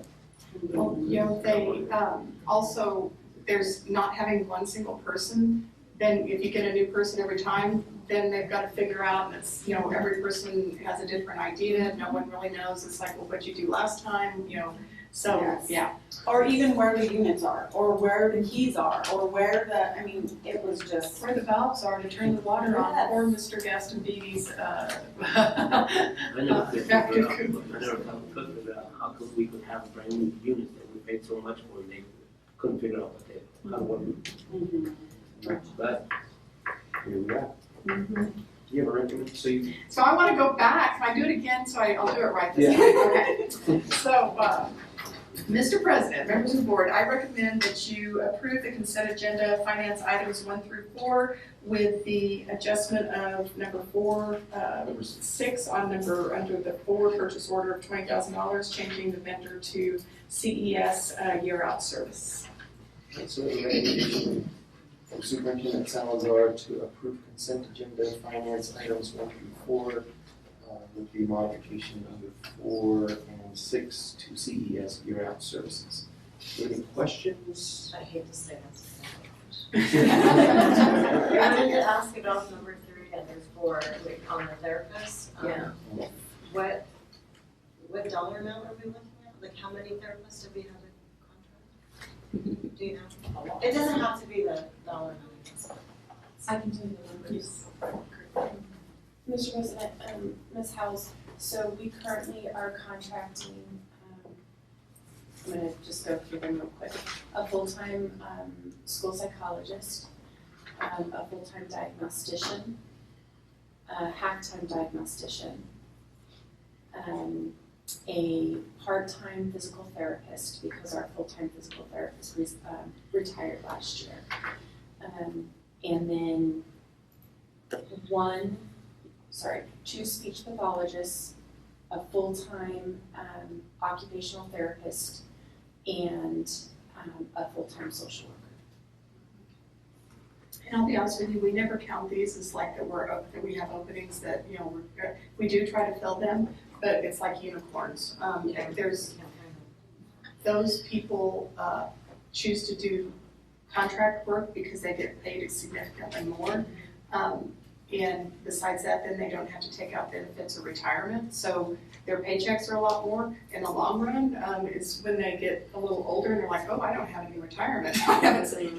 Well, you know, they, also, there's not having one single person, then if you get a new person every time, then they've got to figure out, and it's, you know, every person has a different idea, no one really knows, it's like, well, what'd you do last time, you know, so, Yes. yeah. Or even where the units are, or where the keys are, or where the, I mean, it was just. Where the valves are to turn the water on, Yes. or Mr. Gaston Beatty's, I never could figure out, vacuum. I never could figure out how come we could have a brand new unit that we paid so much for and they couldn't figure out what they, how to work. But here we are. You have a recommendation? So I want to go back, can I do it again, so I'll do it right this time, okay? So, Mr. President, members of the board, I recommend that you approve the consent agenda, finance items 1 through 4, with the adjustment of number 6 on under the 4 purchase order of $20,000, changing the vendor to CES year-out service. So a recommendation from Superintendent Salazar to approve consent agenda finance items 1 through 4 with the modification number 4 and 6 to CES year-out services. Any questions? I hate to say that. I wanted to ask about number 3 and there's 4 on the therapist. Yeah. What dollar amount are we looking at? Like how many therapists do we have in contract? Do you know? It doesn't have to be the dollar amount. I can tell you the numbers. Mr. President, Ms. Howells, so we currently are contracting, I'm gonna just go through them real quick. A full-time school psychologist, a full-time diagnostician, a half-time diagnostician, a part-time physical therapist because our full-time physical therapist retired last year. And then 1 2 speech pathologists, a full-time occupational therapist, and a full-time social worker. And I'll be honest with you, we never count these as like that we have openings that, we do try to fill them, but it's like unicorns. There's, those people choose to do contract work because they get paid significantly more. And besides that, then they don't have to take out benefits or retirement. So their paychecks are a lot more in the long run. It's when they get a little older and they're like, oh, I don't have any retirement.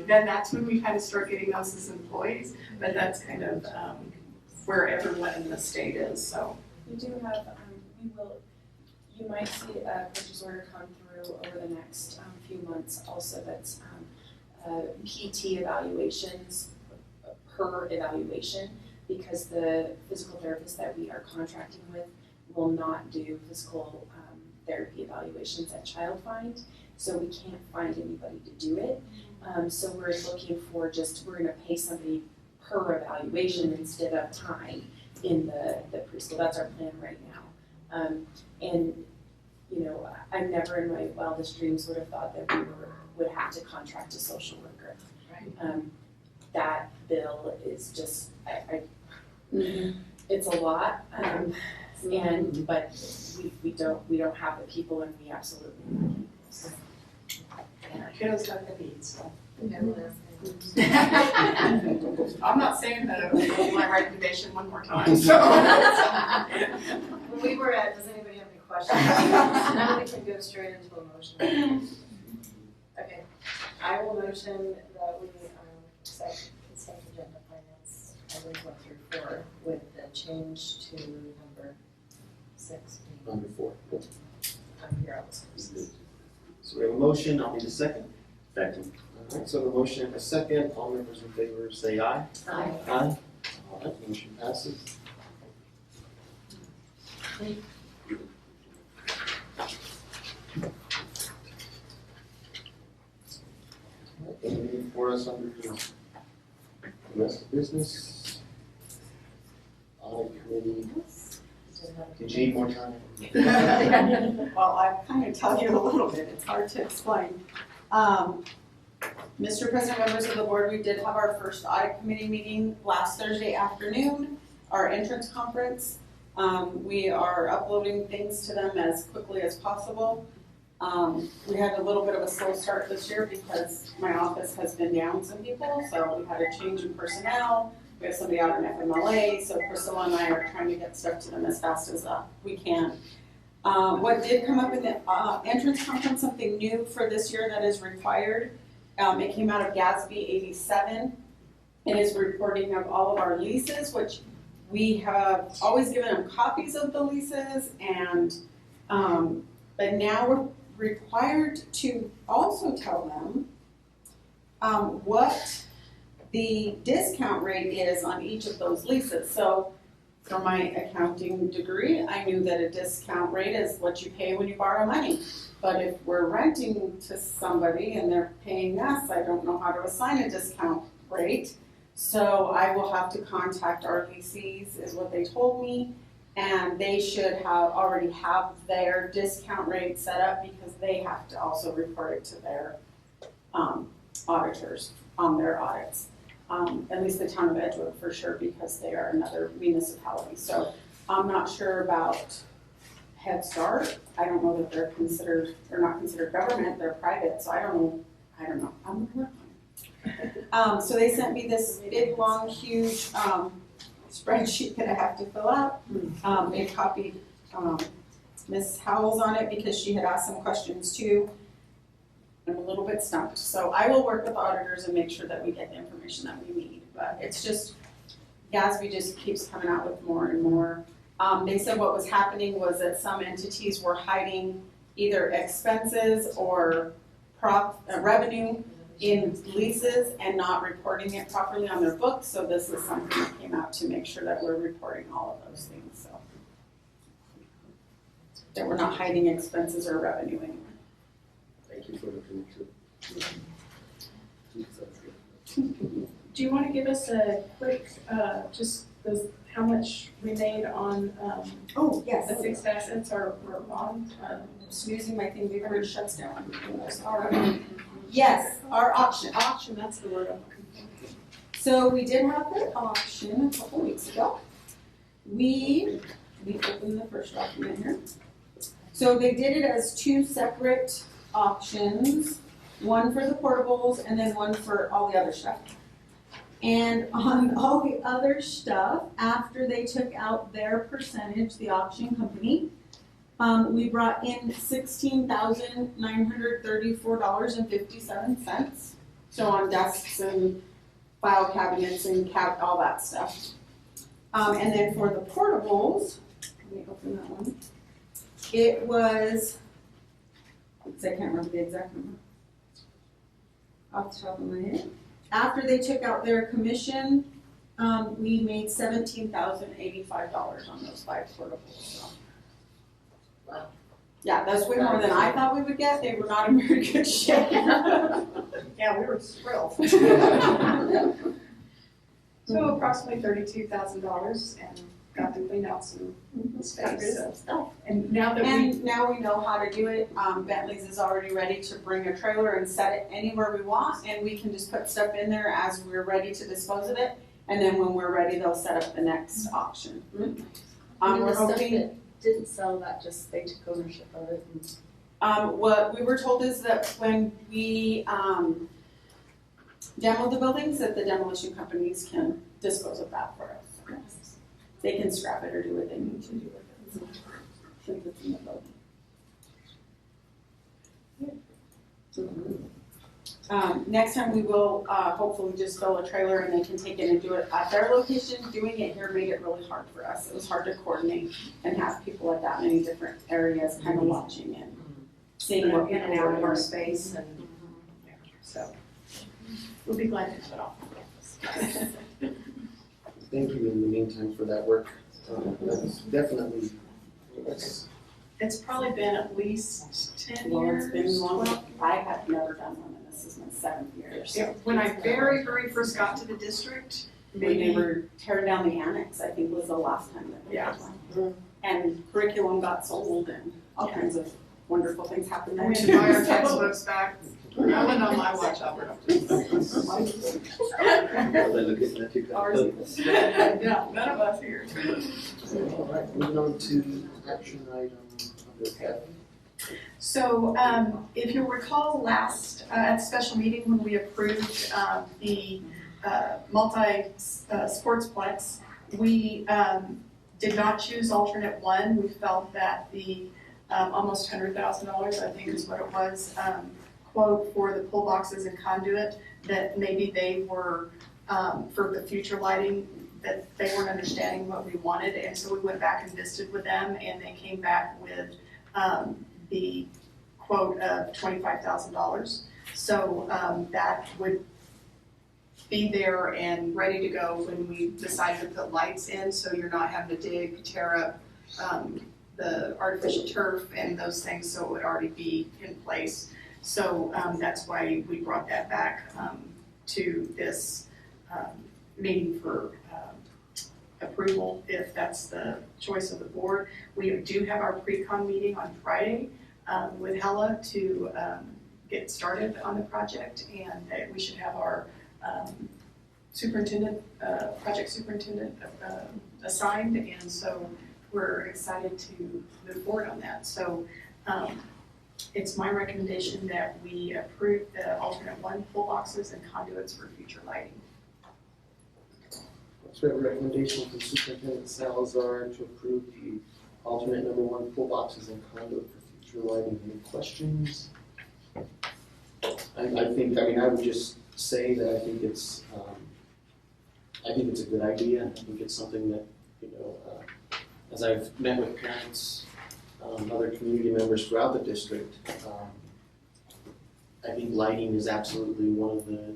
Then that's when we kind of start getting those as employees. But that's kind of where everyone in the state is. So We do have, you might see a purchase order come through over the next few months also that's PT evaluations per evaluation, because the physical therapist that we are contracting with will not do physical therapy evaluations at Child Find, so we can't find anybody to do it. So we're looking for we're gonna pay somebody per evaluation instead of time in the preschool. That's our plan right now. And I never in my wildest dreams would have thought that we would have to contract a social worker. Right. That bill is just, it's a lot, but we don't have the people, and we absolutely need people. So. And our kiddos got the needs. So. I'm not saying that it was my recommendation one more time. So. When we were at, does anybody have any questions? Now we can go straight into a motion. Okay, I will motion that we accept consent agenda finance items 1 through 4 with the change to number 6. Number 4. Here, So we have a motion, I'll need a second. Second. All right, so the motion and a second, all members in favor say aye. Aye. Aye. All right, motion passes. Anything for us under the rest of business? Audit committee. Did you need more time? Well, I kind of tell you a little bit, it's hard to explain. Mr. President, members of the board, we did have our first audit committee meeting last Thursday afternoon, our entrance conference. We are uploading things to them as quickly as possible. We had a little bit of a slow start this year because my office has been down some people, so we had a change in personnel. We have somebody out in FMLA, so Priscilla and I are trying to get stuff to them as fast as we can. What did come up in the entrance conference, something new for this year that is required, it came out of GASB 87. It is reporting of all of our leases, which we have always given them copies of the leases, and but now we're required to also tell them what the discount rate is on each of those leases. So for my accounting degree, I knew that a discount rate is what you pay when you borrow money. But if we're renting to somebody and they're paying us, I don't know how to assign a discount rate. So I will have to contact our lessees, is what they told me, and they should already have their discount rate set up because they have to also report it to their auditors on their audits. At least the town of Edgewood for sure, because they are another municipality. So I'm not sure about Head Start. I don't know that they're not considered government, they're private, so I don't know. I'm gonna work on it. So they sent me this big, long, huge spreadsheet that I have to fill out. They copied Ms. Howells on it because she had asked some questions too. I'm a little bit stumped. So I will work with auditors and make sure that we get the information that we need. But it's just, GASB just keeps coming out with more and more. They said what was happening was that some entities were hiding either expenses or revenue in leases and not reporting it properly on their books. So this is something that came out to make sure that we're reporting all of those things. So that we're not hiding expenses or revenue anymore. Thank you for looking into it. Do you want to give us a quick, just how much we made on, Oh, yes. the fixed assets or bond, Snoozing my thing before it shuts down. Yes, our auction. auction, that's the word I'm looking for. So we did have the auction a couple weeks ago. We opened the first document here. So they did it as two separate auctions, one for the portables and then one for all the other stuff. And on all the other stuff, after they took out their percentage, the auction company, we brought in $16,934.57. So on desks and file cabinets and all that stuff. And then for the portables, let me open that one. It was, I can't remember the exact number off the top of my head. After they took out their commission, we made $17,085 on those 5 portables. So. Wow. Yeah, that's way more than I thought we would get. They were not in very good shape. Yeah, we were thrilled. So approximately $32,000 and got them cleaned out some space. So. And now that now we know how to do it. Bentley's is already ready to bring a trailer and set it anywhere we want, and we can just put stuff in there as we're ready to dispose of it. And then when we're ready, they'll set up the next auction. And We're the stuff hoping. that didn't sell, that just they took ownership of it. What we were told is that when we demo the buildings, that the demolition companies can dispose of that for us. They can scrap it or do what they need to do with it, since it's in the building. Next time we will hopefully just fill a trailer and they can take it and do it at their location. Doing it here made it really hard for us. It was hard to coordinate and have people at that many different areas kind of watching and seeing what in and people out of were our doing. space and, so, we'll be glad to do it all. Thank you in the meantime for that work. That's definitely, It's probably been at least 10 Well, years. it's been long. I have never done one, and this is my 7th year. So. When I very, very first got to the district, When they maybe, were tearing down the annex, I think was the last time that we Yeah. did one. And curriculum got sold and all kinds of wonderful things happened I there. mean, to buy our textbooks back, I went on my watch, Albert. Yeah, none of us here. all right, moving on to action item under F. So, if you'll recall last, at the special meeting when we approved, the, sportsplex, we, did not choose alternate 1. We felt that the, almost $100,000, I think is what it was, quote for the pull boxes and conduit, that maybe they were, for the future lighting, that they weren't understanding what we wanted, and so we went back and visited with them, and they came back with, the quote of $25,000. So, that would be there and ready to go when we decide to put lights in, so you're not having to dig, tear up, the artificial turf and those things, so it would already be in place. So that's why we brought that back to this meeting for approval, if that's the choice of the board. We do have our pre-con meeting on Friday with Hella to get started on the project, and we should have our superintendent, project superintendent assigned, and so we're excited to move forward on that. So it's my recommendation that we approve the alternate 1 pull boxes and conduits for future lighting. So we have a recommendation from Superintendent Salazar to approve the alternate number 1 pull boxes and conduit for future lighting. Any questions? I would just say that I think it's a good idea. I think it's something that, as I've met with parents, other community members throughout the district, I think lighting is absolutely one of the,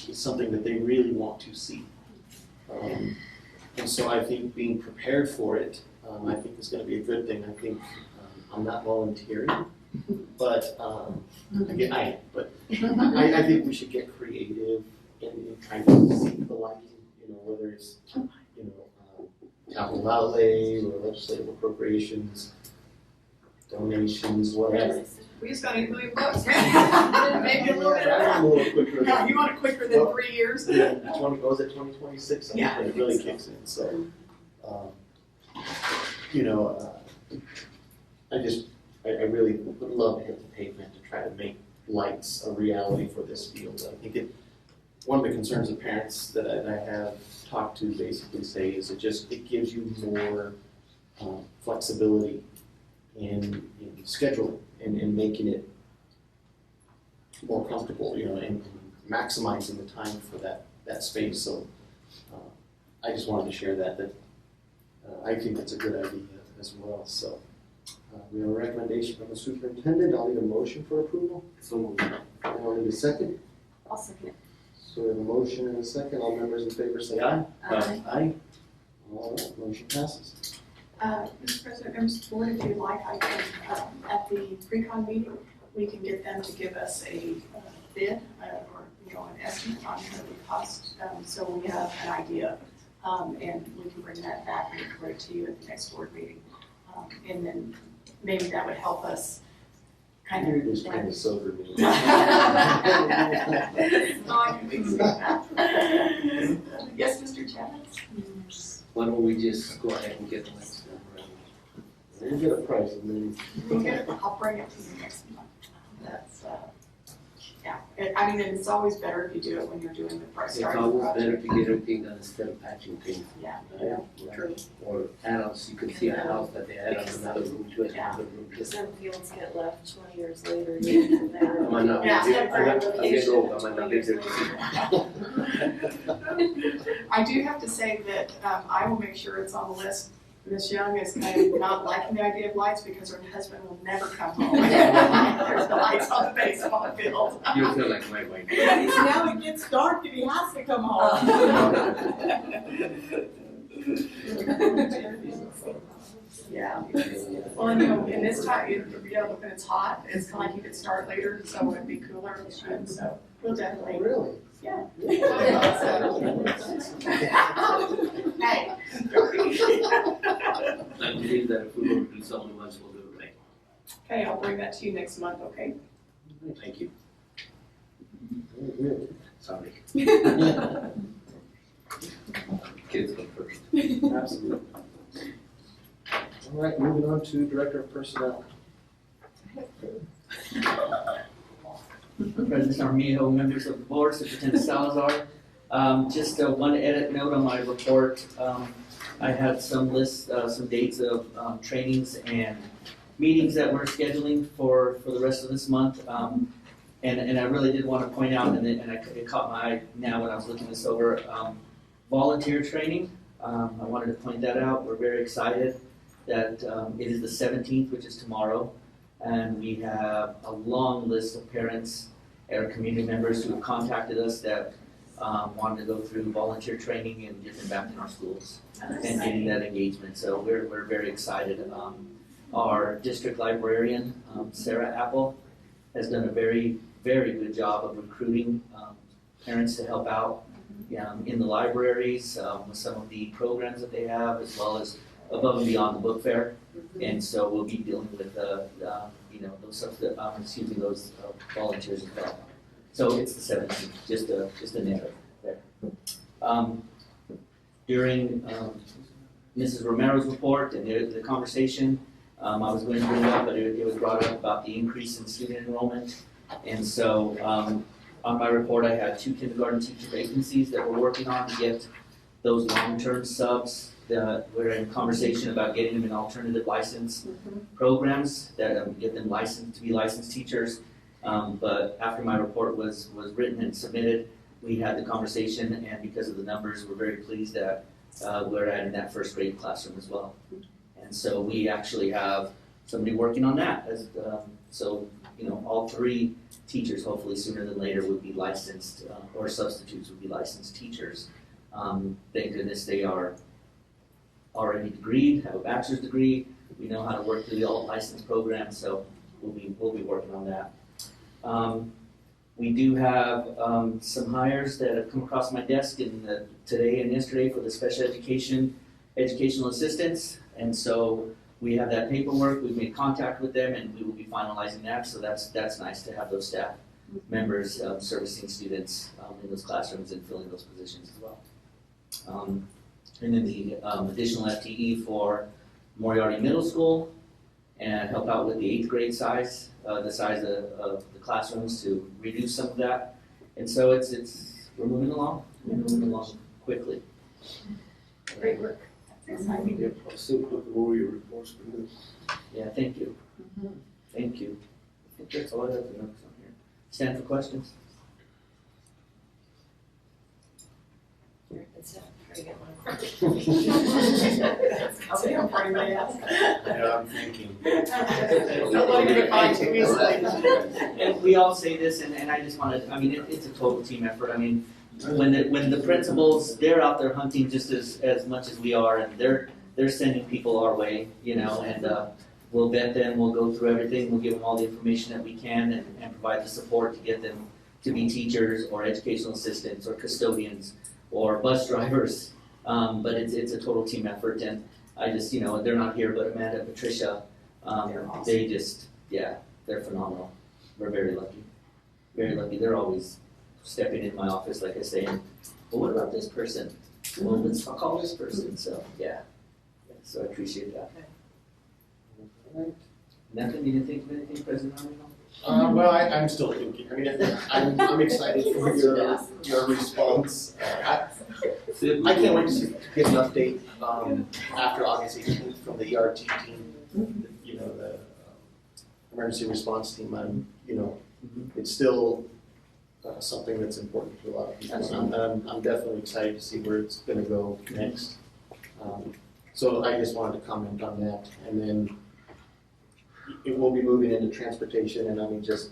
it's something that they really want to see. And so I think being prepared for it, I think is going to be a good thing. I think I'm not volunteering, but I think we should get creative in trying to see the lighting, whether it's capital outlay or legislative appropriations, donations, whatever. We just got $8 million, man. Maybe a little bit I'm a more. little quicker. Yeah, you want it quicker than 3 years? Yeah, goes at 2026, I Yeah, think I it think really so. kicks in, so, you know, I really would love to hit the pavement to try to make lights a reality for this field. I think one of the concerns of parents that I have talked to basically say is it gives you more flexibility in scheduling and making it more comfortable, you know, and maximizing the time for that space. So I just wanted to share that I think that's a good idea as well. So we have a recommendation from the superintendent. I'll need a motion for approval. So I'll need a second. I'll second it. So we have a motion and a second. All members in favor say aye. Aye. Aye. All right, motion passes. Mr. President, members of the board, if you'd like, I can, at the pre-con meeting, we can get them to give us a bid or, you know, an estimate on what it would cost, so we have an idea. And we can bring that back and report it to you at the next board meeting. And then maybe that would help us kind of. You're just kind of sober me. Yes, Mr. Chavez? why don't we just go ahead and get the lights done? We'll get a price and then. I'll bring it to you next month. That's, yeah, I mean, it's always better if you do it when you're doing the price. It's always better to get everything done instead of patching things. Yeah, True. Or add-ons, you could see a house that they add on another room to another room. Because some fields get left 20 years later, even there. I might not be, I'm getting old, I might not be there. I do have to say that I will make sure it's on the list. Ms. Young is kind of not liking the idea of lights because her husband will never come home. There's no lights on the baseball field. You feel like my wife. Now it gets dark and he has to come home. Yeah. Well, you know, in this time, you know, when it's hot, it's kind of like you could start later, so it'd be cooler, and so we'll definitely. Really? Yeah. Hey. I believe that if we were to do something once, we'll do it right. Okay, I'll bring that to you next month, okay? Thank you. Sorry. Kids come first. Absolutely. All right, moving on to Director of Personnel. President Armijo, members of the board, Superintendent Salazar. Just one edit note on my report. I had some dates of trainings and meetings that we're scheduling for the rest of this month. And I really did want to point out, and it caught my eye now when I was looking this over, volunteer training. I wanted to point that out. We're very excited that it is the 17th, which is tomorrow. And we have a long list of parents or community members who have contacted us that wanted to go through volunteer training and get them back in our schools and getting that engagement. So we're very excited. Our district librarian, Sarah Apple, has done a very, very good job of recruiting parents to help out in the libraries with some of the programs that they have, as well as above and beyond the book fair. And so we'll be dealing with those volunteers as well. So it's the 17th, just a narrative there. During Mrs. Romero's report and the conversation, I was going to bring it up, but it was brought up about the increase in student enrollment. And so on my report, I had 2 kindergarten teacher vacancies that we're working on to get those long-term subs. We're in conversation about getting them in alternative license programs that get them licensed to be licensed teachers. But after my report was written and submitted, we had the conversation, and because of the numbers, we're very pleased that we're adding that first grade classroom as well. And so we actually have somebody working on that. So all 3 teachers, hopefully sooner than later, would be licensed, or substitutes would be licensed teachers. Thank goodness they are already degreed, have a bachelor's degree. We know how to work through the alt license program, so we'll be working on that. We do have some hires that have come across my desk today and yesterday for the special education educational assistants, and so we have that paperwork, we've made contact with them, and we will be finalizing that, so that's nice to have those staff members servicing students in those classrooms and filling those positions as well. And then the additional FTE for Moriarty Middle School, and help out with the 8th grade size, the size of the classrooms to reduce some of that. And so we're moving along quickly. Great work. That's exciting. I'll still put the warrior reports for this. Yeah, thank you. Thank you. I think that's all I have to know on here. Stand for questions? It's a pretty good one. I'll be on party my ass. Yeah, I'm thinking. Don't let it get by too easily. And we all say this, and I just want to, I mean, it's a total team effort. I mean, when the principals, they're out there hunting just as much as we are, and they're sending people our way, you know, and we'll vet them, we'll go through everything, we'll give them all the information that we can, and provide the support to get them to be teachers or educational assistants or custodians or bus drivers. But it's a total team effort, and I just, you know, they're not here, but Amanda and Patricia, they just, yeah, they're phenomenal. We're very lucky. Very lucky. They're always stepping in my office, like I say, and, well, what about this person? Well, let's call this person. So, yeah. So I appreciate that. Nothing, you didn't think of anything, President Armstrong? Well, I'm still thinking. I mean, I'm excited for your response. I can't wait to get an update after August 18th from the ERT team. You know, the emergency response team. It's still something that's important to a lot of people. I'm definitely excited to see where it's going to go next. So I just wanted to comment on that, and then it will be moving into transportation, and I mean just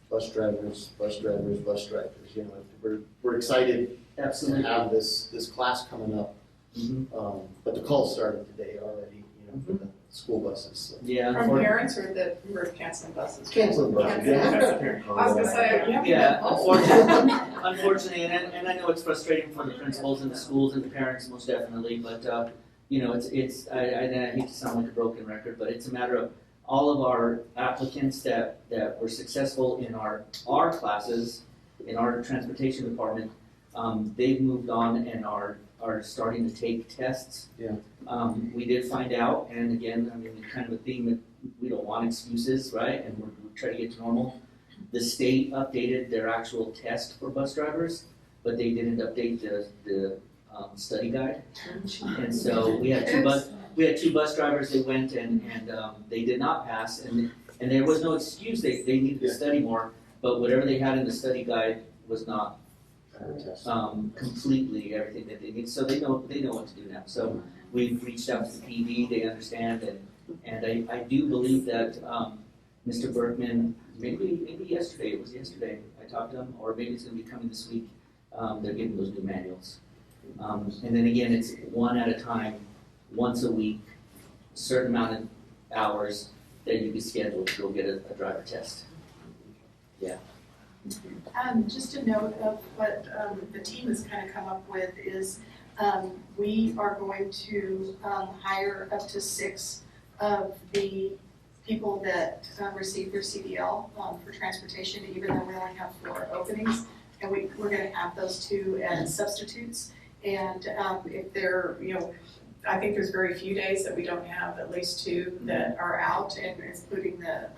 bus drivers. You know, we're excited Absolutely. to have this class coming up. But the call started today already. You know, for the school buses. So. Yeah. From parents or that we're canceling buses? Canceling buses. Yeah. I was gonna say, Yeah, unfortunately, and I know it's frustrating for the principals and the schools and the parents, most definitely, but, you know, it's I hate to sound like a broken record, but it's a matter of all of our applicants that were successful in our classes, in our transportation department, they've moved on and are starting to take tests. Yeah. We did find out, and again, I mean, kind of a theme that we don't want excuses, right? And we're trying to get to normal. The state updated their actual test for bus drivers, but they didn't update the study guide. And so we had two bus drivers that went and they did not pass, and there was no excuse. They needed to study more, but whatever they had in the study guide was not completely everything that they need. So they know what to do now. So we've reached out to the PD. They understand, and I do believe that Mr. Berkman, maybe yesterday, it was yesterday I talked to him, or maybe it's going to be coming this week. They're getting those new manuals. And then again, it's one at a time, once a week, a certain amount of hours that you can schedule to go get a driver test. Yeah. Just a note of what the team has kind of come up with is we are going to hire up to 6 of the people that receive their CDL for transportation, even though we only have 4 openings. And we're going to have those 2 as substitutes. And if they're, you know, I think there's very few days that we don't have at least 2 that are out, and including the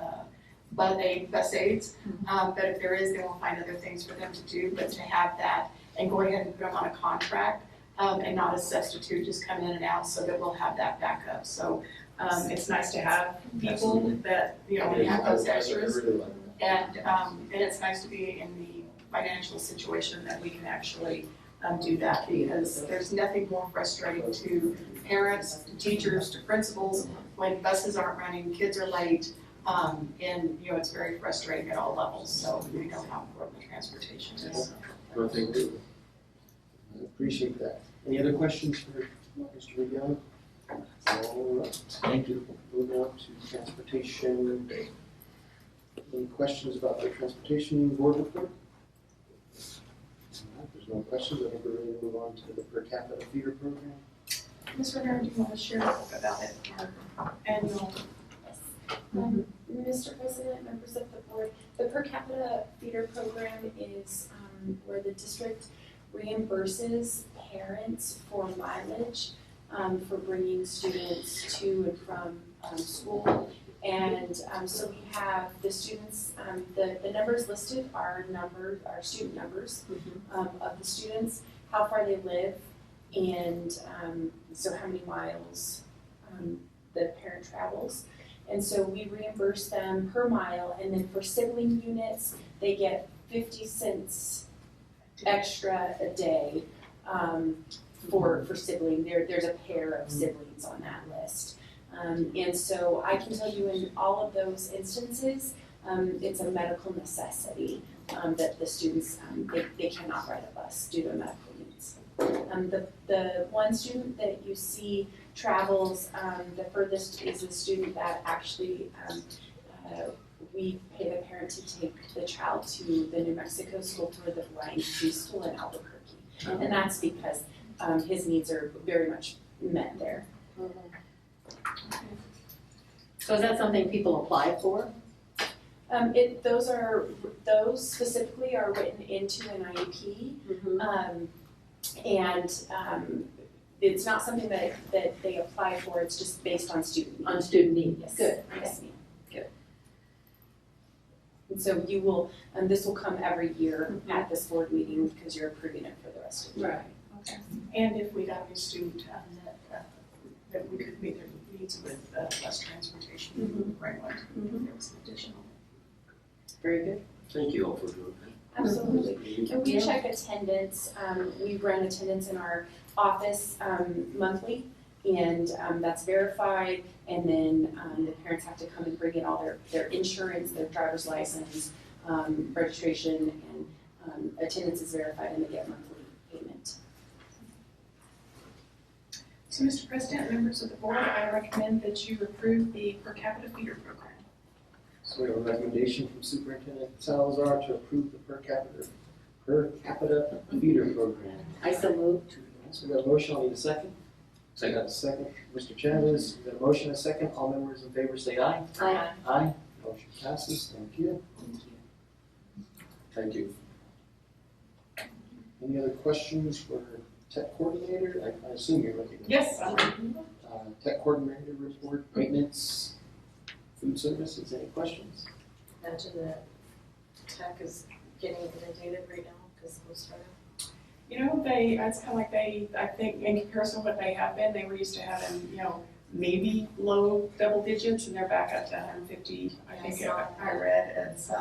bus aides. But if there is, then we'll find other things for them to do. But to have that and go ahead and put them on a contract and not a substitute, just come in and out, so that we'll have that backup. So it's nice to have people that, you know, have those extras. And it's nice to be in the financial situation that we can actually do that, because there's nothing more frustrating to parents, to teachers, to principals when buses aren't running, kids are late, and you know, it's very frustrating at all levels. So we know how important transportation is. Well, thank you. I appreciate that. Any other questions for Mr. Viviano? All right. Thank you. Moving on to transportation. Any questions about the transportation board report? If there's no questions, I think we're ready to move on to the per capita feeder program. Ms. Romero, do you want to share about it, our annual? Mr. President, members of the board, the per capita feeder program is where the district reimburses parents for mileage for bringing students to and from school. And so we have the students, the numbers listed are student numbers of the students, how far they live, and so how many miles the parent travels. And so we reimburse them per mile, and then for sibling units, they get 50 cents extra a day for sibling. There's a pair of siblings on that list. And so I can tell you in all of those instances, it's a medical necessity that the students, they cannot ride a bus due to medical needs. The one student that you see travels the furthest is a student that actually we pay the parent to take the child to the New Mexico School for the Blind Preschool in Albuquerque. And that's because his needs are very much met there. So is that something people apply for? Those specifically are written into an IEP. And it's not something that they apply for, it's just based on student needs. On student needs. Yes. Good. Yes, ma'am. Good. And so you will, this will come every year at this board meeting because you're approving it for the rest of the year. Right. Okay. And if we got a student that we could meet their needs with less transportation, right one, there was an additional. Very good. Thank you all for doing that. Absolutely. And we check attendance. We run attendance in our office monthly, and that's verified. And then the parents have to come and bring in all their insurance, their driver's license, registration, and attendance is verified, and they get monthly payment. So, Mr. President, members of the board, I recommend that you approve the per capita feeder program. So we have a recommendation from Superintendent Salazar to approve the per capita feeder program. I so moved. So we got a motion, I'll need a second. Second. Second, Mr. Chavez, we got a motion, a second, all members in favor say aye. Aye. Aye, motion passes, thank you. Thank you. Any other questions for tech coordinator? I assume you're looking at. Yes. Tech coordinator report, maintenance, food services, any questions? Imagine that tech is getting inundated right now because of those startup. You know, it's kind of like I think in comparison to what they have been, they were used to having, maybe low double digits, and they're back up to 150, I think I read. It's,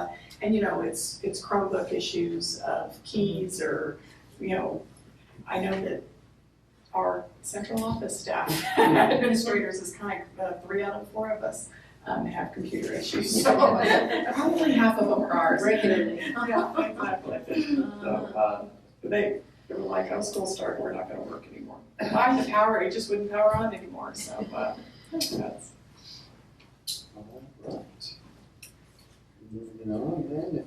and it's Chromebook issues of keys or, I know that our central office staff administrators is kind of 3 out of 4 of us have computer issues. So probably half of them are ours. Regularly. Yeah, exactly. So they were like, "Oh, school started. We're not going to work anymore." And by the power, it just wouldn't power on anymore. So that's. All right. Moving on then,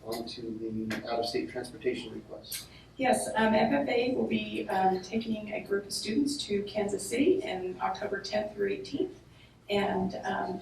on to the out-of-state transportation request. Yes, FFA will be taking a group of students to Kansas City in October 10th through 18th, and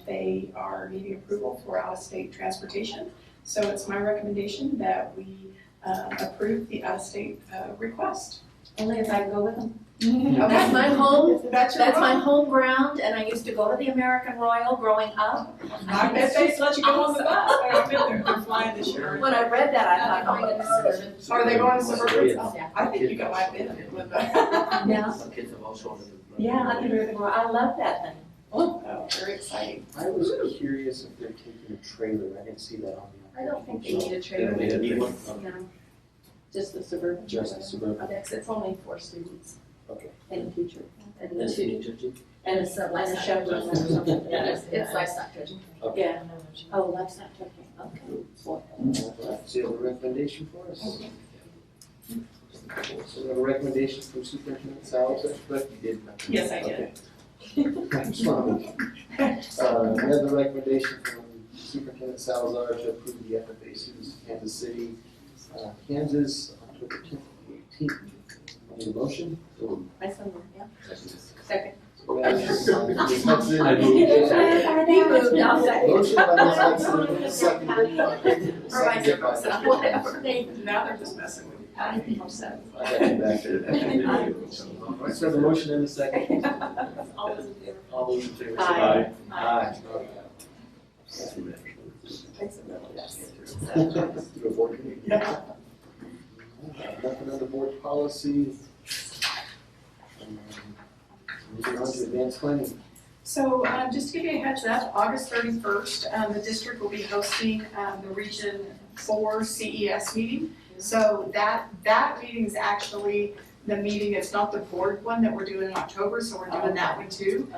they are needing approval for out-of-state transportation. So it's my recommendation that we approve the out-of-state request. Only if I can go with them. Okay. That's my home. That's my home ground, and I used to go to the American Royal growing up. I bet they let you go on the bus. I've been there. They're flying this year. When I read that, I thought, oh, Are they going to suburban? I think you go right in with that. Yeah. Some kids have also. Yeah, I can I love that thing. Oh, very exciting. I was curious if they're taking a trailer, I didn't see that on the. I don't think they need a trailer. They don't need one? No, just the suburban. Just the suburban. It's only for students. Okay. And a teacher. And the That's two. judging. And it's like a chaperone or something. Yeah, it's livestock judging. Okay. Yeah. Oh, livestock judging. Okay. All right, so you have a recommendation for us? So we have a recommendation from Superintendent Salazar, but you did. Yes, I did. Okay. Just wanted to- we have the recommendation from Superintendent Salazar to approve the FFA students to Kansas City, Kansas, October 10th to 18th. Need a motion? I saw one. Second. Ms. Hudson. I move. He moved, I'll second. Motion by Ms. Hudson, seconded by Mr. Whatever. Now they're just messing with you. I think so. I got you back there. All right, so the motion in a second. All those in favor? All those in favor say Aye. Aye. Through a board meeting. Yeah. Nothing on the board policy. Moving on to advanced planning. So just to give you a heads up, August 31st, the district will be hosting the Region 4 CES meeting. So that meeting is actually the meeting, it's not the board one that we're doing in October, so we're doing that one too.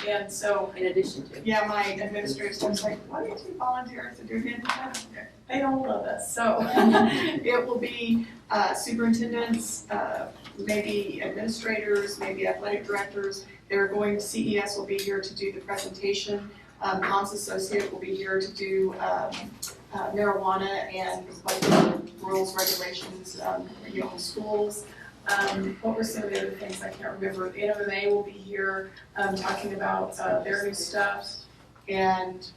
And so, In addition to. yeah, my administrator was like, why don't you volunteer to do handicap? They don't love us. So it will be superintendents, maybe administrators, maybe athletic directors. They're going, CES will be here to do the presentation. Hans Associate will be here to do marijuana and like rules, regulations, in schools. What were some of the other things I can't remember? The NMA will be here talking about their new stuff. And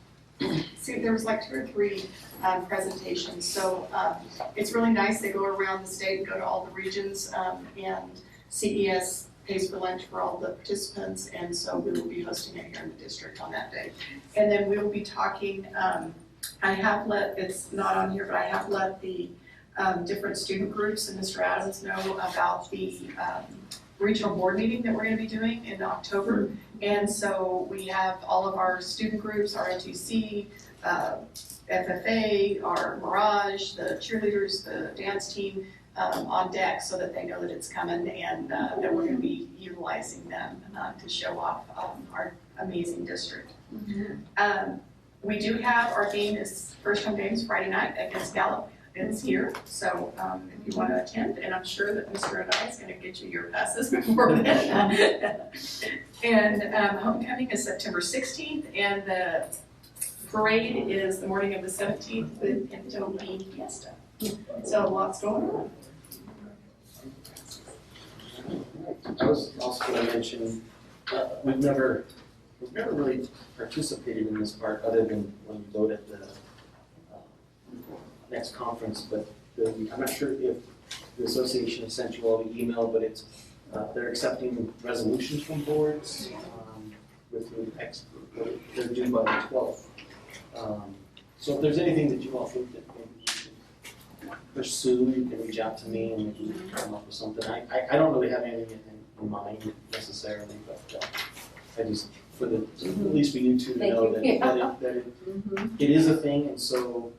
see, there was like 2 or 3 presentations. So it's really nice. They go around the state and go to all the regions, and CES pays for lunch for all the participants, and so we will be hosting it here in the district on that day. And then we will be talking, I have let, it's not on here, but I have let the different student groups and Mr. Adams know about the regional board meeting that we're going to be doing in October. And so we have all of our student groups, our OTC, FFA, our Mirage, the cheerleaders, the dance team on deck so that they know that it's coming and that we're going to be utilizing them to show off our amazing district. We do have our game is first home games Friday night against Gallup. It's here, so if you want to attend, and I'm sure that Mr. Adai is going to get you your passes before then. And homecoming is September 16th, and the parade is the morning of the 17th with Pinto Bean Fiesta. So lots going on. I was also going to mention, we've never really participated in this part other than when we vote at the next conference, but I'm not sure if the association has sent you all the email, but it's they're accepting resolutions from boards they're due by the 12th. So if there's anything that you all think that maybe you should pursue, you can reach out to me and we can come up with something. I don't really have anything in mind necessarily, but I just, at least for you two to know that it is a thing, and so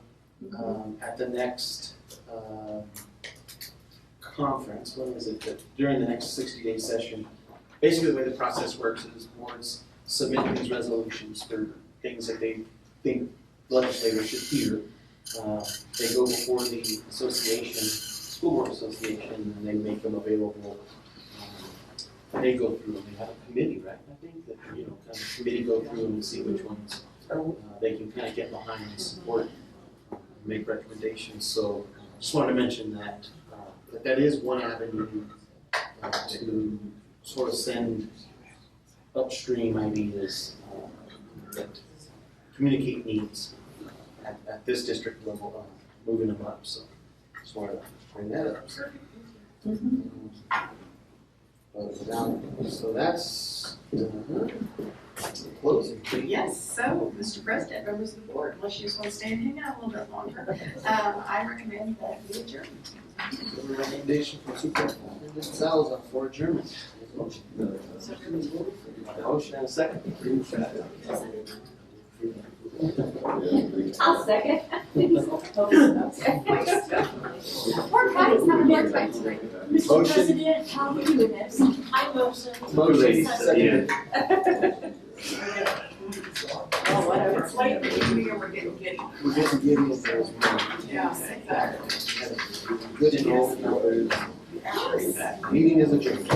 at the next conference, when is it? During the next 60-day session, basically the way the process works is boards submit these resolutions for things that they think legislators should hear. They go before the association, school board association, and they make them available. They go through them. They have a committee, right? I think that kind of committee go through and see which ones they can kind of get behind and support, make recommendations. So just wanted to mention that that is one avenue to sort of send upstream ideas that communicate needs at this district level, moving them up. So just wanted to bring that up. So that's closing. Yes, so, Mr. President, members of the board, unless you just want to stay and hang out a little bit longer, I recommend that we adjourn. A recommendation from Superintendent Salazar for adjournment. Motion and a second. I'll second. Poor Patty's having a hard time tonight. Mr. Motion. President, how are you doing this? I motion. Motion seconded. Oh, whatever, it's late in the evening and we're getting giddy. We're getting giddy with those. Yeah, exactly. Good enrollment numbers. Meeting is adjourned.